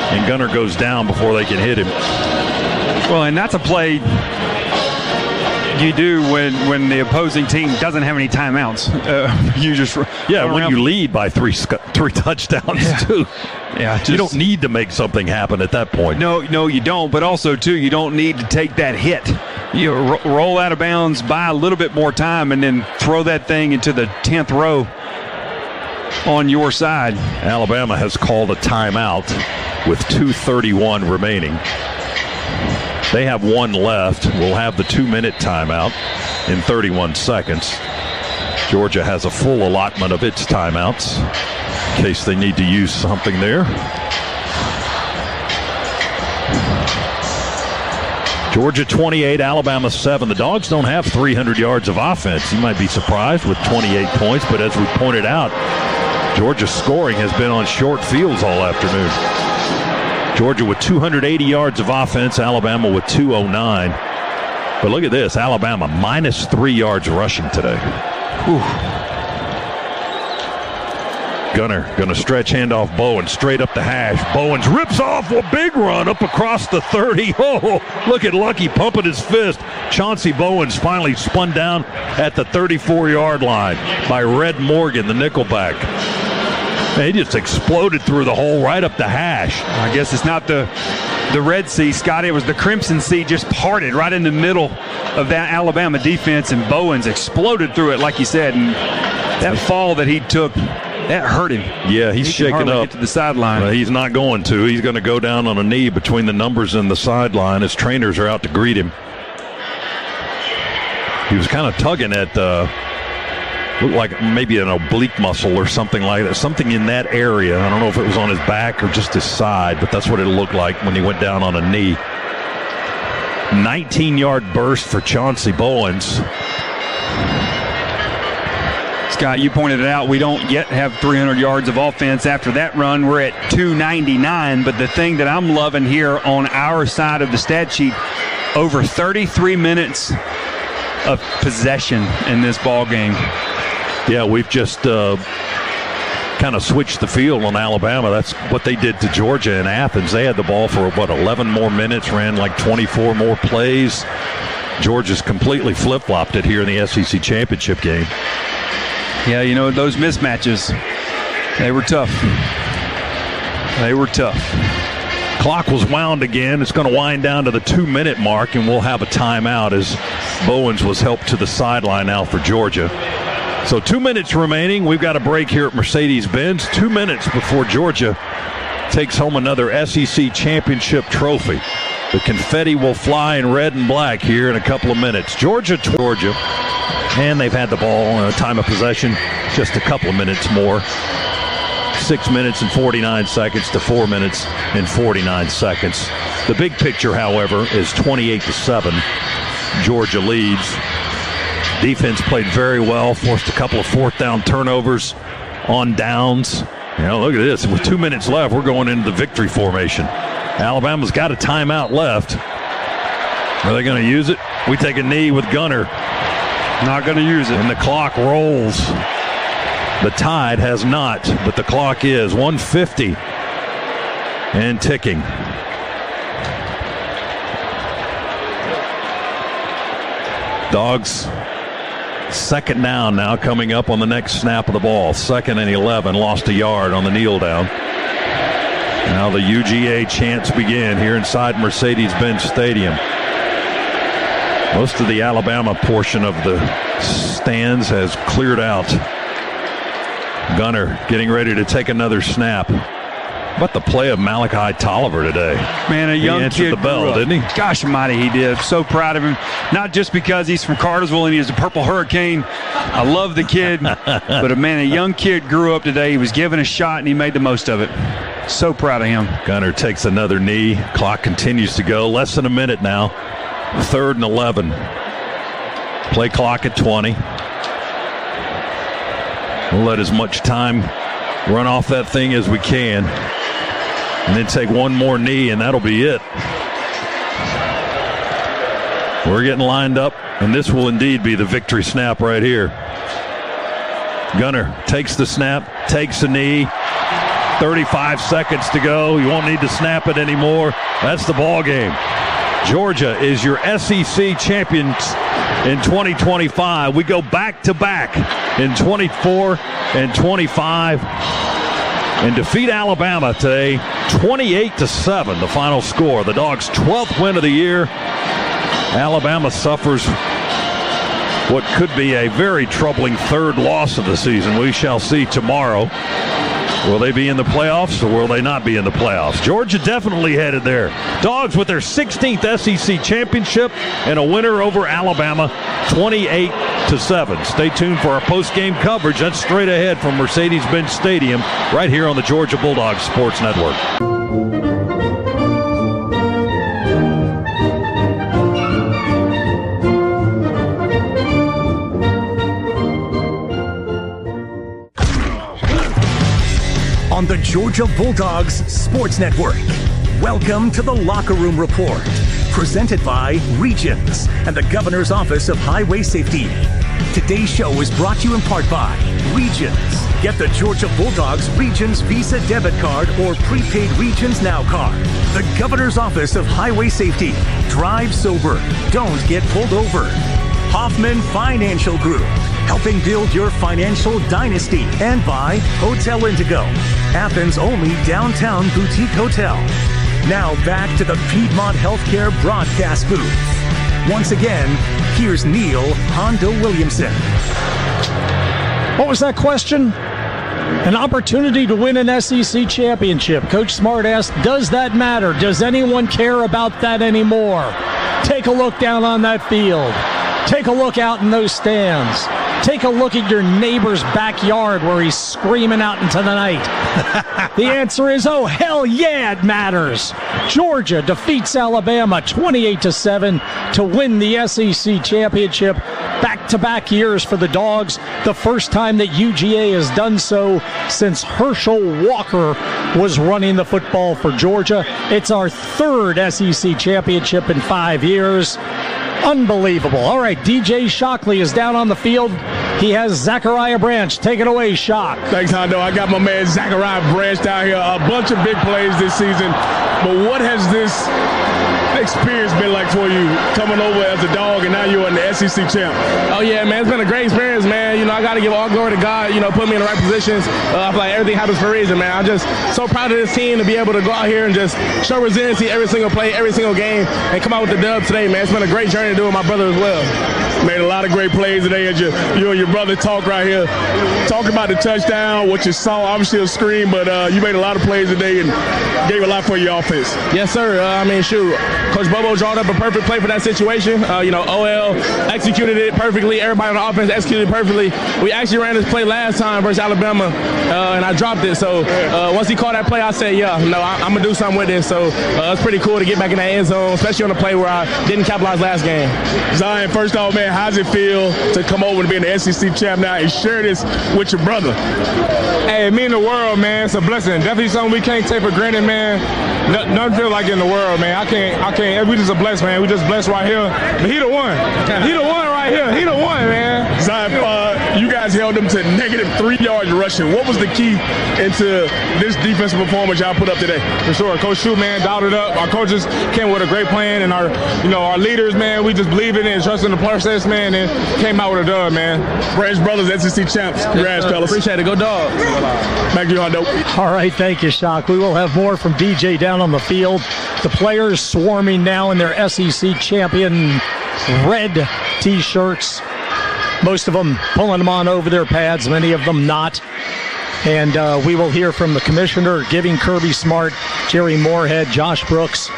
And Gunner goes down before they can hit him. Well, and that's a play you do when the opposing team doesn't have any timeouts. You just when you lead by three touchdowns too. Yeah, you don't need to make something happen at that point. No, you don't. But also too, you don't need to take that hit. You roll out of bounds, buy a little bit more time, and then throw that thing into the 10th row on your side. Alabama has called a timeout with 2:31 remaining. They have 1 left. We'll have the 2-minute timeout in 31 seconds. Georgia has a full allotment of its timeouts in case they need to use something there. Georgia 28, Alabama 7. The Dogs don't have 300 yards of offense. You might be surprised with 28 points, but as we pointed out, Georgia's scoring has been on short fields all afternoon. Georgia with 280 yards of offense, Alabama with 209. But look at this, Alabama minus 3 yards rushing today. Whew. Gunner going to stretch handoff Bowens straight up the hash. Bowens rips off a big run up across the 30. Oh, look at Lucky pumping his fist. Chauncey Bowens finally spun down at the 34-yard line by Red Morgan, the nickelback. He just exploded through the hole right up the hash. I guess it's not the Red Sea, Scotty. It was the Crimson Sea just parted right in the middle of that Alabama defense, and Bowens exploded through it, like you said. And that fall that he took, that hurt him. Yeah, he's shaking up. Get to the sideline. He's not going to. He's going to go down on a knee between the numbers and the sideline. His trainers are out to greet him. He was kind of tugging at looked like maybe an oblique muscle or something like that. Something in that area. I don't know if it was on his back or just his side, but that's what it looked like when he went down on a knee. 19-yard burst for Chauncey Bowens. Scott, you pointed it out. We don't yet have 300 yards of offense. After that run, we're at 299. But the thing that I'm loving here on our side of the stat sheet, over 33 minutes of possession in this ball game. Yeah, we've just kind of switched the field on Alabama. That's what they did to Georgia in Athens. They had the ball for, 11 more minutes, ran like 24 more plays. Georgia's completely flip-flopped it here in the SEC championship game. Yeah, those mismatches, they were tough. They were tough. Clock was wound again. It's going to wind down to the 2-minute mark, and we'll have a timeout as Bowens was helped to the sideline now for Georgia. So 2 minutes remaining. We've got a break here at Mercedes-Benz. 2 minutes before Georgia takes home another SEC championship trophy. The confetti will fly in red and black here in a couple of minutes. Georgia. And they've had the ball, time of possession, just a couple of minutes more. 6 minutes and 49 seconds to 4 minutes and 49 seconds. The big picture, however, is 28-7. Georgia leads. Defense played very well, forced a couple of fourth down turnovers on downs. Look at this. With 2 minutes left, we're going into the victory formation. Alabama's got a timeout left. Are they going to use it? We take a knee with Gunner. Not going to use it. And the clock rolls. The Tide has not, but the clock is 1:50 and ticking. Dogs, second down now coming up on the next snap of the ball. 2nd and 11, lost a yard on the kneel down. Now the UGA chants begin here inside Mercedes-Benz Stadium. Most of the Alabama portion of the stands has cleared out. Gunner getting ready to take another snap. How about the play of Malachi Tolliver today? Man, a young kid the bell, didn't he? Gosh almighty, he did. So proud of him. Not just because he's from Cartersville and he's a Purple Hurricane. I love the kid. But a young kid grew up today. He was given a shot and he made the most of it. So proud of him. Gunner takes another knee. Clock continues to go. Less than a minute now. 3rd and 11. Play clock at 20. We'll let as much time run off that thing as we can. And then take one more knee, and that'll be it. We're getting lined up, and this will indeed be the victory snap right here. Gunner takes the snap, takes a knee. 35 seconds to go. You won't need to snap it anymore. That's the ball game. Georgia is your SEC champions in 2025. We go back-to-back in 24 and 25 and defeat Alabama today 28-7, the final score. The Dogs' 12th win of the year. Alabama suffers what could be a very troubling third loss of the season. We shall see tomorrow. Will they be in the playoffs or will they not be in the playoffs? Georgia definitely headed there. Dogs with their 16th SEC championship and a winner over Alabama, 28-7. Stay tuned for our post-game coverage. That's straight ahead from Mercedes-Benz Stadium right here on the Georgia Bulldogs Sports Network. On the Georgia Bulldogs Sports Network. Welcome to the Locker Room Report, presented by Regions and the Governor's Office of Highway Safety. Today's show is brought to you in part by Regions. Get the Georgia Bulldogs Regions Visa debit card or prepaid Regions Now card. The Governor's Office of Highway Safety. Drive sober. Don't get pulled over. Hoffman Financial Group, helping build your financial dynasty. And by Hotel Indigo, Athens' only downtown boutique hotel. Now back to the Piedmont Healthcare broadcast booth. Once again, here's Neil Hondo Williamson. What was that question? An opportunity to win an SEC championship. Coach Smart asked, does that matter? Does anyone care about that anymore? Take a look down on that field. Take a look out in those stands. Take a look at your neighbor's backyard where he's screaming out into the night. The answer is, oh, hell yeah, it matters. Georgia defeats Alabama 28-7 to win the SEC championship. Back-to-back years for the Dogs. The first time that UGA has done so since Herschel Walker was running the football for Georgia. It's our third SEC championship in 5 years. Unbelievable. All right, DJ Shockley is down on the field. He has Zachariah Branch. Take it away, Shock. Thanks, Hondo. I got my man Zachariah Branch down here. A bunch of big plays this season. But what has this experience been like for you, coming over as a Dog and now you're an SEC champ? Oh, yeah, man. It's been a great experience, man. You know, I got to give all glory to God, you know, put me in the right positions. I feel like everything happens for a reason, man. I'm just so proud of this team to be able to go out here and just show resiliency every single play, every single game, and come out with the dub today, man. It's been a great journey to do with my brother as well. Made a lot of great plays today as you and your brother talk right here. Talk about the touchdown, what you saw, obviously a screen, but you made a lot of plays today and gave a lot for your offense. Yes, sir. I mean, shoot, Coach Bobo drawed up a perfect play for that situation. You know, OL executed it perfectly. Everybody on the offense executed it perfectly. We actually ran this play last time versus Alabama, and I dropped it. So once he called that play, I said, yeah, no, I'm going to do something with this. So it's pretty cool to get back in that end zone, especially on a play where I didn't capitalize last game. Zion, first off, man, how's it feel to come over and be an SEC champ now and share this with your brother? Hey, it means the world, man. It's a blessing. Definitely something we can't take for granted, man. Nothing feels like in the world, man. I can't. We just a blessed, man. We just blessed right here. But he the one. He the one right here. He the one, man. Zion, you guys held them to -3 yards rushing. What was the key into this defensive performance y'all put up today? For sure. Coach Shue, man, dialed it up. Our coaches came with a great plan, and our leaders, man, we just believe in it and trust in the process, man, and came out with a dub, man. Branch Brothers, SEC champs. Congrats, fellas. Appreciate it. Go Dogs. Back to you, Hondo. All right, thank you, Shock. We will have more from DJ down on the field. The players swarming now in their SEC champion red T-shirts. Most of them pulling them on over their pads, many of them not. And we will hear from the commissioner giving Kirby Smart, Jerry Moorhead, Josh Brooks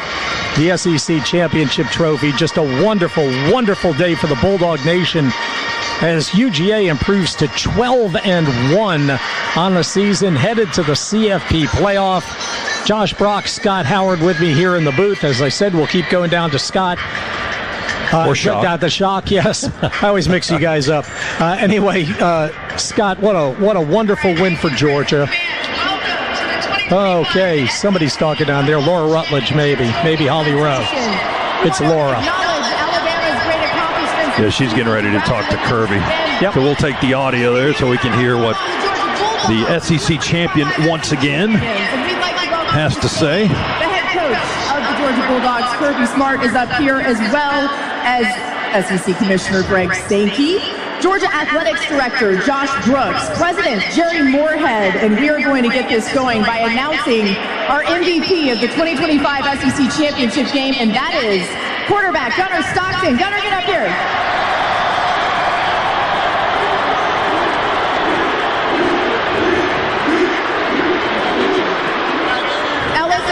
the SEC championship trophy. Just a wonderful, wonderful day for the Bulldog Nation as UGA improves to 12-1 on the season, headed to the CFP playoff. Josh Brock, Scott Howard with me here in the booth. As I said, we'll keep going down to Scott. Or Shock. The Shock, yes. I always mix you guys up. Anyway, Scott, what a wonderful win for Georgia. Okay, somebody's talking down there. Laura Rutledge, maybe Holly Rowe. It's Laura. Yeah, she's getting ready to talk to Kirby. Yep. So we'll take the audio there so we can hear what the SEC champion once again has to say. The head coach of the Georgia Bulldogs, Kirby Smart, is up here, as well as SEC Commissioner Greg Sankey, Georgia Athletics Director Josh Brooks, President Jerry Moorhead, and we are going to get this going by announcing our MVP of the 2025 SEC Championship game, and that is quarterback Gunnar Stockton. Gunnar, get up here.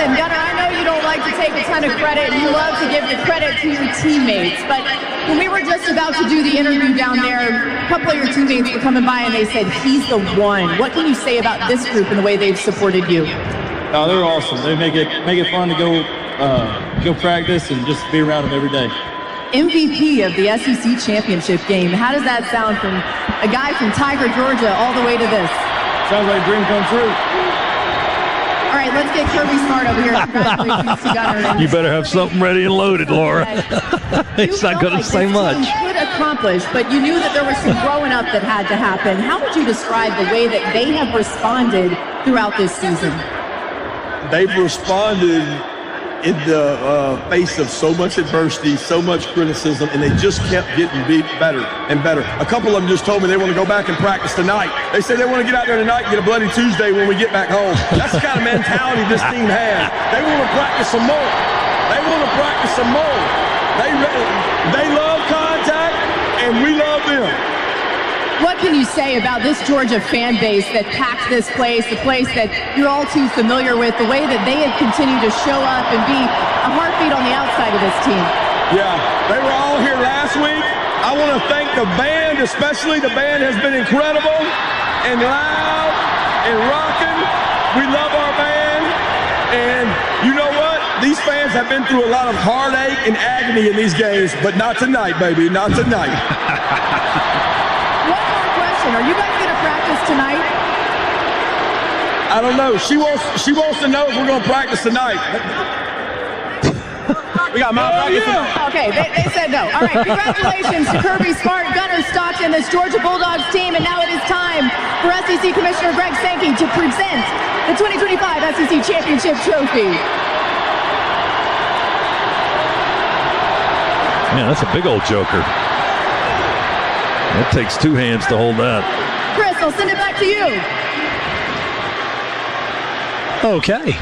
Gunnar, I know you don't like to take a ton of credit, and you love to give the credit to your teammates, but when we were just about to do the interview down there, a couple of your teammates were coming by and they said, he's the one. What can you say about this group and the way they've supported you? Oh, they're awesome. They make it fun to go practice and just be around them every day. MVP of the SEC Championship game. How does that sound from a guy from Tiger, Georgia, all the way to this? Sounds like a dream come true. All right, let's get Kirby Smart over here. Congratulations to Gunner. You better have something ready and loaded, Laura. It's not going to say much. You could accomplish, but you knew that there was some growing up that had to happen. How would you describe the way that they have responded throughout this season? They've responded in the face of so much adversity, so much criticism, and they just kept getting better and better. A couple of them just told me they want to go back and practice tonight. They said they want to get out there tonight and get a bloody Tuesday when we get back home. That's the kind of mentality this team has. They want to practice some more. They want to practice some more. They love contact, and we love them. What can you say about this Georgia fan base that packed this place, the place that you're all too familiar with, the way that they have continued to show up and be a heartbeat on the outside of this team? Yeah, they were all here last week. I want to thank the band, especially. The band has been incredible and loud and rocking. We love our band. And you know what? These fans have been through a lot of heartache and agony in these games, but not tonight, baby, not tonight. Are you guys going to practice tonight? I don't know. She wants to know if we're going to practice tonight. We got my practice tonight. Okay, they said no. All right, congratulations to Kirby Smart, Gunner Stockton, this Georgia Bulldogs team, and now it is time for SEC Commissioner Greg Sankey to present the 2025 SEC Championship Trophy. Man, that's a big old joker. It takes two hands to hold that. Chris, I'll send it back to you. Okay.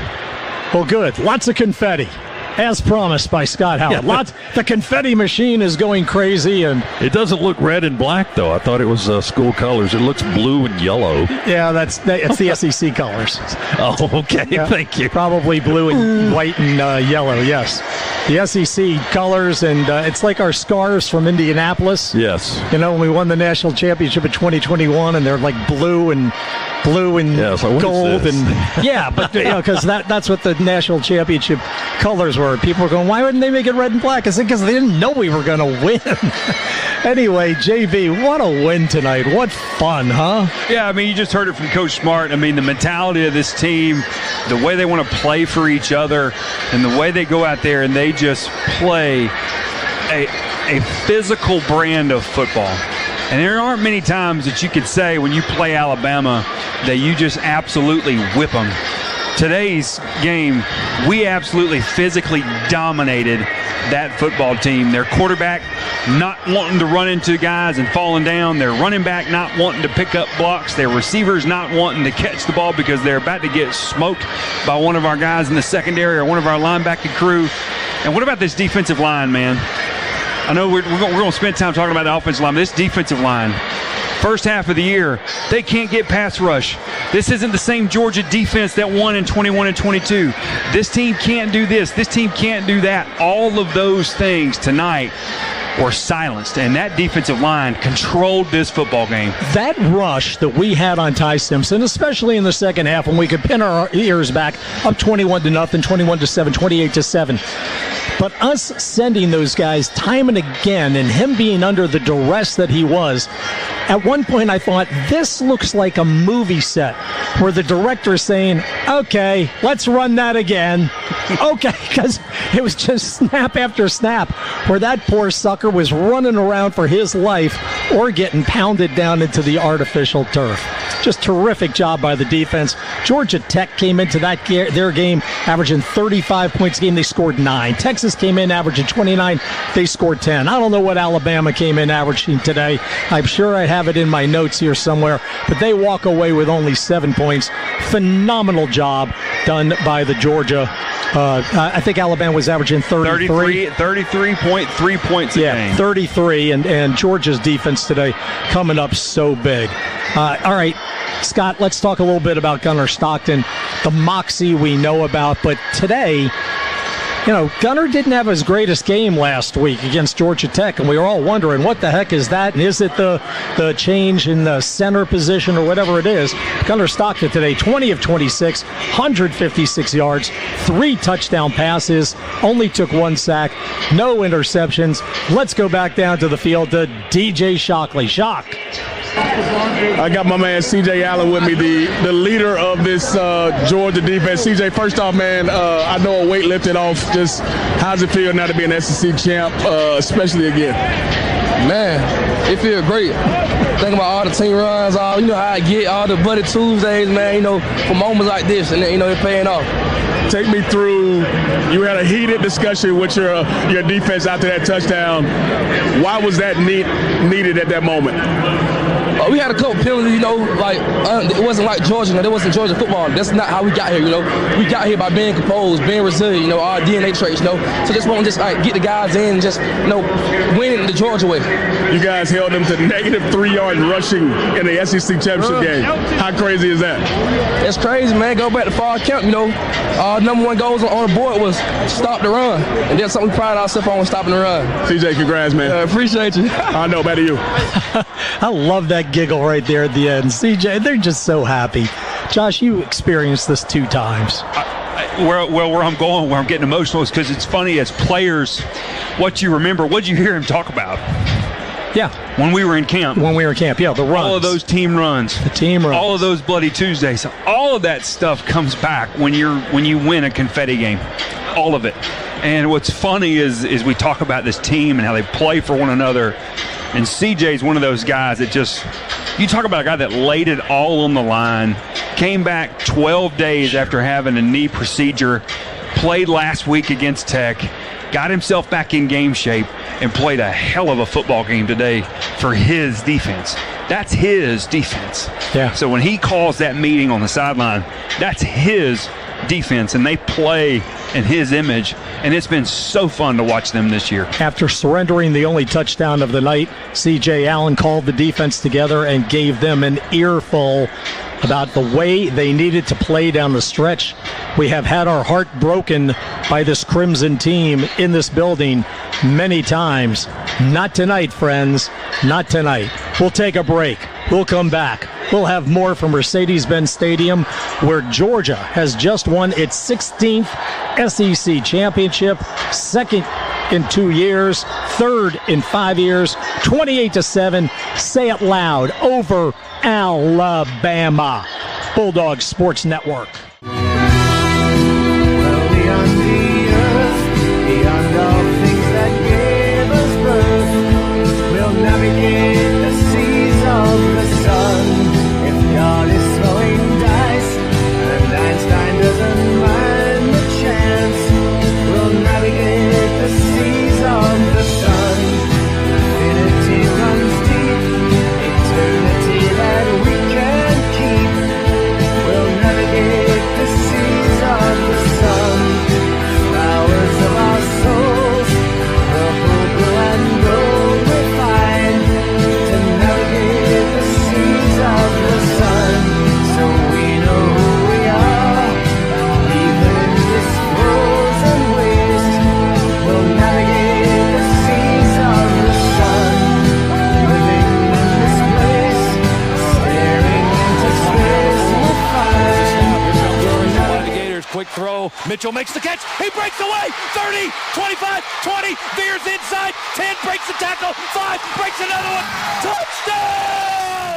Well, good. Lots of confetti, as promised by Scott Howard. Yeah. The confetti machine is going crazy, and it doesn't look red and black though. I thought it was school colors. It looks blue and yellow. Yeah, it's the SEC colors. Oh, okay. Yeah. Thank you. Probably blue and white and yellow. Yes. The SEC colors, and it's like our scarves from Indianapolis. Yes. You know, when we won the national championship in 2021, and they're like blue and like, gold, and yeah, but because that's what the national championship colors were. People were going, why wouldn't they make it red and black? I said, because they didn't know we were going to win. Anyway, JB, what a win tonight. What fun, huh? Yeah, I mean, you just heard it from Coach Smart. I mean, the mentality of this team, the way they want to play for each other, and the way they go out there and they just play a physical brand of football. And there aren't many times that you could say when you play Alabama that you just absolutely whip them. Today's game, we absolutely physically dominated that football team. Their quarterback not wanting to run into guys and falling down. Their running back not wanting to pick up blocks. Their receivers not wanting to catch the ball because they're about to get smoked by one of our guys in the secondary or one of our linebacker crew. And what about this defensive line, man? I know we're going to spend time talking about the offensive line, but this defensive line, first half of the year, they can't get pass rush. This isn't the same Georgia defense that won in 21 and 22. This team can't do this. This team can't do that. All of those things tonight were silenced, and that defensive line controlled this football game. That rush that we had on Ty Simpson, especially in the second half when we could pin our ears back up 21-0, 21-7, 28-7. But us sending those guys time and again and him being under the duress that he was, at one point I thought, this looks like a movie set where the director is saying, okay, let's run that again. Okay, because it was just snap after snap where that poor sucker was running around for his life or getting pounded down into the artificial turf. Just terrific job by the defense. Georgia Tech came into their game averaging 35 points a game. They scored 9. Texas came in averaging 29. They scored 10. I don't know what Alabama came in averaging today. I'm sure I have it in my notes here somewhere, but they walk away with only 7 points. Phenomenal job done by the Georgia. I think Alabama was averaging 33.3 points a game. 33, and Georgia's defense today coming up so big. All right, Scott, let's talk a little bit about Gunner Stockton, the moxie we know about, but today, you know, Gunner didn't have his greatest game last week against Georgia Tech, and we were all wondering, what the heck is that? And is it the change in the center position or whatever it is? Gunner Stockton today, 20 of 26, 156 yards, 3 touchdown passes, only took 1 sack, no interceptions. Let's go back down to the field to DJ Shockley. Shock. I got my man C.J. Allen with me, the leader of this Georgia defense. C.J., first off, man, I know a weight lifted off. Just how's it feel now to be an SEC champ, especially again? Man, it feels great. Thinking about all the team runs, you know how I get, all the Buddy Tuesdays, man, you know, for moments like this, and you know, it's paying off. Take me through, you had a heated discussion with your defense after that touchdown. Why was that needed at that moment? We had a couple penalties, you know, like it wasn't like Georgia, you know, there wasn't Georgia football. That's not how we got here, you know. We got here by being composed, being resilient, you know, our DNA traits, you know. So just want to get the guys in and just, you know, winning the Georgia way. You guys held them to -3 yards rushing in the SEC championship game. How crazy is that? It's crazy, man. Go back to fall camp, you know. Number one goals on the board was stop the run. And that's something we pride ourselves on, stopping the run. CJ, congrats, man. Appreciate you. I know, back to you. I love that giggle right there at the end. CJ, they're just so happy. Josh, you experienced this 2 times. Where I'm going, where I'm getting emotional is because it's funny as players, what you remember, what did you hear him talk about? Yeah. When we were in camp. Yeah, the runs. All of those team runs. The team runs. All of those Bloody Tuesdays. All of that stuff comes back when you win a confetti game. All of it. And what's funny is we talk about this team and how they play for one another. And CJ's one of those guys that just, you talk about a guy that laid it all on the line, came back 12 days after having a knee procedure, played last week against Tech, got himself back in game shape, and played a hell of a football game today for his defense. That's his defense. Yeah. So when he calls that meeting on the sideline, that's his defense, and they play in his image, and it's been so fun to watch them this year. After surrendering the only touchdown of the night, C.J. Allen called the defense together and gave them an earful about the way they needed to play down the stretch. We have had our heart broken by this Crimson team in this building many times. Not tonight, friends. Not tonight. We'll take a break. We'll come back. We'll have more from Mercedes-Benz Stadium, where Georgia has just won its 16th SEC championship, second in 2 years, third in 5 years, 28-7. Say it loud, over Alabama. Bulldog Sports Network. Mitchell makes the catch. He breaks away. 30, 25, 20, veers inside. 10, breaks the tackle. 5, breaks another one. Touchdown!